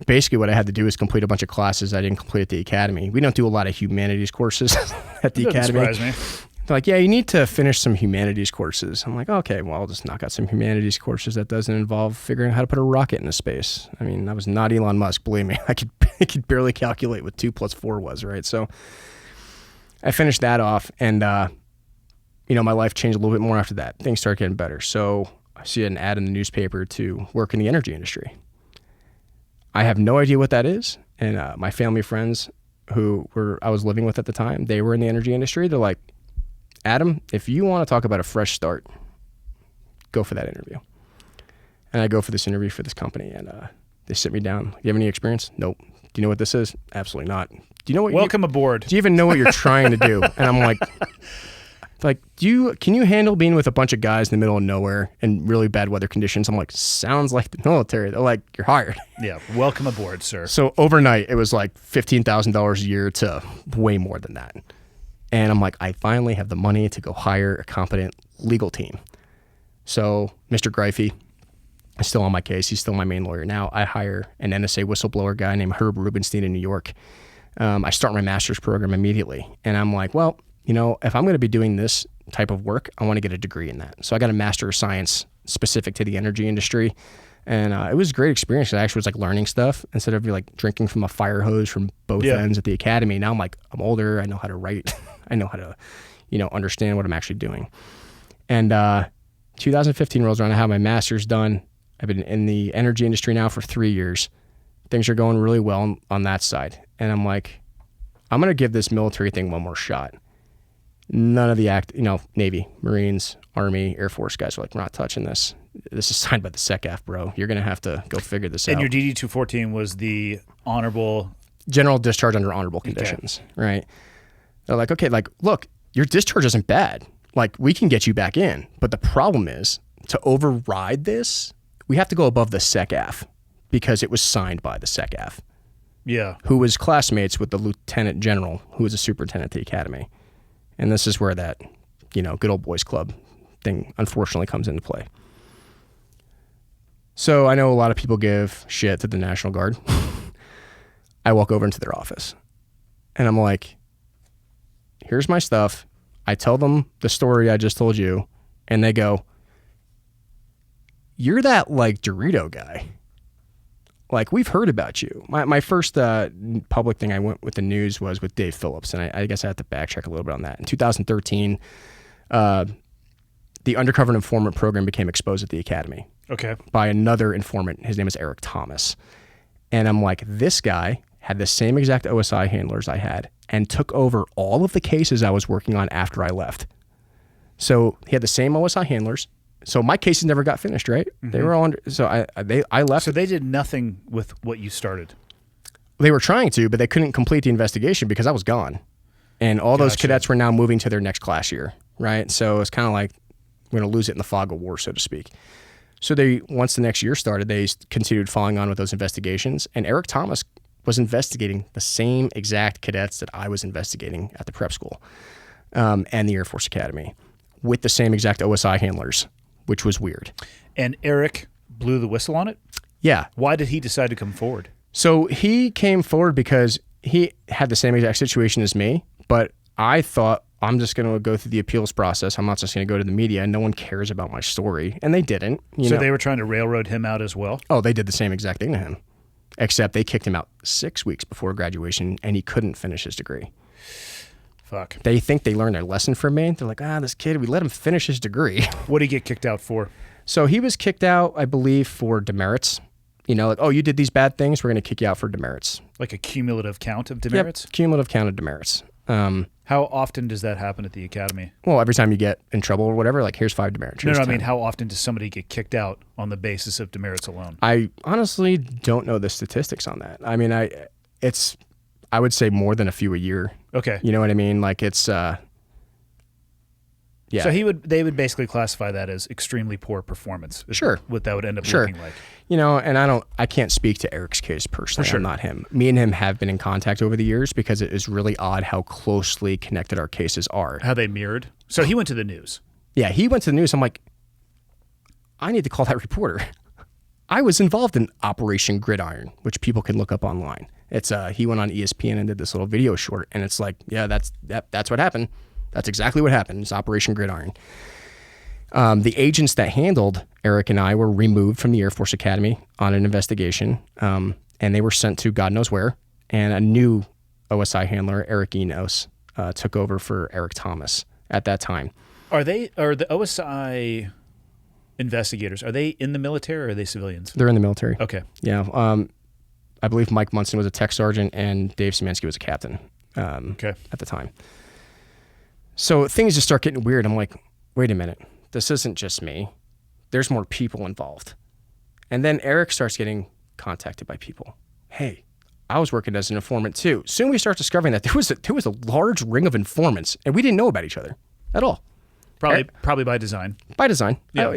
basically what I had to do is complete a bunch of classes I didn't complete at the academy. We don't do a lot of humanities courses at the academy. Doesn't surprise me. They're like, yeah, you need to finish some humanities courses. I'm like, okay, well, I'll just knock out some humanities courses that doesn't involve figuring out how to put a rocket into space. I mean, I was not Elon Musk, believe me. I could barely calculate what 2 + 4 was, right? So I finished that off, and my life changed a little bit more after that. Things started getting better. So I see an ad in the newspaper to work in the energy industry. I have no idea what that is, and my family friends I was living with at the time, they were in the energy industry. They're like, Adam, if you want to talk about a fresh start, go for that interview. And I go for this interview for this company, and they sit me down. Do you have any experience? Nope. Do you know what this is? Absolutely not. Do you know what? Welcome aboard. Do you even know what you're trying to do? And I'm like, can you handle being with a bunch of guys in the middle of nowhere in really bad weather conditions? I'm like, sounds like the military. They're like, you're hired. Yeah, welcome aboard, sir. So overnight, it was like $15,000 a year to way more than that. And I'm like, I finally have the money to go hire a competent legal team. So Mr. Greifey is still on my case. He's still my main lawyer now. I hire an NSA whistleblower guy named Herb Rubenstein in New York. I start my master's program immediately. And I'm like, well, if I'm going to be doing this type of work, I want to get a degree in that. So I got a Master of Science specific to the energy industry. And it was a great experience. I actually was like learning stuff instead of like drinking from a fire hose from both ends at the academy. Now I'm older. I know how to write. I know how to, understand what I'm actually doing. And 2015 rolls around. I have my master's done. I've been in the energy industry now for 3 years. Things are going really well on that side. And I'm like, I'm going to give this military thing one more shot. None of the Navy, Marines, Army, Air Force guys are like, we're not touching this. This is signed by the SecAF, bro. You're going to have to go figure this out. And your DD-214 was the honorable... General discharge under honorable conditions, right? They're like, okay, look, your discharge isn't bad. Like, we can get you back in. But the problem is, to override this, we have to go above the SecAF because it was signed by the SecAF. Yeah. Who was classmates with the lieutenant general, who was a superintendent at the academy. And this is where that, good old boys club thing unfortunately comes into play. So I know a lot of people give shit to the National Guard. I walk over into their office and I'm like, here's my stuff. I tell them the story I just told you and they go, you're that like DeRito guy. Like, we've heard about you. My first public thing I went with the news was with Dave Phillips, and I guess I have to backtrack a little bit on that. In 2013, the undercover and informant program became exposed at the academy. Okay. By another informant. His name is Eric Thomas. And I'm like, this guy had the same exact OSI handlers I had and took over all of the cases I was working on after I left. So he had the same OSI handlers. So my cases never got finished, right? Mm-hmm. They were all under, so I left. So they did nothing with what you started. They were trying to, but they couldn't complete the investigation because I was gone. And all those cadets were now moving to their next class year, right? So it's kind of like we're going to lose it in the fog of war, so to speak. So once the next year started, they continued following on with those investigations. And Eric Thomas was investigating the same exact cadets that I was investigating at the prep school and the Air Force Academy with the same exact OSI handlers, which was weird. And Eric blew the whistle on it? Yeah. Why did he decide to come forward? So he came forward because he had the same exact situation as me, but I thought I'm just going to go through the appeals process. I'm not just going to go to the media. No one cares about my story. And they didn't. You know? They were trying to railroad him out as well? Oh, they did the same exact thing to him, except they kicked him out 6 weeks before graduation, and he couldn't finish his degree. Fuck. They think they learned their lesson from me. They're like, this kid, we let him finish his degree. What did he get kicked out for? So he was kicked out, I believe, for demerits. You know, like, oh, you did these bad things, we're going to kick you out for demerits. Like a cumulative count of demerits? Yep, cumulative count of demerits. How often does that happen at the academy? Well, every time you get in trouble or whatever, like, here's 5 demerits. No, I 10. mean, how often does somebody get kicked out on the basis of demerits alone? I honestly don't know the statistics on that. I mean, I would say more than a few a year. Okay. You know what I mean? Like, it's, yeah. So they would basically classify that as extremely poor performance. Is Sure. What that would end up Sure. looking like. You know, and I can't speak to Eric's case personally. Sure. I'm not him. Me and him have been in contact over the years because it is really odd how closely connected our cases are. How they mirrored. So he went to the news. Yeah, he went to the news. I'm like, I need to call that reporter. I was involved in Operation Gridiron, which people can look up online. It's he went on ESPN and did this little video short, and it's like, yeah, that's what happened. That's exactly what happened. It's Operation Gridiron. The agents that handled Eric and I were removed from the Air Force Academy on an investigation, and they were sent to God knows where. And a new OSI handler, Eric Enos, took over for Eric Thomas at that time. Are the OSI investigators, are they in the military or are they civilians? They're in the military. Okay. Yeah. I believe Mike Munson was a tech sergeant and Dave Szymanski was a captain at the time. So things just start getting weird. I'm like, wait a minute. This isn't just me. There's more people involved. And then Eric starts getting contacted by people. Hey, I was working as an informant too. Soon we start discovering that there was a large ring of informants and we didn't know about each other at all. Probably by design. By design. Yeah.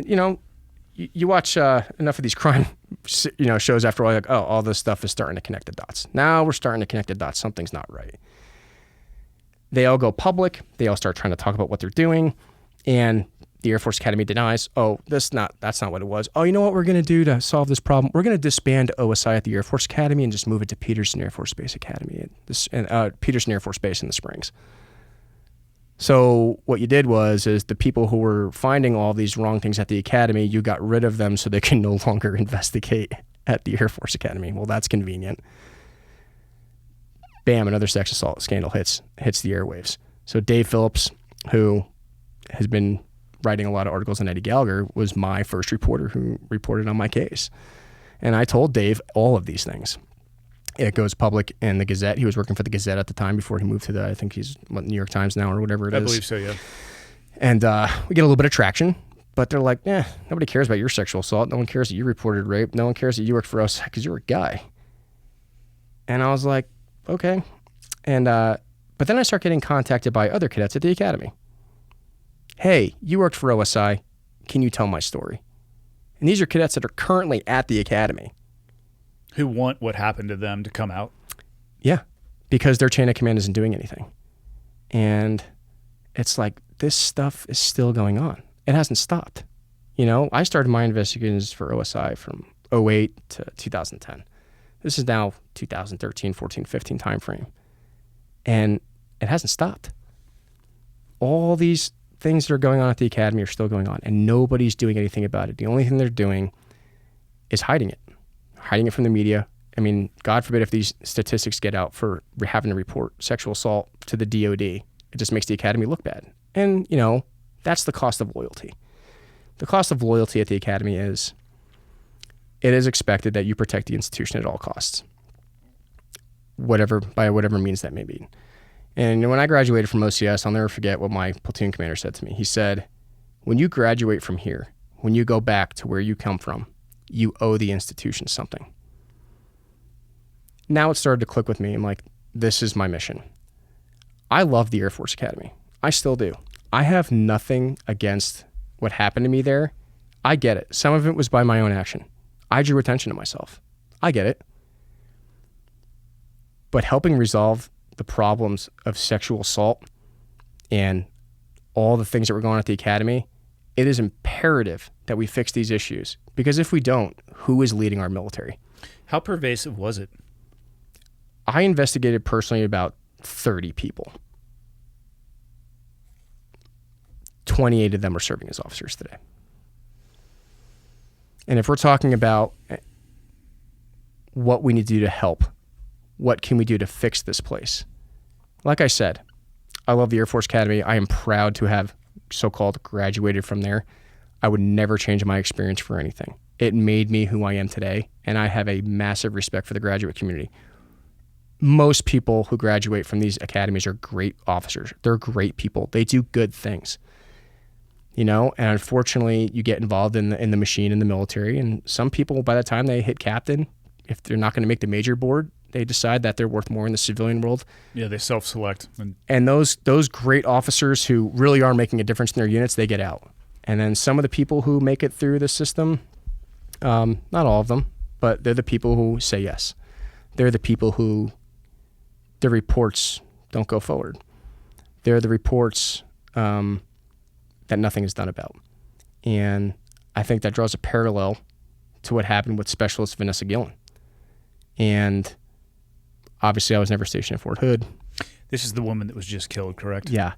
You watch enough of these crime shows after a while, like, oh, all this stuff is starting to connect the dots. Now we're starting to connect the dots. Something's not right. They all go public. They all start trying to talk about what they're doing. And the Air Force Academy denies, oh, that's not what it was. Oh, you know what we're going to do to solve this problem? We're going to disband OSI at the Air Force Academy and just move it to Peterson Air Force Base Academy, Peterson Air Force Base in the Springs. So what you did is the people who were finding all these wrong things at the academy, you got rid of them so they can no longer investigate at the Air Force Academy. Well, that's convenient. Bam, another sex assault scandal hits the airwaves. So Dave Phillips, who has been writing a lot of articles on Eddie Gallagher, was my first reporter who reported on my case. And I told Dave all of these things. It goes public in the Gazette. He was working for the Gazette at the time before he moved to I think he's New York Times now or whatever it is. I believe so, yeah. And we get a little bit of traction, but they're like, nobody cares about your sexual assault. No one cares that you reported rape. No one cares that you worked for us because you're a guy. And I was like, okay. And but then I start getting contacted by other cadets at the academy. Hey, you worked for OSI. Can you tell my story? And these are cadets that are currently at the academy. Who want what happened to them to come out? Yeah, because their chain of command isn't doing anything. And it's like, this stuff is still going on. It hasn't stopped. I started my investigations for OSI from 2008 to 2010. This is now 2013, 14, 15 timeframe. And it hasn't stopped. All these things that are going on at the academy are still going on, and nobody's doing anything about it. The only thing they're doing is hiding it from the media. I mean, God forbid if these statistics get out for having to report sexual assault to the DOD, it just makes the academy look bad. And, that's the cost of loyalty. The cost of loyalty at the academy is it is expected that you protect the institution at all costs, by whatever means that may be. And when I graduated from OCS, I'll never forget what my platoon commander said to me. He said, when you graduate from here, when you go back to where you come from, you owe the institution something. Now it started to click with me. I'm like, this is my mission. I love the Air Force Academy. I still do. I have nothing against what happened to me there. I get it. Some of it was by my own action. I drew attention to myself. I get it. But helping resolve the problems of sexual assault and all the things that were going on at the academy, it is imperative that we fix these issues. Because if we don't, who is leading our military? How pervasive was it? I investigated personally about 30 people. 28 of them are serving as officers today. And if we're talking about what we need to do to help, what can we do to fix this place? Like I said, I love the Air Force Academy. I am proud to have so-called graduated from there. I would never change my experience for anything. It made me who I am today, and I have a massive respect for the graduate community. Most people who graduate from these academies are great officers. They're great people. They do good things. You know, and unfortunately, you get involved in the machine in the military, and some people, by the time they hit captain, if they're not going to make the major board, they decide that they're worth more in the civilian world. Yeah, they self-select. And those great officers who really are making a difference in their units, they get out. And then some of the people who make it through the system, not all of them, but they're the people who say yes. They're the people who the reports don't go forward. They're the reports that nothing is done about. And I think that draws a parallel to what happened with Specialist Vanessa Gillen. And obviously I was never stationed at Fort Hood. This is the woman that was just killed, correct? Yeah.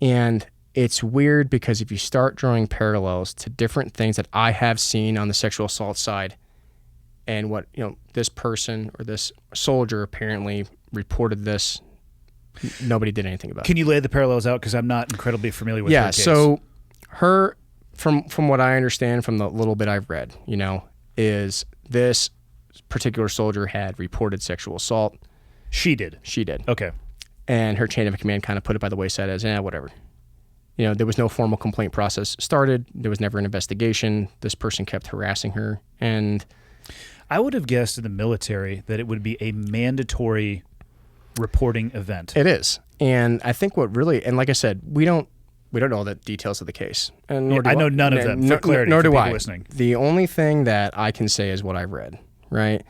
And it's weird because if you start drawing parallels to different things that I have seen on the sexual assault side and what, you know, this person or this soldier apparently reported this, nobody did anything about it. Can you lay the parallels out? Because I'm not incredibly familiar with her case. So her, from what I understand from the little bit I've read, you know, is this particular soldier had reported sexual assault. She did? She did. Okay. And her chain of command kind of put it by the wayside as, whatever. You know, there was no formal complaint process started. There was never an investigation. This person kept harassing her. And I would have guessed in the military that it would be a mandatory reporting event. It is. And I think what really, and like I said, we don't know all the details of the case. And I know none of them, for clarity, nor for do people I. listening. The only thing that I can say is what I've read, right?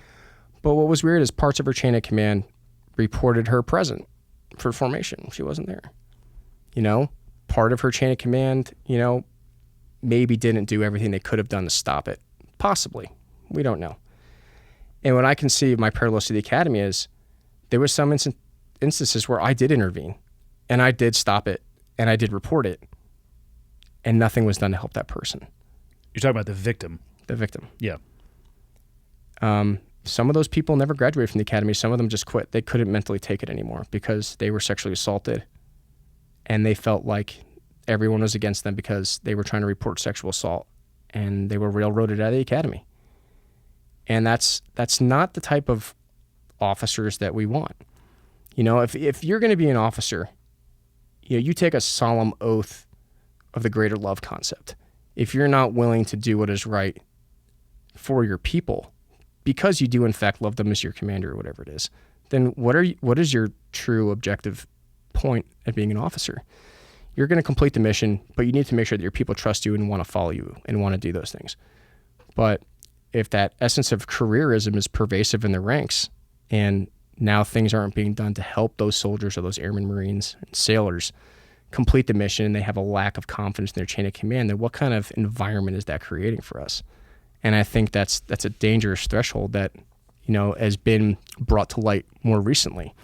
But what was weird is parts of her chain of command reported her present for formation. She wasn't there. You know, part of her chain of command, you know, maybe didn't do everything they could have done to stop it. Possibly. We don't know. And what I can see of my parallels to the academy is there was some instances where I did intervene and I did stop it and I did report it and nothing was done to help that person. You're talking about the victim. The victim. Yeah. Some of those people never graduated from the academy. Some of them just quit. They couldn't mentally take it anymore because they were sexually assaulted and they felt like everyone was against them because they were trying to report sexual assault and they were railroaded out of the academy. And that's not the type of officers that we want. You know, if you're going to be an officer, you know, you take a solemn oath of the greater love concept. If you're not willing to do what is right for your people, because you do in fact love them as your commander or whatever it is, then what is your true objective point at being an officer? You're going to complete the mission, but you need to make sure that your people trust you and want to follow you and want to do those things. But if that essence of careerism is pervasive in the ranks and now things aren't being done to help those soldiers or those airmen, Marines, and sailors complete the mission and they have a lack of confidence in their chain of command, then what kind of environment is that creating for us? And I think that's a dangerous threshold that, you know, has been brought to light more recently.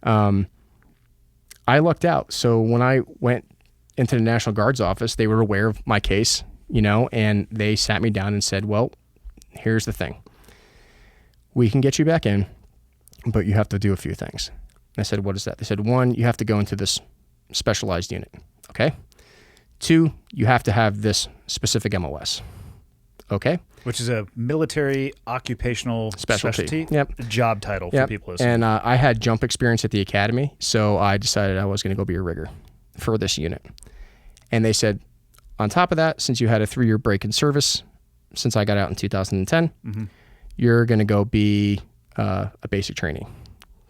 I lucked out. So when I went into the National Guard's office, they were aware of my case, you know, and they sat me down and said, well, here's the thing. We can get you back in, but you have to do a few things. And I said, what is that? They said, 1, you have to go into this specialized unit. Okay. 2, you have to have this specific MOS. Okay. Which is a military occupational specialty. Yep. Job title for people listening. And I had jump experience at the academy, so I decided I was going to go be a rigger for this unit. And they said, on top of that, since you had a 3-year break in service, since I got out in 2010, you're going to go be a basic trainee.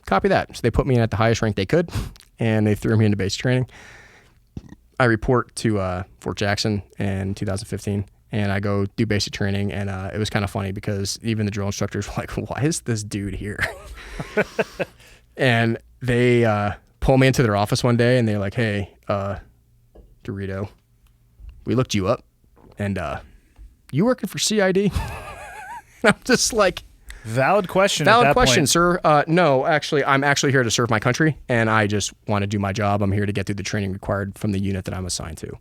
Copy that. So they put me in at the highest rank they could, and they threw me into basic training. I report to Fort Jackson in 2015. And I go do basic training, and it was kind of funny because even the drill instructors were like, why is this dude here? And they pull me into their office one day, and they're like, hey, DeRito, we looked you up, and you working for CID? And I'm just like, Valid question. Valid at that question, point. sir. No, actually, I'm actually here to serve my country, and I just want to do my job. I'm here to get through the training required from the unit that I'm assigned to.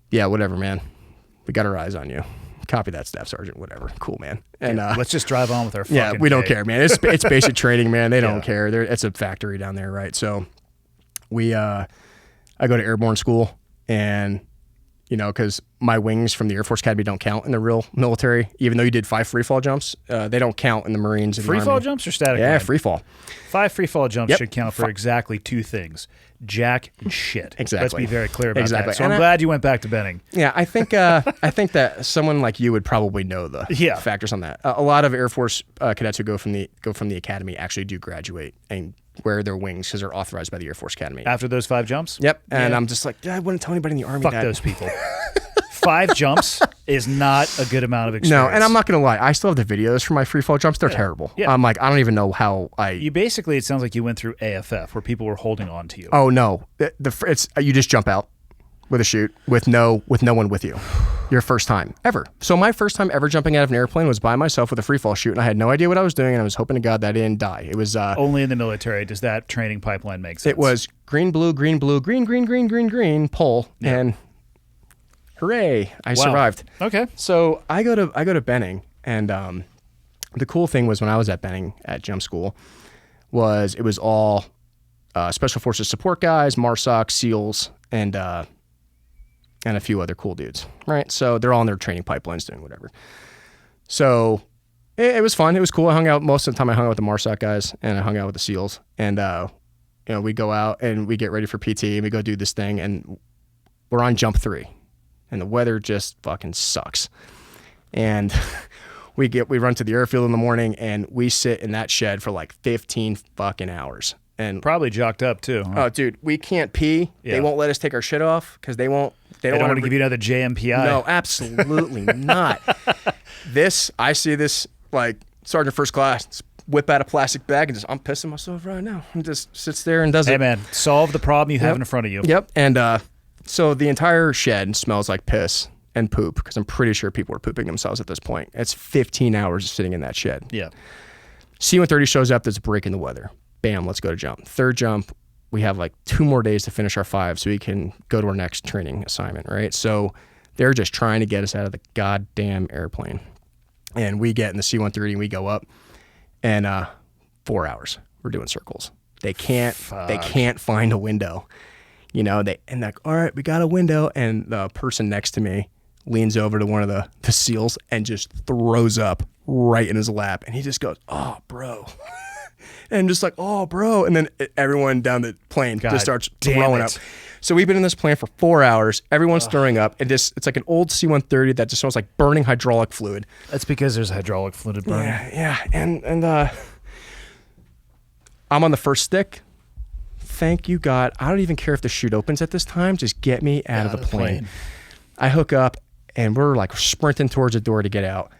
Yeah, whatever, man. We got our eyes on you. Copy that, Staff Sergeant. Whatever. Cool, man. And Let's just drive on with our fucking yeah, we don't day. care, man. It's basic training, man. They don't Yeah. care. It's a factory down there, right? So I go to airborne school, and because my wings from the Air Force Academy don't count in the real military, even though you did 5 free fall jumps, they don't count in the Marines. And the Free fall Army. jumps or static? Yeah, line? free fall. 5 free fall jumps Yep. should count for exactly 2 things: jack and shit. Exactly. Let's be very clear about Exactly. that. So And I'm glad you went back to Benning. Yeah, I think that someone like you would probably know the Yeah. factors on that. A lot of Air Force cadets who go from the academy actually do graduate and wear their wings because they're authorized by the Air Force Academy. After those 5 jumps? Yep, and Yeah. I'm just like, I wouldn't tell anybody in the Army Fuck that. those people. 5 jumps is not a good amount of No, experience. and I'm not gonna lie, I still have the videos for my free fall jumps. They're terrible. Yeah. I'm like, I don't even know how I. You basically, it sounds like you went through AFF where people were holding on to you. Oh no, it's you just jump out with a chute with no one with you. Your first time ever. So my first time ever jumping out of an airplane was by myself with a free fall chute, and I had no idea what I was doing, and I was hoping to God that I didn't die. It was Only in the military does that training pipeline make sense. it was green, blue, green, blue, green, green, green, green, green, pull, and hooray, I survived. Okay. So I go to Benning, and the cool thing was when I was at Benning at jump school was it was all Special Forces support guys, MARSOC, SEALs, and a few other cool dudes, right? So they're all in their training pipelines doing whatever. So it was fun. It was cool. I hung out most of the time. I hung out with the MARSOC guys, and I hung out with the SEALs, and we go out and we get ready for PT, and we go do this thing, and we're on jump 3. And the weather just fucking sucks. And we run to the airfield in the morning, and we sit in that shed for like 15 fucking hours. And Probably jocked up too. Huh? oh, dude, we can't pee. Yeah. They won't let us take our shit off because they don't I don't want want to give you another JMPI. No, absolutely not. I see this like Sergeant First Class whip out a plastic bag and I'm pissing myself right now. And just sits there and does Hey it. man, solve the problem you have Yep. in front of you. Yep. And so the entire shed smells like piss and poop because I'm pretty sure people are pooping themselves at this point. It's 15 hours sitting in that shed. Yeah. C-130 shows up. There's a break in the weather. Bam, let's go to jump. Third jump, we have like 2 more days to finish our 5 so we can go to our next training assignment, right? So they're just trying to get us out of the goddamn airplane. And we get in the C-130 and we go up, and 4 hours we're doing circles. They can't find a window. They're like, all right, we got a window, and the person next to me leans over to one of the SEALs and just throws up right in his lap, and he just goes, "Oh, bro." And just like, "Oh, bro." And then everyone down the plane God just starts damn throwing it. up. So we've been in this plane for 4 hours. Everyone's throwing up. And it's like an old C-130 that just smells like burning hydraulic fluid. That's because there's hydraulic fluid burning. Yeah. And I'm on the first stick. Thank you, God. I don't even care if the chute opens at this time. Just get me out of the plane. I hook up, and we're like sprinting towards the door to get out.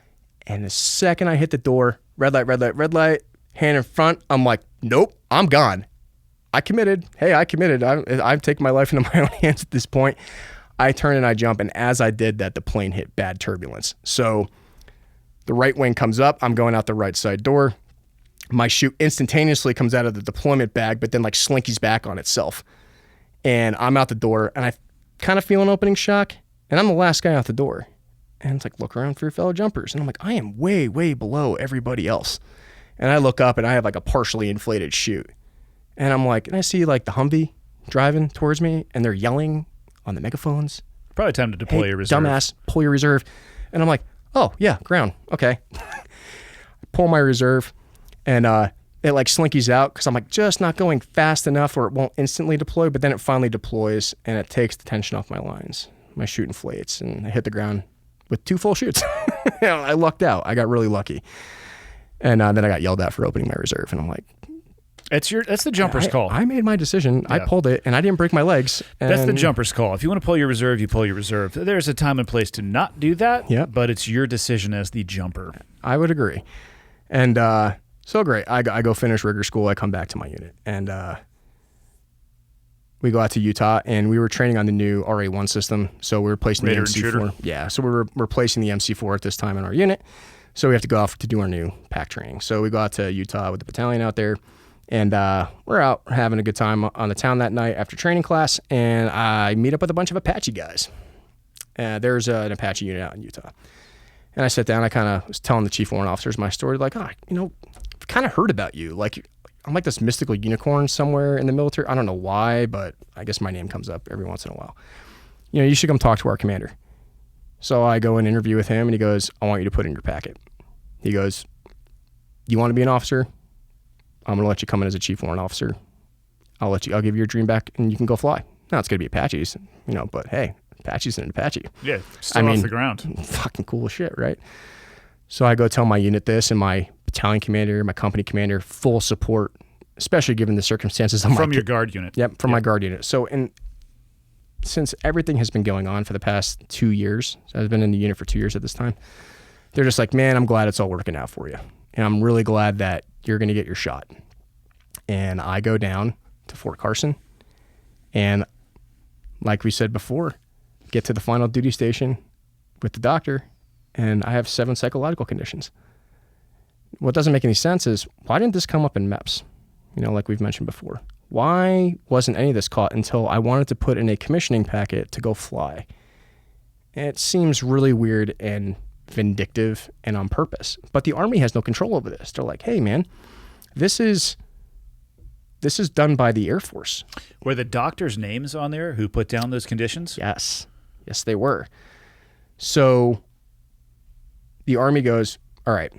And the second I hit the door, red light, red light, red light, hand in front, I'm like, nope, I'm gone. I committed. Hey, I committed. I'm taking my life into my own hands at this point. I turn and I jump, and as I did that, the plane hit bad turbulence. So the right wing comes up. I'm going out the right side door. My chute instantaneously comes out of the deployment bag, but then like slinkies back on itself. And I'm out the door, and I kind of feel an opening shock, and I'm the last guy out the door. And it's like, look around for your fellow jumpers. And I'm like, I am way, way below everybody else. And I look up, and I have like a partially inflated chute. And I'm like, and I see like the Humvee driving towards me, and they're yelling on the megaphones. Probably time to deploy Hey, your reserve. dumbass, pull your reserve. And I'm like, oh, yeah, ground. Okay. I pull my reserve, and it like slinkies out because I'm like just not going fast enough or it won't instantly deploy, but then it finally deploys, and it takes the tension off my lines. My chute inflates, and I hit the ground with 2 full chutes. I lucked out. I got really lucky. And then I got yelled at for opening my reserve, and I'm like, That's the jumper's call. I made my decision. I Yeah. pulled it, and I didn't break my legs. That's the and- jumper's call. If you want to pull your reserve, you pull your reserve. There's a time and place to not do that, Yep. but it's your decision as the jumper. I would agree. And so great. I go finish rigger school. I come back to my unit, and we go out to Utah, and we were training on the new RA1 system. So we were replacing Raider the and MC4. shooter? Yeah. So we were replacing the MC4 at this time in our unit. So we have to go off to do our new pack training. So we go out to Utah with the battalion out there, and we're out having a good time on the town that night after training class, and I meet up with a bunch of Apache guys. There's an Apache unit out in Utah. And I sat down, I kind of was telling the chief warrant officers my story, like, I've kind of heard about you. Like, I'm like this mystical unicorn somewhere in the military. I don't know why, but I guess my name comes up every once in a while. You should come talk to our commander. So I go and interview with him, and he goes, I want you to put in your packet. He goes, you want to be an officer? I'm going to let you come in as a chief warrant officer. I'll give you your dream back, and you can go fly. Now it's going to be Apaches, but hey, Apache's an Apache. Yeah, still off the ground. Fucking cool as shit, right? So I go tell my unit this, and my battalion commander, my company commander, full support, especially given the circumstances. From your guard unit. Yep, from my guard unit. So, since everything has been going on for the past 2 years, so I've been in the unit for 2 years at this time, they're just like, man, I'm glad it's all working out for you. And I'm really glad that you're going to get your shot. And I go down to Fort Carson, and like we said before, get to the final duty station with the doctor, and I have 7 psychological conditions. What doesn't make any sense is, why didn't this come up in MEPS? Like we've mentioned before. Why wasn't any of this caught until I wanted to put in a commissioning packet to go fly? It seems really weird and vindictive and on purpose. But the Army has no control over this. They're like, hey, man, this is done by the Air Force. Were the doctors' names on there who put down those conditions? Yes. Yes, they were. So the Army goes, all right,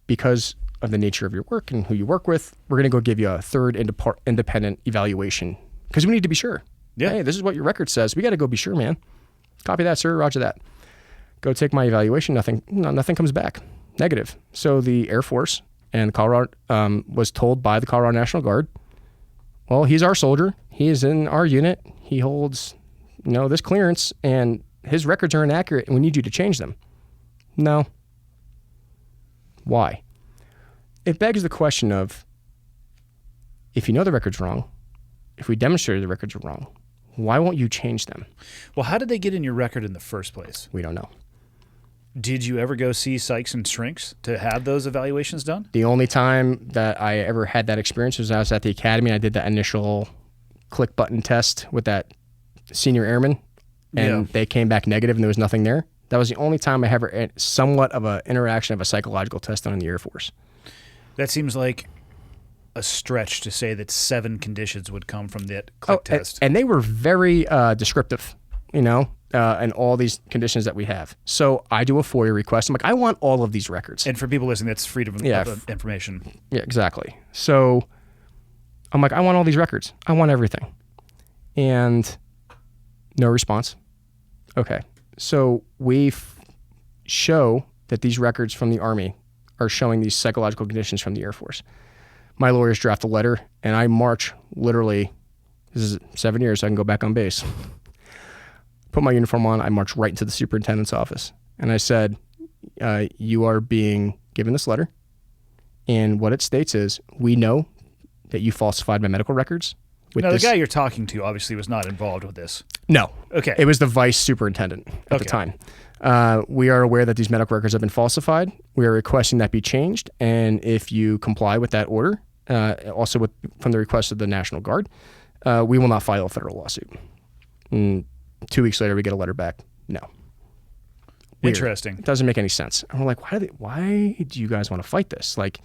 because of the nature of your work and who you work with, we're going to go give you a third independent evaluation because we need to be sure. Yeah. Hey, this is what your record says. We got to go be sure, man. Copy that, sir. Roger that. Go take my evaluation. Nothing comes back. Negative. So the Air Force and Colorado was told by the Colorado National Guard, well, he's our soldier. He is in our unit. He holds, this clearance, and his records are inaccurate, and we need you to change them. No. Why? It begs the question of, if you know the record's wrong, if we demonstrated the records are wrong, why won't you change them? Well, how did they get in your record in the first place? We don't know. Did you ever go see Sykes and Shrinks to have those evaluations done? The only time that I ever had that experience was I was at the academy and I did that initial click button test with that senior airman, and they came back negative and there was nothing there. That was the only time I ever had somewhat of an interaction of a psychological test done in the Air Force. That seems like a stretch to say that 7 conditions would come from that click test. And they were very descriptive, and all these conditions that we have. So I do a FOIA request. I'm like, I want all of these records. And for people listening, that's freedom of information. Yeah, exactly. So I'm like, I want all these records. I want everything. And no response. Okay. So we show that these records from the Army are showing these psychological conditions from the Air Force. My lawyers draft a letter, and I march literally, this is 7 years, so I can go back on base. Put my uniform on, I march right into the superintendent's office. And I said, you are being given this letter, and what it states is, we know that you falsified my medical records. Now, the guy you're talking to obviously was not involved with this. No. Okay. It was the vice superintendent at the time. We are aware that these medical records have been falsified. We are requesting that be changed. And if you comply with that order, also from the request of the National Guard, we will not file a federal lawsuit. And 2 weeks later, we get a letter back. No. Weird. Interesting. It doesn't make any sense. And we're like, why do you guys want to fight this? Like,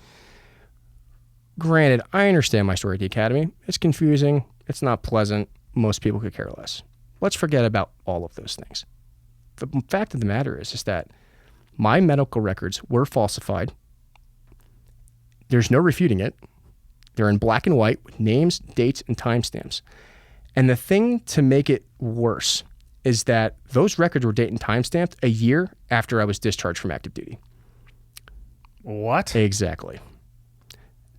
granted, I understand my story at the academy. It's confusing. It's not pleasant. Most people could care less. Let's forget about all of those things. The fact of the matter is that my medical records were falsified. There's no refuting it. They're in black and white with names, dates, and timestamps. And the thing to make it worse is that those records were date and timestamped a year after I was discharged from active duty. What? Exactly.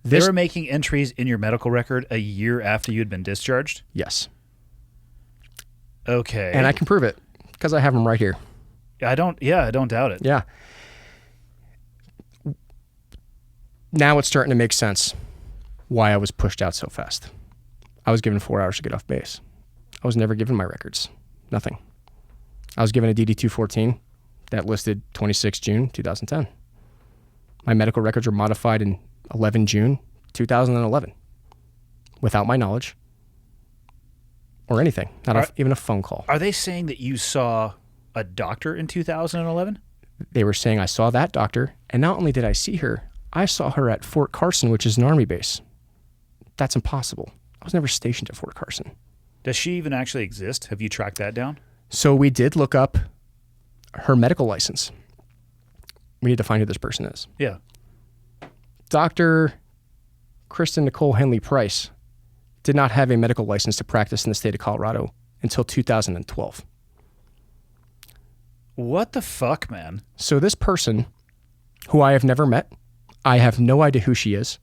They were making entries in your medical record a year after you had been discharged? Yes. Okay. And I can prove it because I have them right here. I don't doubt it. Yeah. Now it's starting to make sense why I was pushed out so fast. I was given 4 hours to get off base. I was never given my records. Nothing. I was given a DD-214 that listed 26 June 2010. My medical records were modified in 11 June 2011 without my knowledge or anything, even a phone call. Are they saying that you saw a doctor in 2011? They were saying I saw that doctor, and not only did I see her, I saw her at Fort Carson, which is an Army base. That's impossible. I was never stationed at Fort Carson. Does she even actually exist? Have you tracked that down? So we did look up her medical license. We need to find who this person is. Yeah. Dr. Kristen Nicole Henley Price did not have a medical license to practice in the state of Colorado until 2012. What the fuck, man? So this person, who I have never met, I have no idea who she is,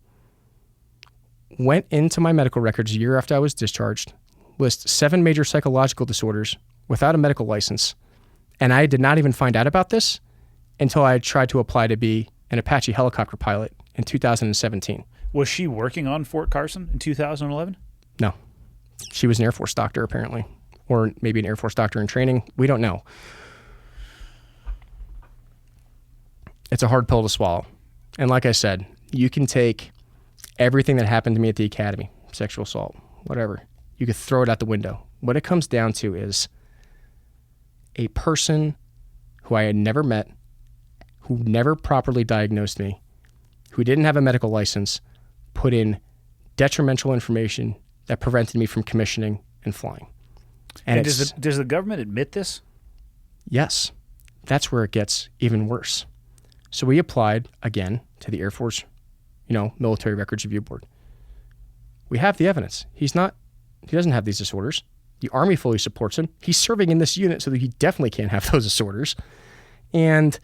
went into my medical records a year after I was discharged, lists 7 major psychological disorders without a medical license, and I did not even find out about this until I tried to apply to be an Apache helicopter pilot in 2017. Was she working on Fort Carson in 2011? No. She was an Air Force doctor, apparently, or maybe an Air Force doctor in training. We don't know. It's a hard pill to swallow. And like I said, you can take everything that happened to me at the academy, sexual assault, whatever, you could throw it out the window. What it comes down to is a person who I had never met, who never properly diagnosed me, who didn't have a medical license, put in detrimental information that prevented me from commissioning and flying. And does the government admit this? Yes. That's where it gets even worse. So we applied again to the Air Force, Military Records Review Board. We have the evidence. He doesn't have these disorders. The Army fully supports him. He's serving in this unit, so that he definitely can't have those disorders. And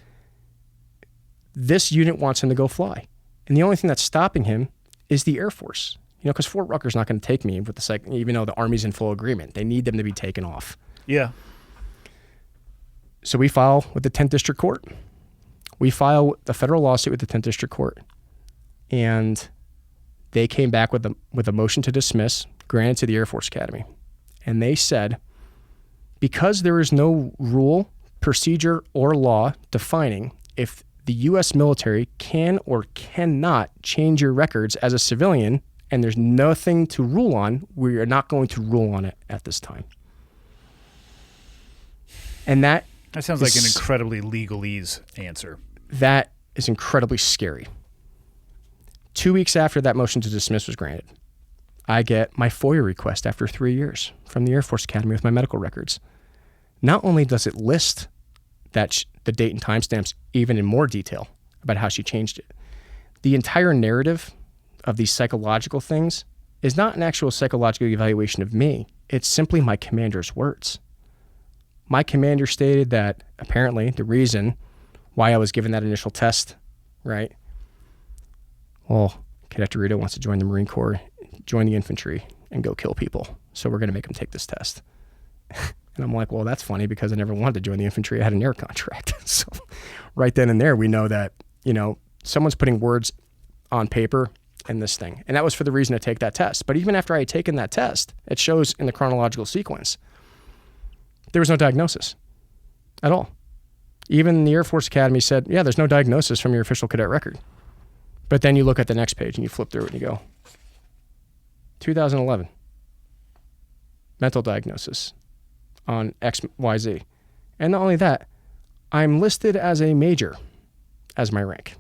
this unit wants him to go fly. And the only thing that's stopping him is the Air Force. Because Fort Rucker's not going to take me with the even though the Army's in full agreement. They need them to be taken off. Yeah. So we file with the 10th District Court. We file the federal lawsuit with the 10th District Court. And they came back with a motion to dismiss granted to the Air Force Academy. And they said, because there is no rule, procedure, or law defining if the U.S. military can or cannot change your records as a civilian, and there's nothing to rule on, we are not going to rule on it at this time. And that sounds like an incredibly legalese answer. That is incredibly scary. 2 weeks after that motion to dismiss was granted, I get my FOIA request after 3 years from the Air Force Academy with my medical records. Not only does it list that the date and timestamps even in more detail about how she changed it, the entire narrative of these psychological things is not an actual psychological evaluation of me. It's simply my commander's words. My commander stated that apparently the reason why I was given that initial test, right? Well, Cadet DeRito wants to join the Marine Corps, join the infantry, and go kill people. So we're going to make him take this test. And I'm like, well, that's funny because I never wanted to join the infantry. I had an air contract. So right then and there, we know that, someone's putting words on paper in this thing. And that was for the reason to take that test. But even after I had taken that test, it shows in the chronological sequence, there was no diagnosis at all. Even the Air Force Academy said, yeah, there's no diagnosis from your official cadet record. But then you look at the next page and you flip through it and you go, 2011, mental diagnosis on XYZ. And not only that, I'm listed as a major as my rank.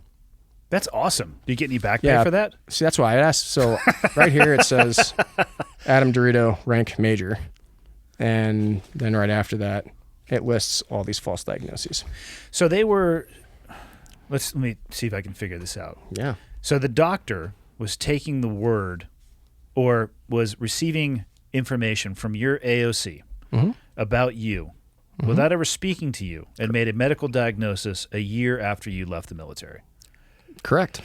That's awesome. Do you get any back pay for that? See, that's why I asked. So right here it says Adam DeRito, rank major. And then right after that, it lists all these false diagnoses. So they were, let me see if I can figure this out. Yeah. So the doctor was taking the word or was receiving information from your AOC about you without ever speaking to you and made a medical diagnosis a year after you left the military. Correct.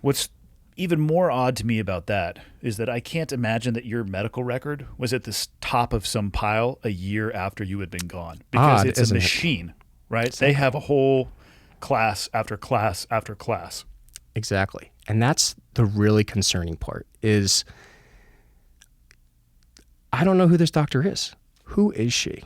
What's even more odd to me about that is that I can't imagine that your medical record was at the top of some pile a year after you had been gone. Because it's a machine, right? Exactly. They have a whole class after class after class. Exactly. And that's the really concerning part is I don't know who this doctor is. Who is she?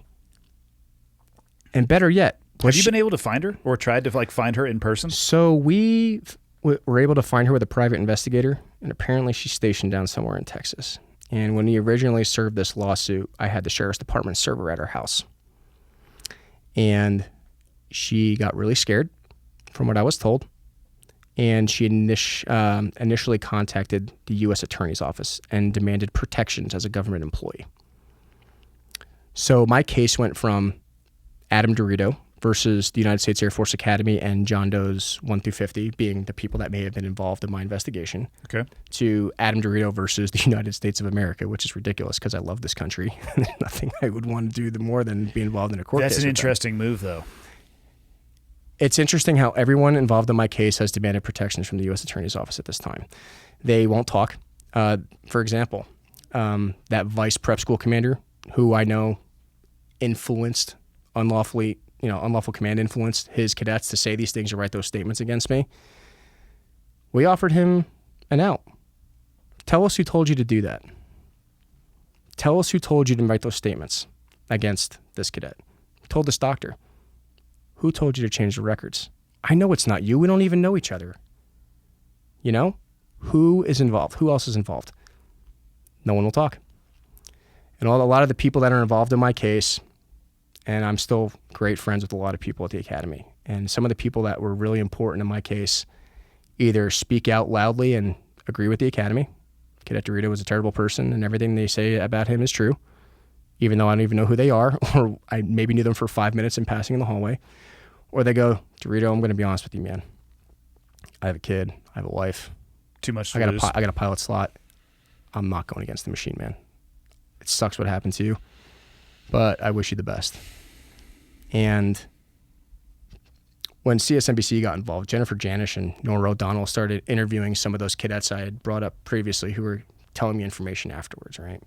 And better yet, Have you been able to find her or tried to like find her in person? So we were able to find her with a private investigator, and apparently she's stationed down somewhere in Texas. And when we originally served this lawsuit, I had the sheriff's department server at her house. And she got really scared, from what I was told. And she initially contacted the U.S. Attorney's Office and demanded protections as a government employee. So my case went from Adam DeRito versus the United States Air Force Academy and John Doe's 1 through 50 being the people that may have been involved in my investigation, Okay. to Adam DeRito versus the United States of America, which is ridiculous because I love this country. There's nothing I would want to do more than be involved in a court case. That's an with them. interesting move, though. It's interesting how everyone involved in my case has demanded protections from the U.S. Attorney's Office at this time. They won't talk. For example, that vice prep school commander, who I know influenced unlawful command influenced his cadets to say these things or write those statements against me. We offered him an out. Tell us who told you to do that. Tell us who told you to write those statements against this cadet. We told this doctor. Who told you to change the records? I know it's not you. We don't even know each other. You know? Who is involved? Who else is involved? No one will talk. And a lot of the people that are involved in my case, and I'm still great friends with a lot of people at the academy, and some of the people that were really important in my case either speak out loudly and agree with the academy. Cadet DeRito was a terrible person and everything they say about him is true, even though I don't even know who they are, or I maybe knew them for 5 minutes in passing in the hallway. Or they go, DeRito, I'm going to be honest with you, man. I have a kid. I have a wife. Too much to I lose. got a pilot slot. I'm not going against the machine, man. It sucks what happened to you, but I wish you the best. And when CSNBC got involved, Jennifer Janish and Nora O'Donnell started interviewing some of those cadets I had brought up previously who were telling me information afterwards, right?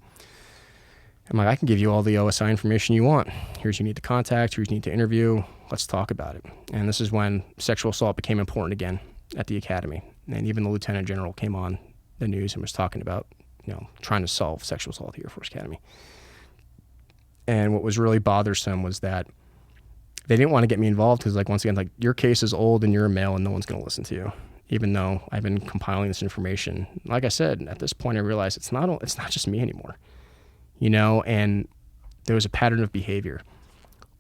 I'm like, I can give you all the OSI information you want. Here's who you need to contact, who you need to interview. Let's talk about it. And this is when sexual assault became important again at the academy. And even the lieutenant general came on the news and was talking about, trying to solve sexual assault at the Air Force Academy. And what was really bothersome was that they didn't want to get me involved because, once again, your case is old and you're a male and no one's going to listen to you, even though I've been compiling this information. Like I said, at this point, I realized it's not just me anymore, and there was a pattern of behavior.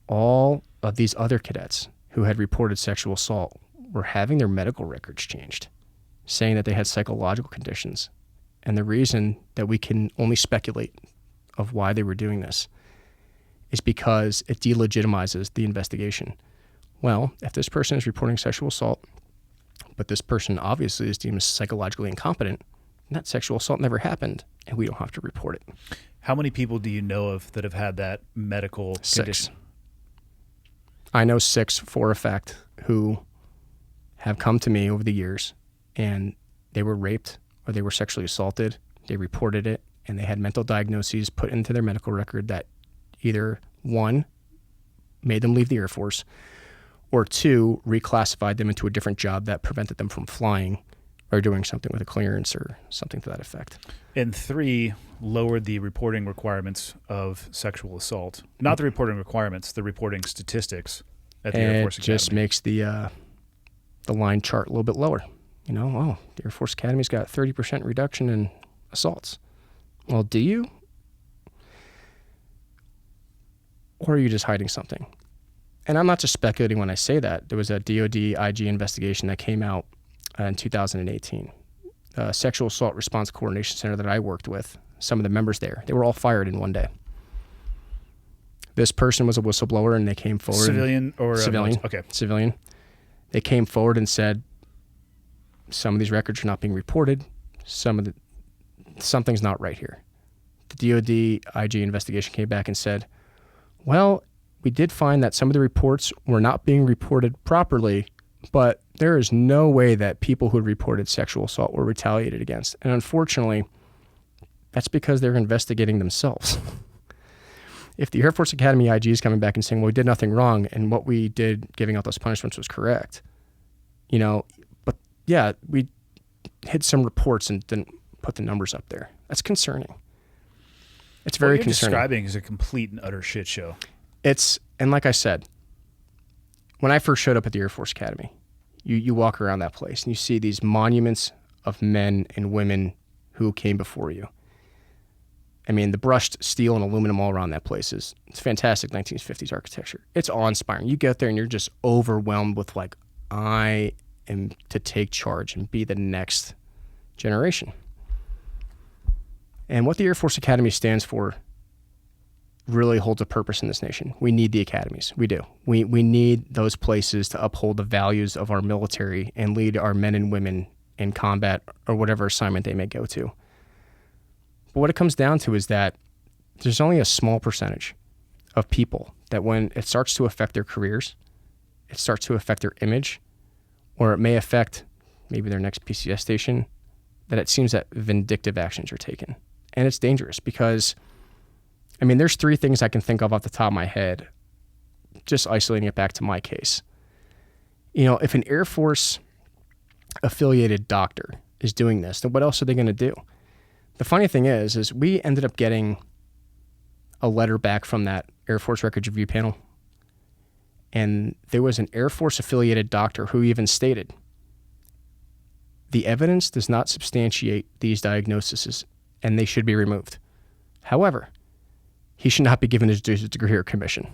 All of these other cadets who had reported sexual assault were having their medical records changed, saying that they had psychological conditions. And the reason that we can only speculate of why they were doing this is because it delegitimizes the investigation. Well, if this person is reporting sexual assault, but this person obviously is deemed as psychologically incompetent, that sexual assault never happened, and we don't have to report it. How many people do you know of that have had that medical 6. condition? I know 6 for a fact who have come to me over the years, and they were raped or they were sexually assaulted. They reported it, and they had mental diagnoses put into their medical record that either 1, made them leave the Air Force, or 2, reclassified them into a different job that prevented them from flying or doing something with a clearance or something to that effect. And 3, lowered the reporting requirements of sexual assault. Not the reporting requirements, the reporting statistics at the Air Force Academy. It just makes the line chart a little bit lower. The Air Force Academy's got 30% reduction in assaults. Well, do you? Or are you just hiding something? And I'm not just speculating when I say that. There was a DOD IG investigation that came out in 2018. Sexual Assault Response Coordination Center that I worked with, some of the members there, they were all fired in one day. This person was a whistleblower, and they came forward. Civilian or civilian? Okay. Civilian. They came forward and said, some of these records are not being reported. Something's not right here. The DOD IG investigation came back and said, well, we did find that some of the reports were not being reported properly, but there is no way that people who had reported sexual assault were retaliated against. And unfortunately, that's because they're investigating themselves. If the Air Force Academy IG is coming back and saying, well, we did nothing wrong, and what we did giving out those punishments was correct, but yeah, we hid some reports and didn't put the numbers up there. That's concerning. It's very concerning. Describing is a complete and utter shit show. And like I said, when I first showed up at the Air Force Academy, you walk around that place and you see these monuments of men and women who came before you. I mean, the brushed steel and aluminum all around that place it's fantastic 1950s architecture. It's awe-inspiring. You get there and you're just overwhelmed with like, I am to take charge and be the next generation. And what the Air Force Academy stands for really holds a purpose in this nation. We need the academies. We do. We need those places to uphold the values of our military and lead our men and women in combat or whatever assignment they may go to. But what it comes down to is that there's only a small percentage of people that when it starts to affect their careers, it starts to affect their image, or it may affect maybe their next PCS station, that it seems that vindictive actions are taken. And it's dangerous because, I mean, there's 3 things I can think of off the top of my head, just isolating it back to my case. You know, if an Air Force affiliated doctor is doing this, then what else are they going to do? The funny thing is we ended up getting a letter back from that Air Force Records Review panel, and there was an Air Force affiliated doctor who even stated, the evidence does not substantiate these diagnoses and they should be removed. However, he should not be given his degree or commission.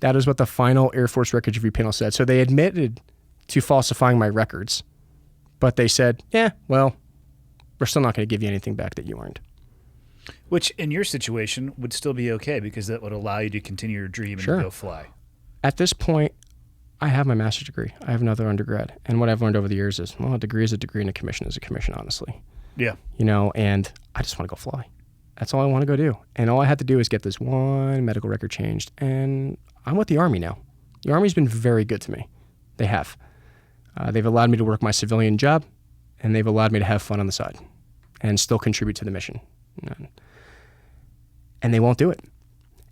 That is what the final Air Force Records Review panel said. So they admitted to falsifying my records, but they said, yeah, well, we're still not going to give you anything back that you earned. Which, in your situation, would still be okay because that would allow you to continue your dream and go fly. At this point, I have my master's degree. I have another undergrad. And what I've learned over the years is, well, a degree is a degree and a commission is a commission, honestly. Yeah. You know, and I just want to go fly. That's all I want to go do. And all I had to do is get this one medical record changed. And I'm with the Army now. The Army's been very good to me. They have. They've allowed me to work my civilian job, and they've allowed me to have fun on the side and still contribute to the mission. And they won't do it.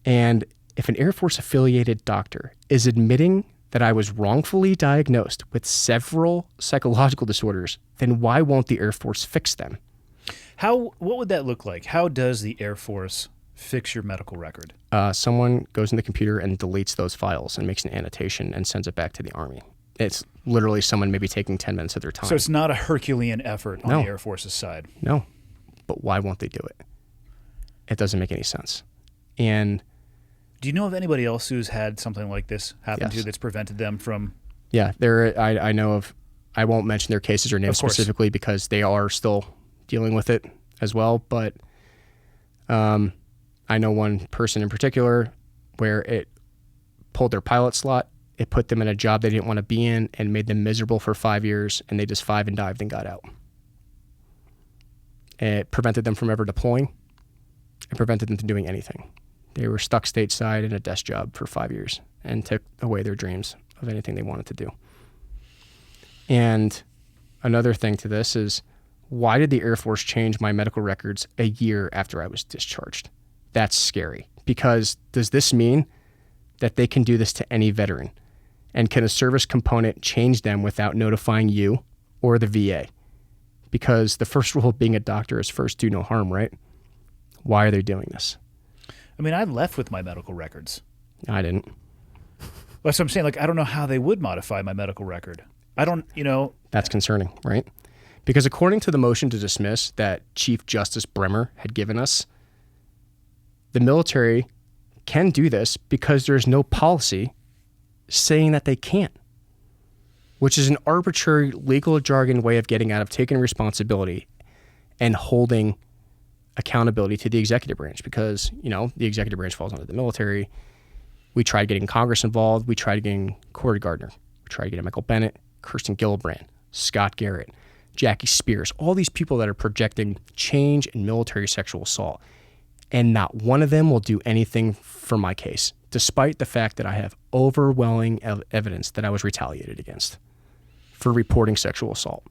And if an Air Force affiliated doctor is admitting that I was wrongfully diagnosed with several psychological disorders, then why won't the Air Force fix them? What would that look like? How does the Air Force fix your medical record? Someone goes in the computer and deletes those files and makes an annotation and sends it back to the Army. It's literally someone maybe taking 10 minutes of their time. So it's not a Herculean effort on the Air Force's side. No. But why won't they do it? It doesn't make any sense. And do you know of anybody else who's had something like this happen to that's prevented them from? Yeah, I know of. I won't mention their cases or names specifically because they are still dealing with it as well. But I know one person in particular where it pulled their pilot slot. It put them in a job they didn't want to be in and made them miserable for 5 years, and they just 5 and dived and got out. It prevented them from ever deploying. It prevented them from doing anything. They were stuck stateside in a desk job for 5 years and took away their dreams of anything they wanted to do. And another thing to this is, why did the Air Force change my medical records a year after I was discharged? That's scary. Because does this mean that they can do this to any veteran? And can a service component change them without notifying you or the VA? Because the first rule of being a doctor is first do no harm, right? Why are they doing this? I mean, I left with my medical records. I didn't. That's what I'm saying. Like, I don't know how they would modify my medical record. I don't, That's concerning, right? Because according to the motion to dismiss that Chief Justice Bremer had given us, the military can do this because there's no policy saying that they can't, which is an arbitrary legal jargon way of getting out of taking responsibility and holding accountability to the executive branch because, the executive branch falls under the military. We tried getting Congress involved. We tried getting Cory Gardner. We tried getting Michael Bennett, Kirsten Gillibrand, Scott Garrett, Jackie Spears, all these people that are projecting change in military sexual assault. And not one of them will do anything for my case, despite the fact that I have overwhelming evidence that I was retaliated against for reporting sexual assault.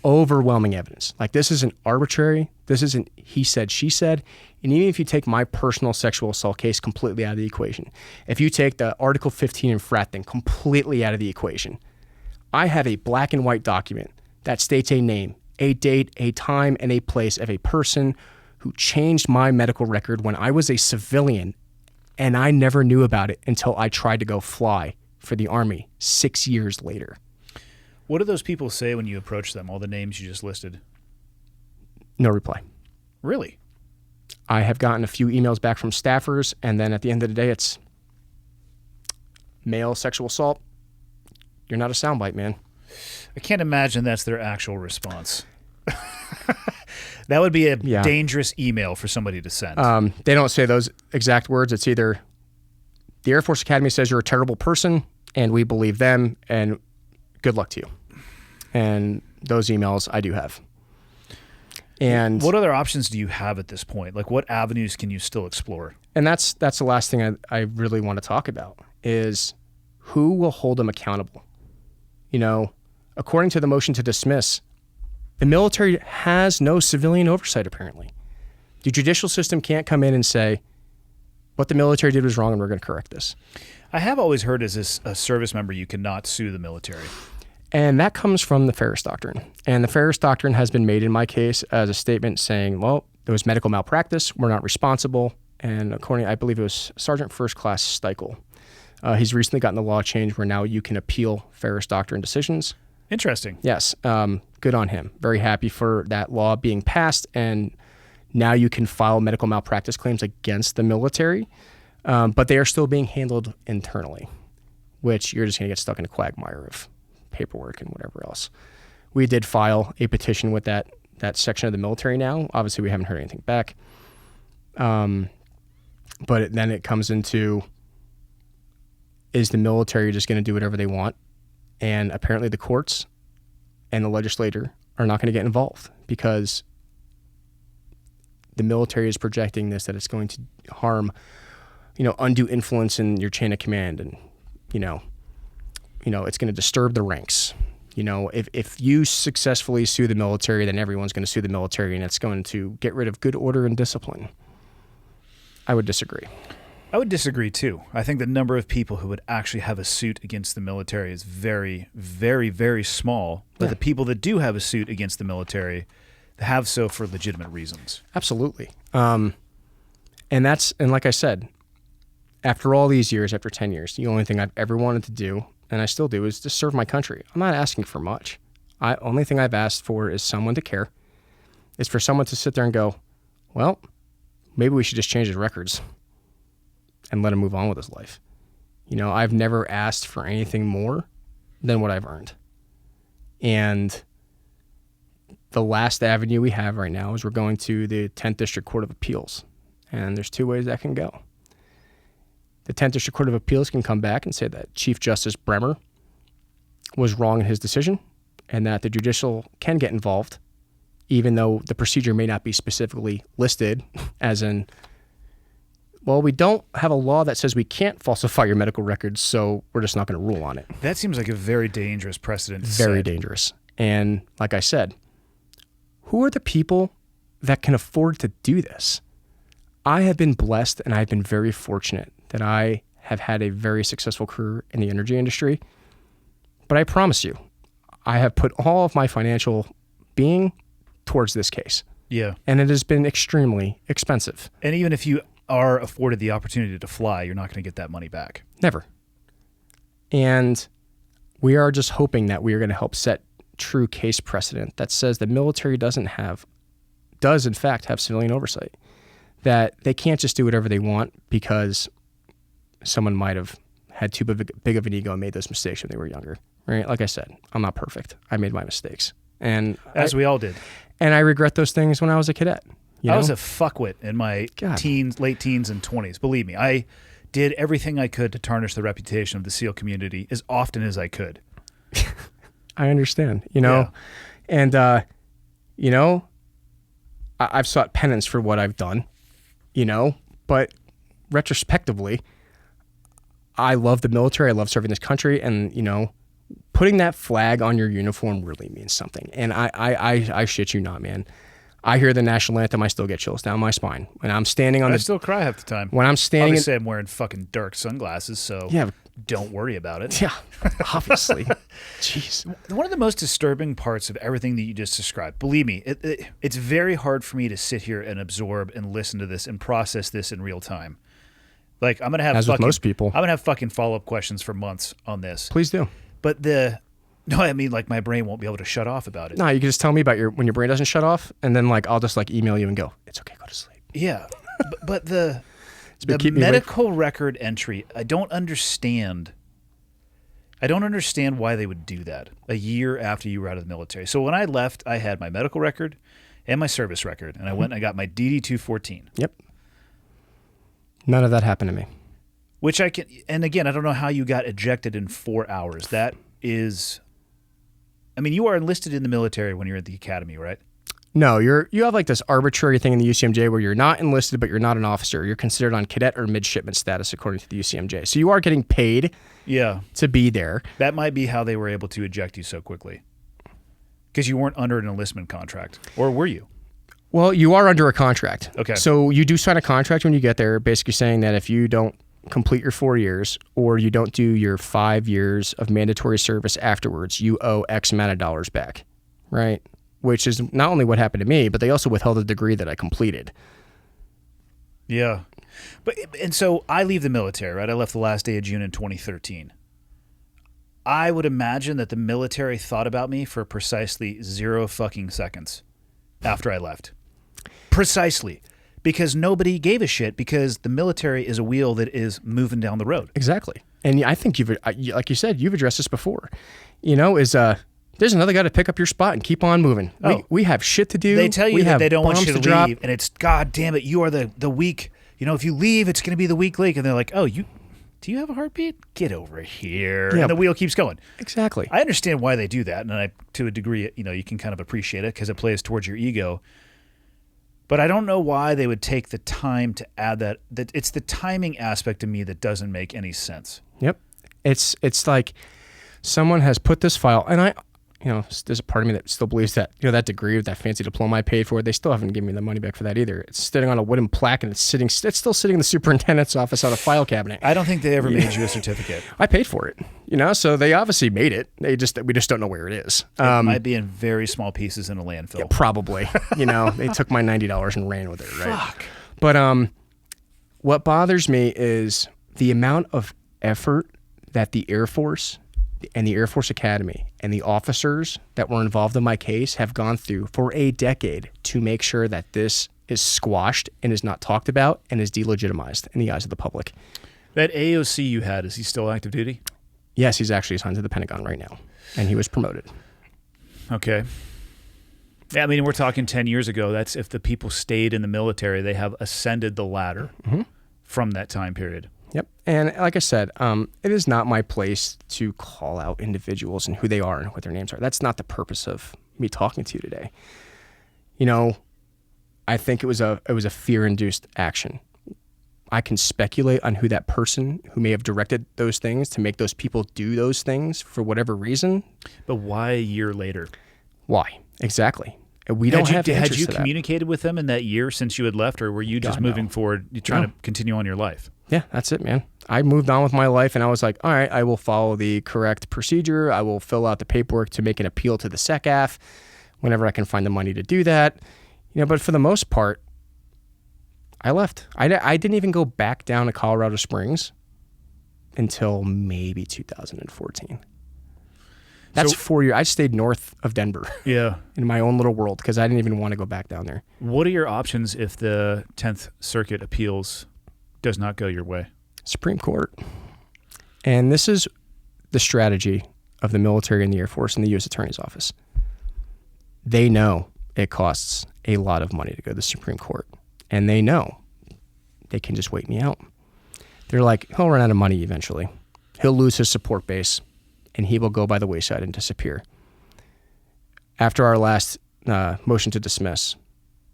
Overwhelming evidence. Like, this isn't arbitrary. This isn't he said, she said. And even if you take my personal sexual assault case completely out of the equation, if you take the Article 15 and frat thing completely out of the equation, I have a black and white document that states a name, a date, a time, and a place of a person who changed my medical record when I was a civilian And I never knew about it until I tried to go fly for the Army 6 years later. What do those people say when you approach them, all the names you just listed? No reply. Really? I have gotten a few emails back from staffers, and then at the end of the day, it's male sexual assault. You're not a soundbite, man. I can't imagine that's their actual response. That would be a dangerous email for somebody to send. They don't say those exact words. It's either the Air Force Academy says you're a terrible person, and we believe them, and good luck to you. And those emails I do have. And what other options do you have at this point? Like, what avenues can you still explore? And that's the last thing I really want to talk about is who will hold them accountable. You know, according to the motion to dismiss, the military has no civilian oversight, apparently. The judicial system can't come in and say, what the military did was wrong and we're going to correct this. I have always heard as a service member, you cannot sue the military. And that comes from the Ferris Doctrine. And the Ferris Doctrine has been made in my case as a statement saying, well, there was medical malpractice, we're not responsible. And according, I believe it was Sergeant First Class Steichel. He's recently gotten the law changed where now you can appeal Ferris Doctrine decisions. Interesting. Yes. Good on him. Very happy for that law being passed. And now you can file medical malpractice claims against the military. But they are still being handled internally, which you're just going to get stuck in a quagmire of paperwork and whatever else. We did file a petition with that section of the military now. Obviously, we haven't heard anything back. But then it comes into, is the military just going to do whatever they want? And apparently the courts and the legislature are not going to get involved because the military is projecting this, that it's going to harm, undue influence in your chain of command. And, it's going to disturb the ranks. If you successfully sue the military, then everyone's going to sue the military and it's going to get rid of good order and discipline. I would disagree. I would disagree too. I think the number of people who would actually have a suit against the military is very, very, very small. But the people that do have a suit against the military have so for legitimate reasons. Absolutely. And like I said, after all these years, after 10 years, the only thing I've ever wanted to do, and I still do, is to serve my country. I'm not asking for much. Only thing I've asked for is someone to care. Is for someone to sit there and go, well, maybe we should just change his records and let him move on with his life. I've never asked for anything more than what I've earned. And the last avenue we have right now is we're going to the 10th District Court of Appeals. And there's two ways that can go. The 10th District Court of Appeals can come back and say that Chief Justice Bremer was wrong in his decision and that the judicial can get involved, even though the procedure may not be specifically listed as in, well, we don't have a law that says we can't falsify your medical records, so we're just not going to rule on it. That seems like a very dangerous precedent. Very dangerous. And like I said, who are the people that can afford to do this? I have been blessed and I've been very fortunate that I have had a very successful career in the energy industry. But I promise you, I have put all of my financial being towards this case. Yeah. And it has been extremely expensive. And even if you are afforded the opportunity to fly, you're not going to get that money back. Never. And we are just hoping that we are going to help set true case precedent that says the military does in fact have civilian oversight. That they can't just do whatever they want because someone might have had too big of an ego and made those mistakes when they were younger. Right? Like I said, I'm not perfect. I made my mistakes. And we all did. And I regret those things when I was a cadet. I was a fuckwit in my late teens and 20s. Believe me, I did everything I could to tarnish the reputation of the SEAL community as often as I could. I understand, and, I've sought penance for what I've done, but retrospectively, I love the military. I love serving this country. And, putting that flag on your uniform really means something. And I shit you not, man. I hear the national anthem, I still get chills down my spine. When I'm standing on I still cry half the time. When I'm standing Obviously, I'm wearing fucking dark sunglasses, so don't worry about it. Yeah, obviously. Jeez. One of the most disturbing parts of everything that you just described, believe me, it's very hard for me to sit here and absorb and listen to this and process this in real time. Like I'm gonna have As with most people. I'm gonna have fucking follow-up questions for months on this. Please do. But I mean like my brain won't be able to shut off about it. No, you can just tell me about when your brain doesn't shut off, and then like I'll just like email you and go, it's okay, go to sleep. Yeah, but the keep me medical record entry, I don't understand. I don't understand why they would do that a year after you were out of the military. So when I left, I had my medical record and my service record, and I went and I got my DD-214. Yep. None of that happened to me. Which I can, and again, I don't know how you got ejected in 4 hours. That is, I mean, you are enlisted in the military when you're at the academy, right? No, you have like this arbitrary thing in the UCMJ where you're not enlisted, but you're not an officer. You're considered on cadet or midshipman status according to the UCMJ. So you are getting paid to be there. That might be how they were able to eject you so quickly. Because you weren't under an enlistment contract. Or were you? Well, you are under a contract. Okay. So you do sign a contract when you get there, basically saying that if you don't complete your 4 years or you don't do your 5 years of mandatory service afterwards, you owe X amount of dollars back, right? Which is not only what happened to me, but they also withheld the degree that I completed. Yeah. And so I leave the military, right? I left the last day of June in 2013. I would imagine that the military thought about me for precisely 0 fucking seconds after I left. Precisely. Because nobody gave a shit because the military is a wheel that is moving down the road. Exactly. And I think like you said, you've addressed this before. There's another guy to pick up your spot and keep on moving. We have shit to do. They tell you that they don't want you to drop. leave, and it's, God damn it, you are the weak. If you leave, it's going to be the weak link. And they're like, do you have a heartbeat? Get over here. Yeah. And the wheel keeps going. Exactly. I understand why they do that, and to a degree, you can kind of appreciate it because it plays towards your ego. But I don't know why they would take the time to add that. It's the timing aspect to me that doesn't make any sense. Yep. It's like someone has put this file, and there's a part of me that still believes that, that degree, that fancy diploma I paid for, they still haven't given me the money back for that either. It's sitting on a wooden plaque, and it's still sitting in the superintendent's office on a file cabinet. I don't think they ever made you a certificate. I paid for it, so they obviously made it. We just don't know where it is. It might be in very small pieces in a landfill. Yeah, probably. They took my $90 and ran with it, right? Fuck. But what bothers me is the amount of effort that the Air Force and the Air Force Academy and the officers that were involved in my case have gone through for a decade to make sure that this is squashed and is not talked about and is delegitimized in the eyes of the public. That AOC you had, is he still active duty? Yes, he's actually assigned to the Pentagon right now, and he was promoted. Okay. Yeah, I mean, we're talking 10 years ago. That's if the people stayed in the military, they have ascended the ladder from that time period. Yep. And like I said, it is not my place to call out individuals and who they are and what their names are. That's not the purpose of me talking to you today. I think it was a fear-induced action. I can speculate on who that person who may have directed those things to make those people do those things for whatever reason. But why a year later? Why? Exactly. We don't have answers Had you to that. communicated with them in that year since you had left, or were you just moving forward, trying to continue on your life? Yeah, that's it, man. I moved on with my life, and I was like, all right, I will follow the correct procedure. I will fill out the paperwork to make an appeal to the SECAF whenever I can find the money to do that. But for the most part, I left. I didn't even go back down to Colorado Springs until maybe 2014. That's 4 years. I stayed north of Denver. Yeah. In my own little world because I didn't even want to go back down there. What are your options if the 10th Circuit appeals does not go your way? Supreme Court. And this is the strategy of the military and the Air Force and the U.S. Attorney's Office. They know it costs a lot of money to go to the Supreme Court. And they know they can just wait me out. They're like, he'll run out of money eventually. He'll lose his support base. And he will go by the wayside and disappear. After our last motion to dismiss,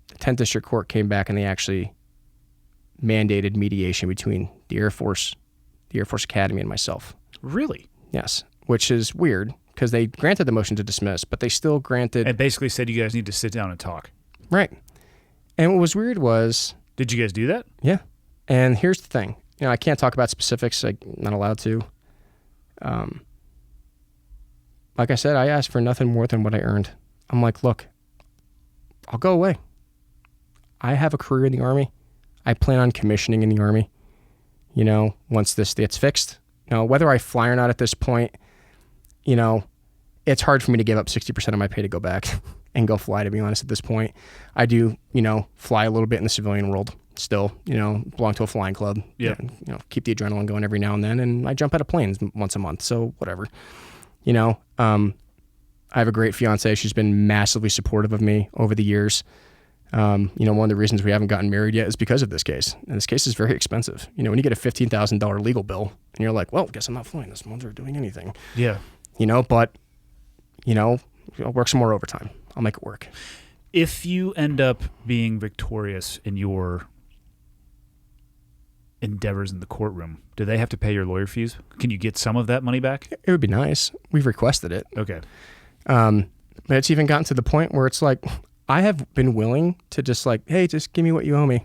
the 10th District Court came back and they actually mandated mediation between the Air Force Academy, and myself. Really? Yes, which is weird because they granted the motion to dismiss, but they still granted... And basically said you guys need to sit down and talk. Right. And what was weird was... Did you guys do that? Yeah. And here's the thing. I can't talk about specifics. I'm not allowed to. Like I said, I asked for nothing more than what I earned. I'm like, look, I'll go away. I have a career in the Army. I plan on commissioning in the Army. once this gets fixed. Whether I fly or not at this point, it's hard for me to give up 60% of my pay to go back and go fly, to be honest, at this point. I do, fly a little bit in the civilian world still, belong to a flying club. Yeah. Keep the adrenaline going every now and then. And I jump out of planes once a month. So whatever, I have a great fiance. She's been massively supportive of me over the years. One of the reasons we haven't gotten married yet is because of this case. And this case is very expensive. When you get a $15,000 legal bill and you're like, well, guess I'm not flying this month or doing anything. Yeah. But, I'll work some more overtime. I'll make it work. If you end up being victorious in your endeavors in the courtroom, do they have to pay your lawyer fees? Can you get some of that money back? It would be nice. We've requested it. Okay. But it's even gotten to the point where it's like, I have been willing to just like, hey, just give me what you owe me.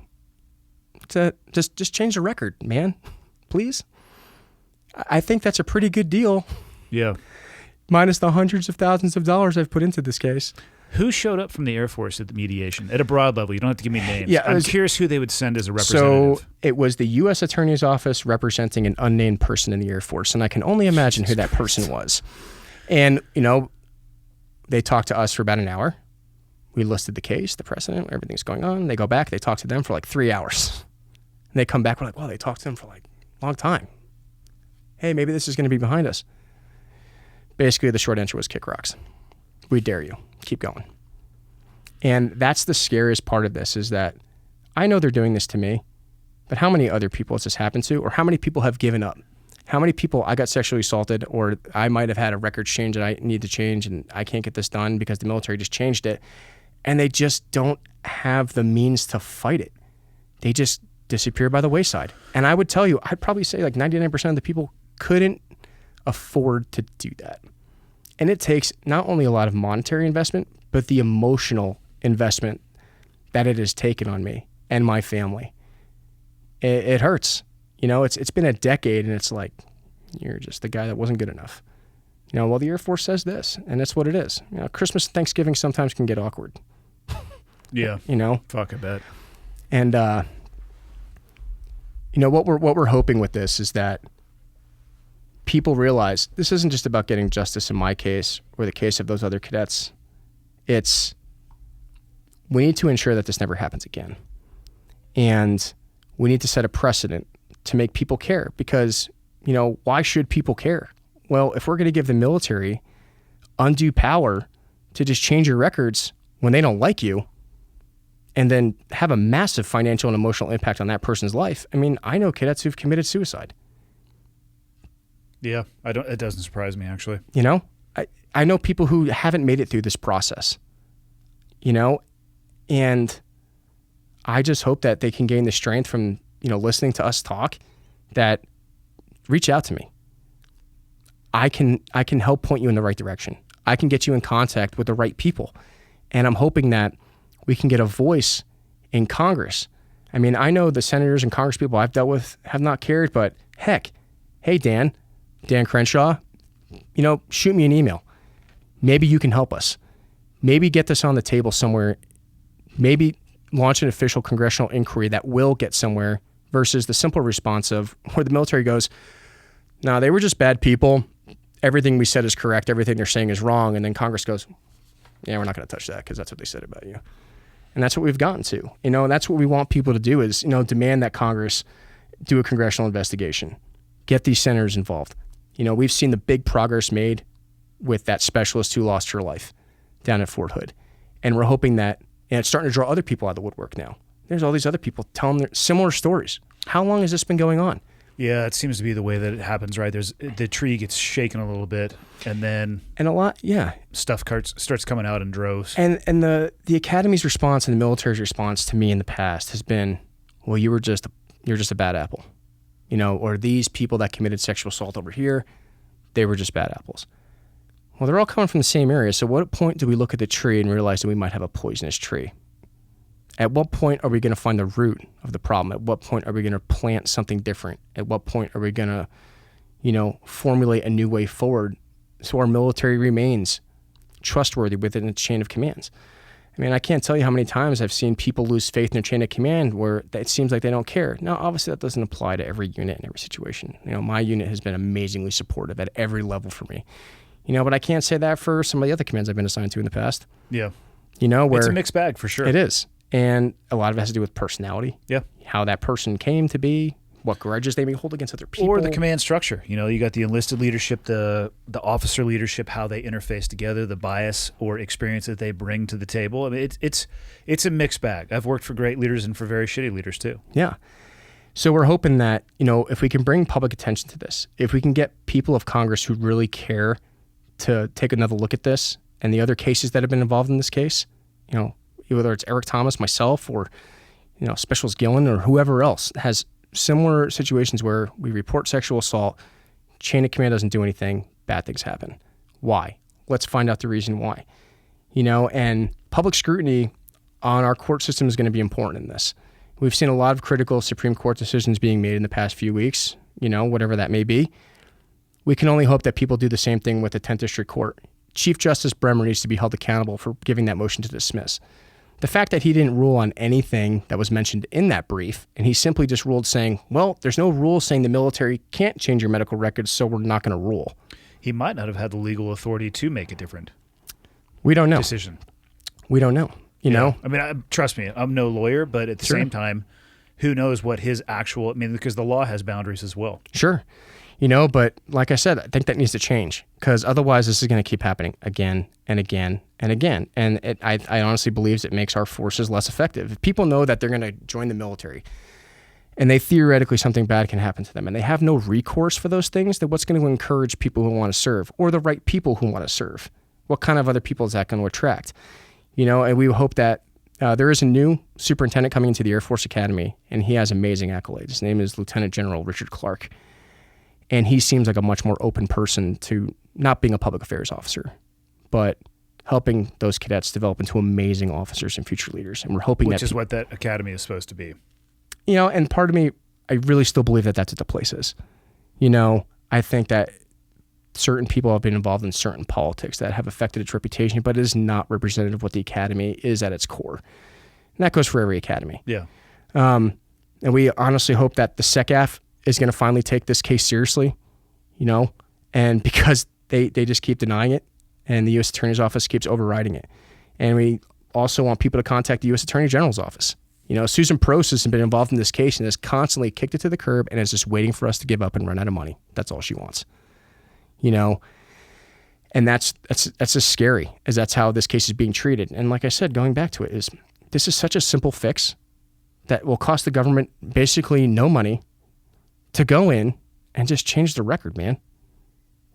To just change the record, man. Please. I think that's a pretty good deal. Yeah. Minus the hundreds of thousands of dollars I've put into this case. Who showed up from the Air Force at the mediation? At a broad level, you don't have to give me names. Yeah, I'm curious who they would send as a representative. So it was the U.S. Attorney's Office representing an unnamed person in the Air Force, and I can only imagine who that person was. And, they talked to us for about an hour. We listed the case, the precedent, everything's going on. They go back, they talk to them for like 3 hours. And they come back, we're like, wow, they talked to them for like a long time. Hey, maybe this is going to be behind us. Basically, the short answer was kick rocks. We dare you. Keep going. And that's the scariest part of this, is that I know they're doing this to me, but how many other people has this happened to, or how many people have given up? How many people I got sexually assaulted, or I might have had a record change that I need to change and I can't get this done because the military just changed it, and they just don't have the means to fight it. They just disappear by the wayside. And I would tell you, I'd probably say like 99% of the people couldn't afford to do that. And it takes not only a lot of monetary investment, but the emotional investment that it has taken on me and my family. It hurts. It's been a decade, and it's like, you're just the guy that wasn't good enough. Well, the Air Force says this, and that's what it is. Christmas and Thanksgiving sometimes can get awkward. Yeah. Fuck, I bet. And, what we're hoping with this is that people realize this isn't just about getting justice in my case or the case of those other cadets. We need to ensure that this never happens again. And we need to set a precedent to make people care, because, why should people care? Well, if we're going to give the military undue power to just change your records when they don't like you, and then have a massive financial and emotional impact on that person's life. I know cadets who've committed suicide. Yeah, it doesn't surprise me, actually. I know people who haven't made it through this process, and I just hope that they can gain the strength from, listening to us talk, that reach out to me. I can help point you in the right direction. I can get you in contact with the right people. And I'm hoping that we can get a voice in Congress. I know the senators and Congress people I've dealt with have not cared, but heck, hey, Dan Crenshaw, shoot me an email. Maybe you can help us. Maybe get this on the table somewhere. Maybe launch an official congressional inquiry that will get somewhere, versus the simple response of where the military goes, no, they were just bad people. Everything we said is correct. Everything they're saying is wrong. And then Congress goes, yeah, we're not going to touch that because that's what they said about you. And that's what we've gotten to, and that's what we want people to do is, demand that Congress do a congressional investigation, get these senators involved. We've seen the big progress made with that specialist who lost her life down at Fort Hood. And we're hoping that, and it's starting to draw other people out of the woodwork now. There's all these other people telling their similar stories. How long has this been going on? Yeah, it seems to be the way that it happens, right? The tree gets shaken a little bit, and then a lot, yeah, stuff starts coming out in droves. And the Academy's response and the military's response to me in the past has been, well, you're just a bad apple, or these people that committed sexual assault over here, they were just bad apples. Well, they're all coming from the same area. So what point do we look at the tree and realize that we might have a poisonous tree? At what point are we going to find the root of the problem? At what point are we going to plant something different? At what point are we going to, formulate a new way forward so our military remains trustworthy within its chain of commands? I mean, I can't tell you how many times I've seen people lose faith in their chain of command where it seems like they don't care. Now, obviously, that doesn't apply to every unit in every situation. My unit has been amazingly supportive at every level for me. But I can't say that for some of the other commands I've been assigned to in the past. Yeah. Where it's a mixed bag for sure. It is. And a lot of it has to do with personality. Yeah. How that person came to be, what grudges they may hold against other people. Or the command structure. You got the enlisted leadership, the officer leadership, how they interface together, the bias or experience that they bring to the table. I mean, it's a mixed bag. I've worked for great leaders and for very shitty leaders too. Yeah. So we're hoping that, if we can bring public attention to this, if we can get people of Congress who really care to take another look at this and the other cases that have been involved in this case, whether it's Eric Thomas, myself, or, Specialist Gillen or whoever else has similar situations where we report sexual assault, chain of command doesn't do anything, bad things happen. Why? Let's find out the reason why. And public scrutiny on our court system is going to be important in this. We've seen a lot of critical Supreme Court decisions being made in the past few weeks, whatever that may be. We can only hope that people do the same thing with the 10th District Court. Chief Justice Bremer needs to be held accountable for giving that motion to dismiss. The fact that he didn't rule on anything that was mentioned in that brief, and he simply just ruled saying, well, there's no rule saying the military can't change your medical records, so we're not going to rule. He might not have had the legal authority to make a different We don't know. decision. We don't know. I mean, trust me, I'm no lawyer, but at the same time, who knows what his actual, because the law has boundaries as well. Sure. But like I said, I think that needs to change because otherwise this is going to keep happening again and again and again. And I honestly believe it makes our forces less effective. If people know that they're going to join the military and they theoretically something bad can happen to them and they have no recourse for those things, then what's going to encourage people who want to serve or the right people who want to serve? What kind of other people is that going to attract? And we hope that there is a new superintendent coming into the Air Force Academy, and he has amazing accolades. His name is Lieutenant General Richard Clark. And he seems like a much more open person to not being a public affairs officer, but helping those cadets develop into amazing officers and future leaders. And we're hoping Which is what that academy is supposed to be. And part of me, I really still believe that that's what the place is. I think that certain people have been involved in certain politics that have affected its reputation, but it is not representative of what the academy is at its core. And that goes for every academy. Yeah. And we honestly hope that the SECAF is going to finally take this case seriously, and because they just keep denying it and the U.S. Attorney's Office keeps overriding it. And we also want people to contact the U.S. Attorney General's office. Susan Prost has been involved in this case and has constantly kicked it to the curb and is just waiting for us to give up and run out of money. That's all she wants. And that's just scary as that's how this case is being treated. And like I said, going back to it, this is such a simple fix that will cost the government basically no money to go in and just change the record, man.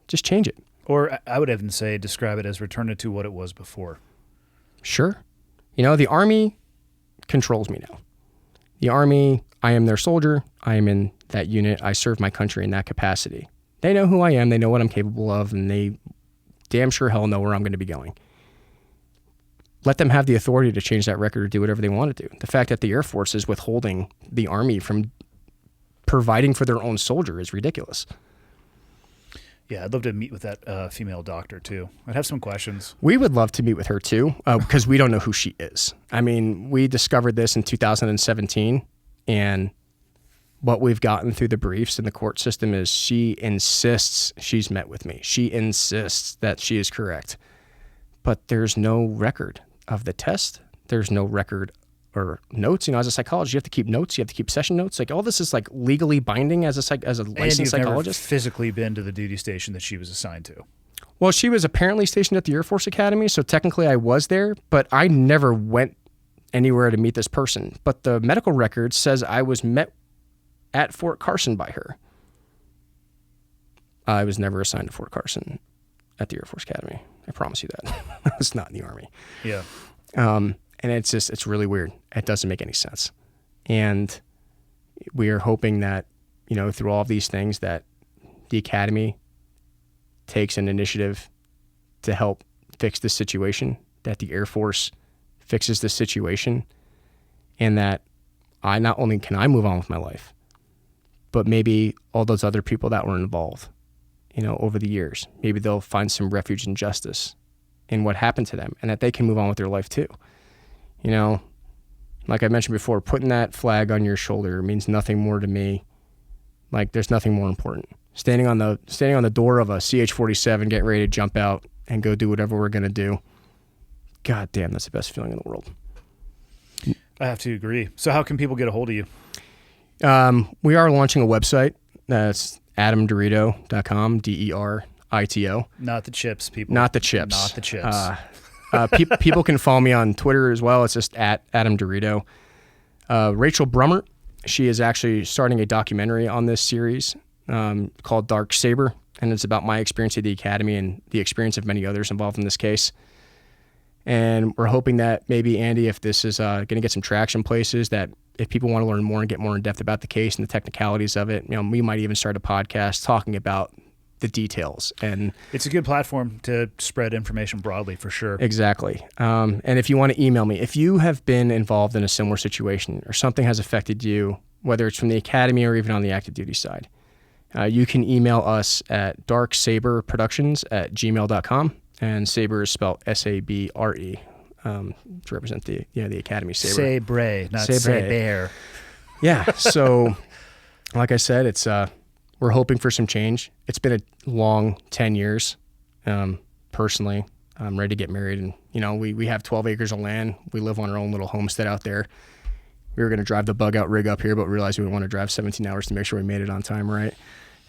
Just change it. Or I would even say describe it as return it to what it was before. Sure. The Army controls me now. The Army, I am their soldier. I am in that unit. I serve my country in that capacity. They know who I am. They know what I'm capable of, and they damn sure hell know where I'm going to be going. Let them have the authority to change that record or do whatever they want to do. The fact that the Air Force is withholding the Army from providing for their own soldier is ridiculous. Yeah, I'd love to meet with that female doctor too. I'd have some questions. We would love to meet with her too, because we don't know who she is. I mean, we discovered this in 2017, and what we've gotten through the briefs in the court system is she insists she's met with me. She insists that she is correct. But there's no record of the test. There's no record or notes. As a psychologist, you have to keep notes. You have to keep session notes. Like all this is like legally binding as a licensed psychologist. Never physically been to the duty station that she was assigned to. Well, she was apparently stationed at the Air Force Academy, so technically I was there, but I never went anywhere to meet this person. But the medical record says I was met at Fort Carson by her. I was never assigned to Fort Carson at the Air Force Academy. I promise you that. I was not in the Army. Yeah. And it's really weird. It doesn't make any sense. And we are hoping that, through all of these things that the Academy takes an initiative to help fix this situation, that the Air Force fixes this situation, and that not only can I move on with my life, but maybe all those other people that were involved, over the years, maybe they'll find some refuge and justice in what happened to them and that they can move on with their life too. You know, like I mentioned before, putting that flag on your shoulder means nothing more to me. Like, there's nothing more important. Standing on the door of a CH-47, getting ready to jump out and go do whatever we're going to do. God damn, that's the best feeling in the world. I have to agree. So how can people get a hold of you? We are launching a website. That's adamderito.com, DERITO. Not the chips, people. Not the chips. Not the chips. People can follow me on Twitter as well. It's just at Adam DeRito. Rachel Brummert, she is actually starting a documentary on this series called Dark Saber, and it's about my experience at the Academy and the experience of many others involved in this case. And we're hoping that maybe, Andy, if this is going to get some traction places, that if people want to learn more and get more in depth about the case and the technicalities of it, we might even start a podcast talking about the details. And it's a good platform to spread information broadly, for sure. Exactly. And if you want to email me, if you have been involved in a similar situation or something has affected you, whether it's from the Academy or even on the active duty side, you can email us at darksaberproductions@gmail.com. And Sabre is spelled S-A-B-R-E to represent the Academy Sabre. Sabre, not Saber. Yeah. So, like I said, it's we're hoping for some change. It's been a long 10 years. Personally, I'm ready to get married, and we have 12 acres of land. We live on our own little homestead out there. We were going to drive the bug out rig up here, but realized we want to drive 17 hours to make sure we made it on time, right?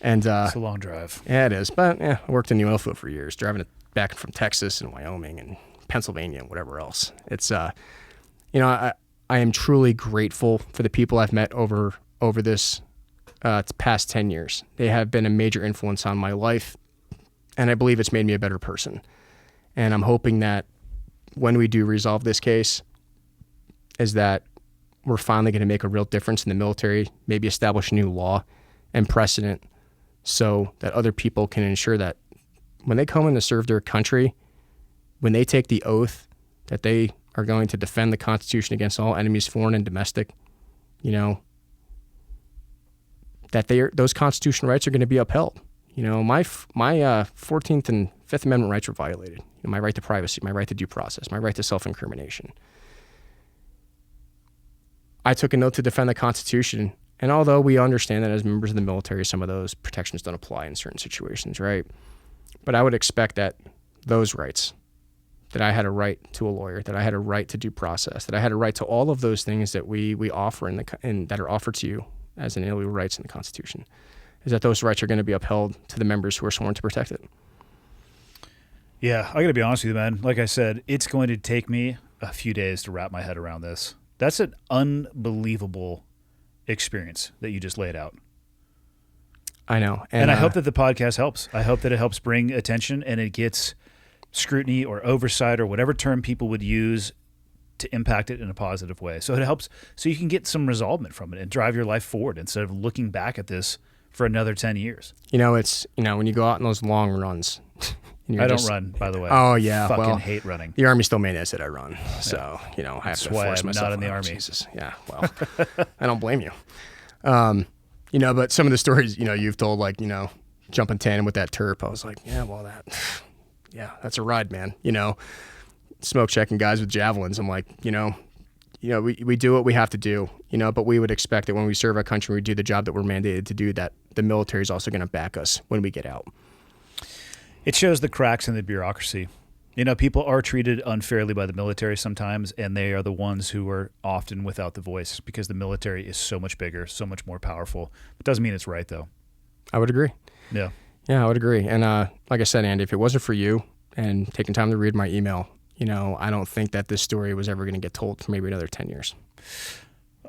And it's a long drive. Yeah, it is. But I worked in New Elfwood for years, driving it back from Texas and Wyoming and Pennsylvania and whatever else. It's I am truly grateful for the people I've met over this past 10 years. They have been a major influence on my life, and I believe it's made me a better person. And I'm hoping that when we do resolve this case, is that we're finally going to make a real difference in the military, maybe establish a new law and precedent so that other people can ensure that when they come in to serve their country, when they take the oath that they are going to defend the Constitution against all enemies, foreign and domestic, that those constitutional rights are going to be upheld. My 14th and 5th Amendment rights were violated. My right to privacy, my right to due process, my right to self-incrimination. I took an oath to defend the Constitution, and although we understand that as members of the military, some of those protections don't apply in certain situations, right? But I would expect that those rights, that I had a right to a lawyer, that I had a right to due process, that I had a right to all of those things that we offer and that are offered to you as inalienable rights in the Constitution, is that those rights are going to be upheld to the members who are sworn to protect it. Yeah, I got to be honest with you, man. Like I said, it's going to take me a few days to wrap my head around this. That's an unbelievable experience that you just laid out. I know. And I hope that the podcast helps. I hope that it helps bring attention and it gets scrutiny or oversight or whatever term people would use to impact it in a positive way. So it helps, so you can get some resolvement from it and drive your life forward instead of looking back at this for another 10 years. It's, when you go out in those long runs. I don't run, by the way. Oh, yeah. I fucking well, hate running. The Army still mandates that I run. So, I have That's to why force I'm myself. not in the Army. Jesus. Yeah, well, I don't blame you. But some of the stories, you've told, like, jumping tandem with that terp, I was like, that's a ride, man. Smoke checking guys with javelins. I'm like, we do what we have to do, but we would expect that when we serve our country, we do the job that we're mandated to do, that the military is also going to back us when we get out. It shows the cracks in the bureaucracy. People are treated unfairly by the military sometimes, and they are the ones who are often without the voice because the military is so much bigger, so much more powerful. It doesn't mean it's right, though. I would agree. Yeah. Yeah, I would agree. And like I said, Andy, if it wasn't for you and taking time to read my email, I don't think that this story was ever going to get told for maybe another 10 years.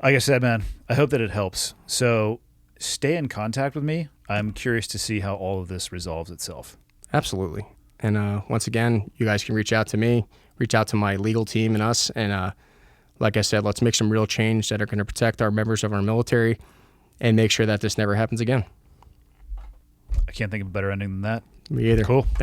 Like I said, man, I hope that it helps. So stay in contact with me. I'm curious to see how all of this resolves itself. Absolutely. And once again, you guys can reach out to me, reach out to my legal team and us. And like I said, let's make some real change that are going to protect our members of our military and make sure that this never happens again. I can't think of a better ending than that. Me either. Cool. Thanks.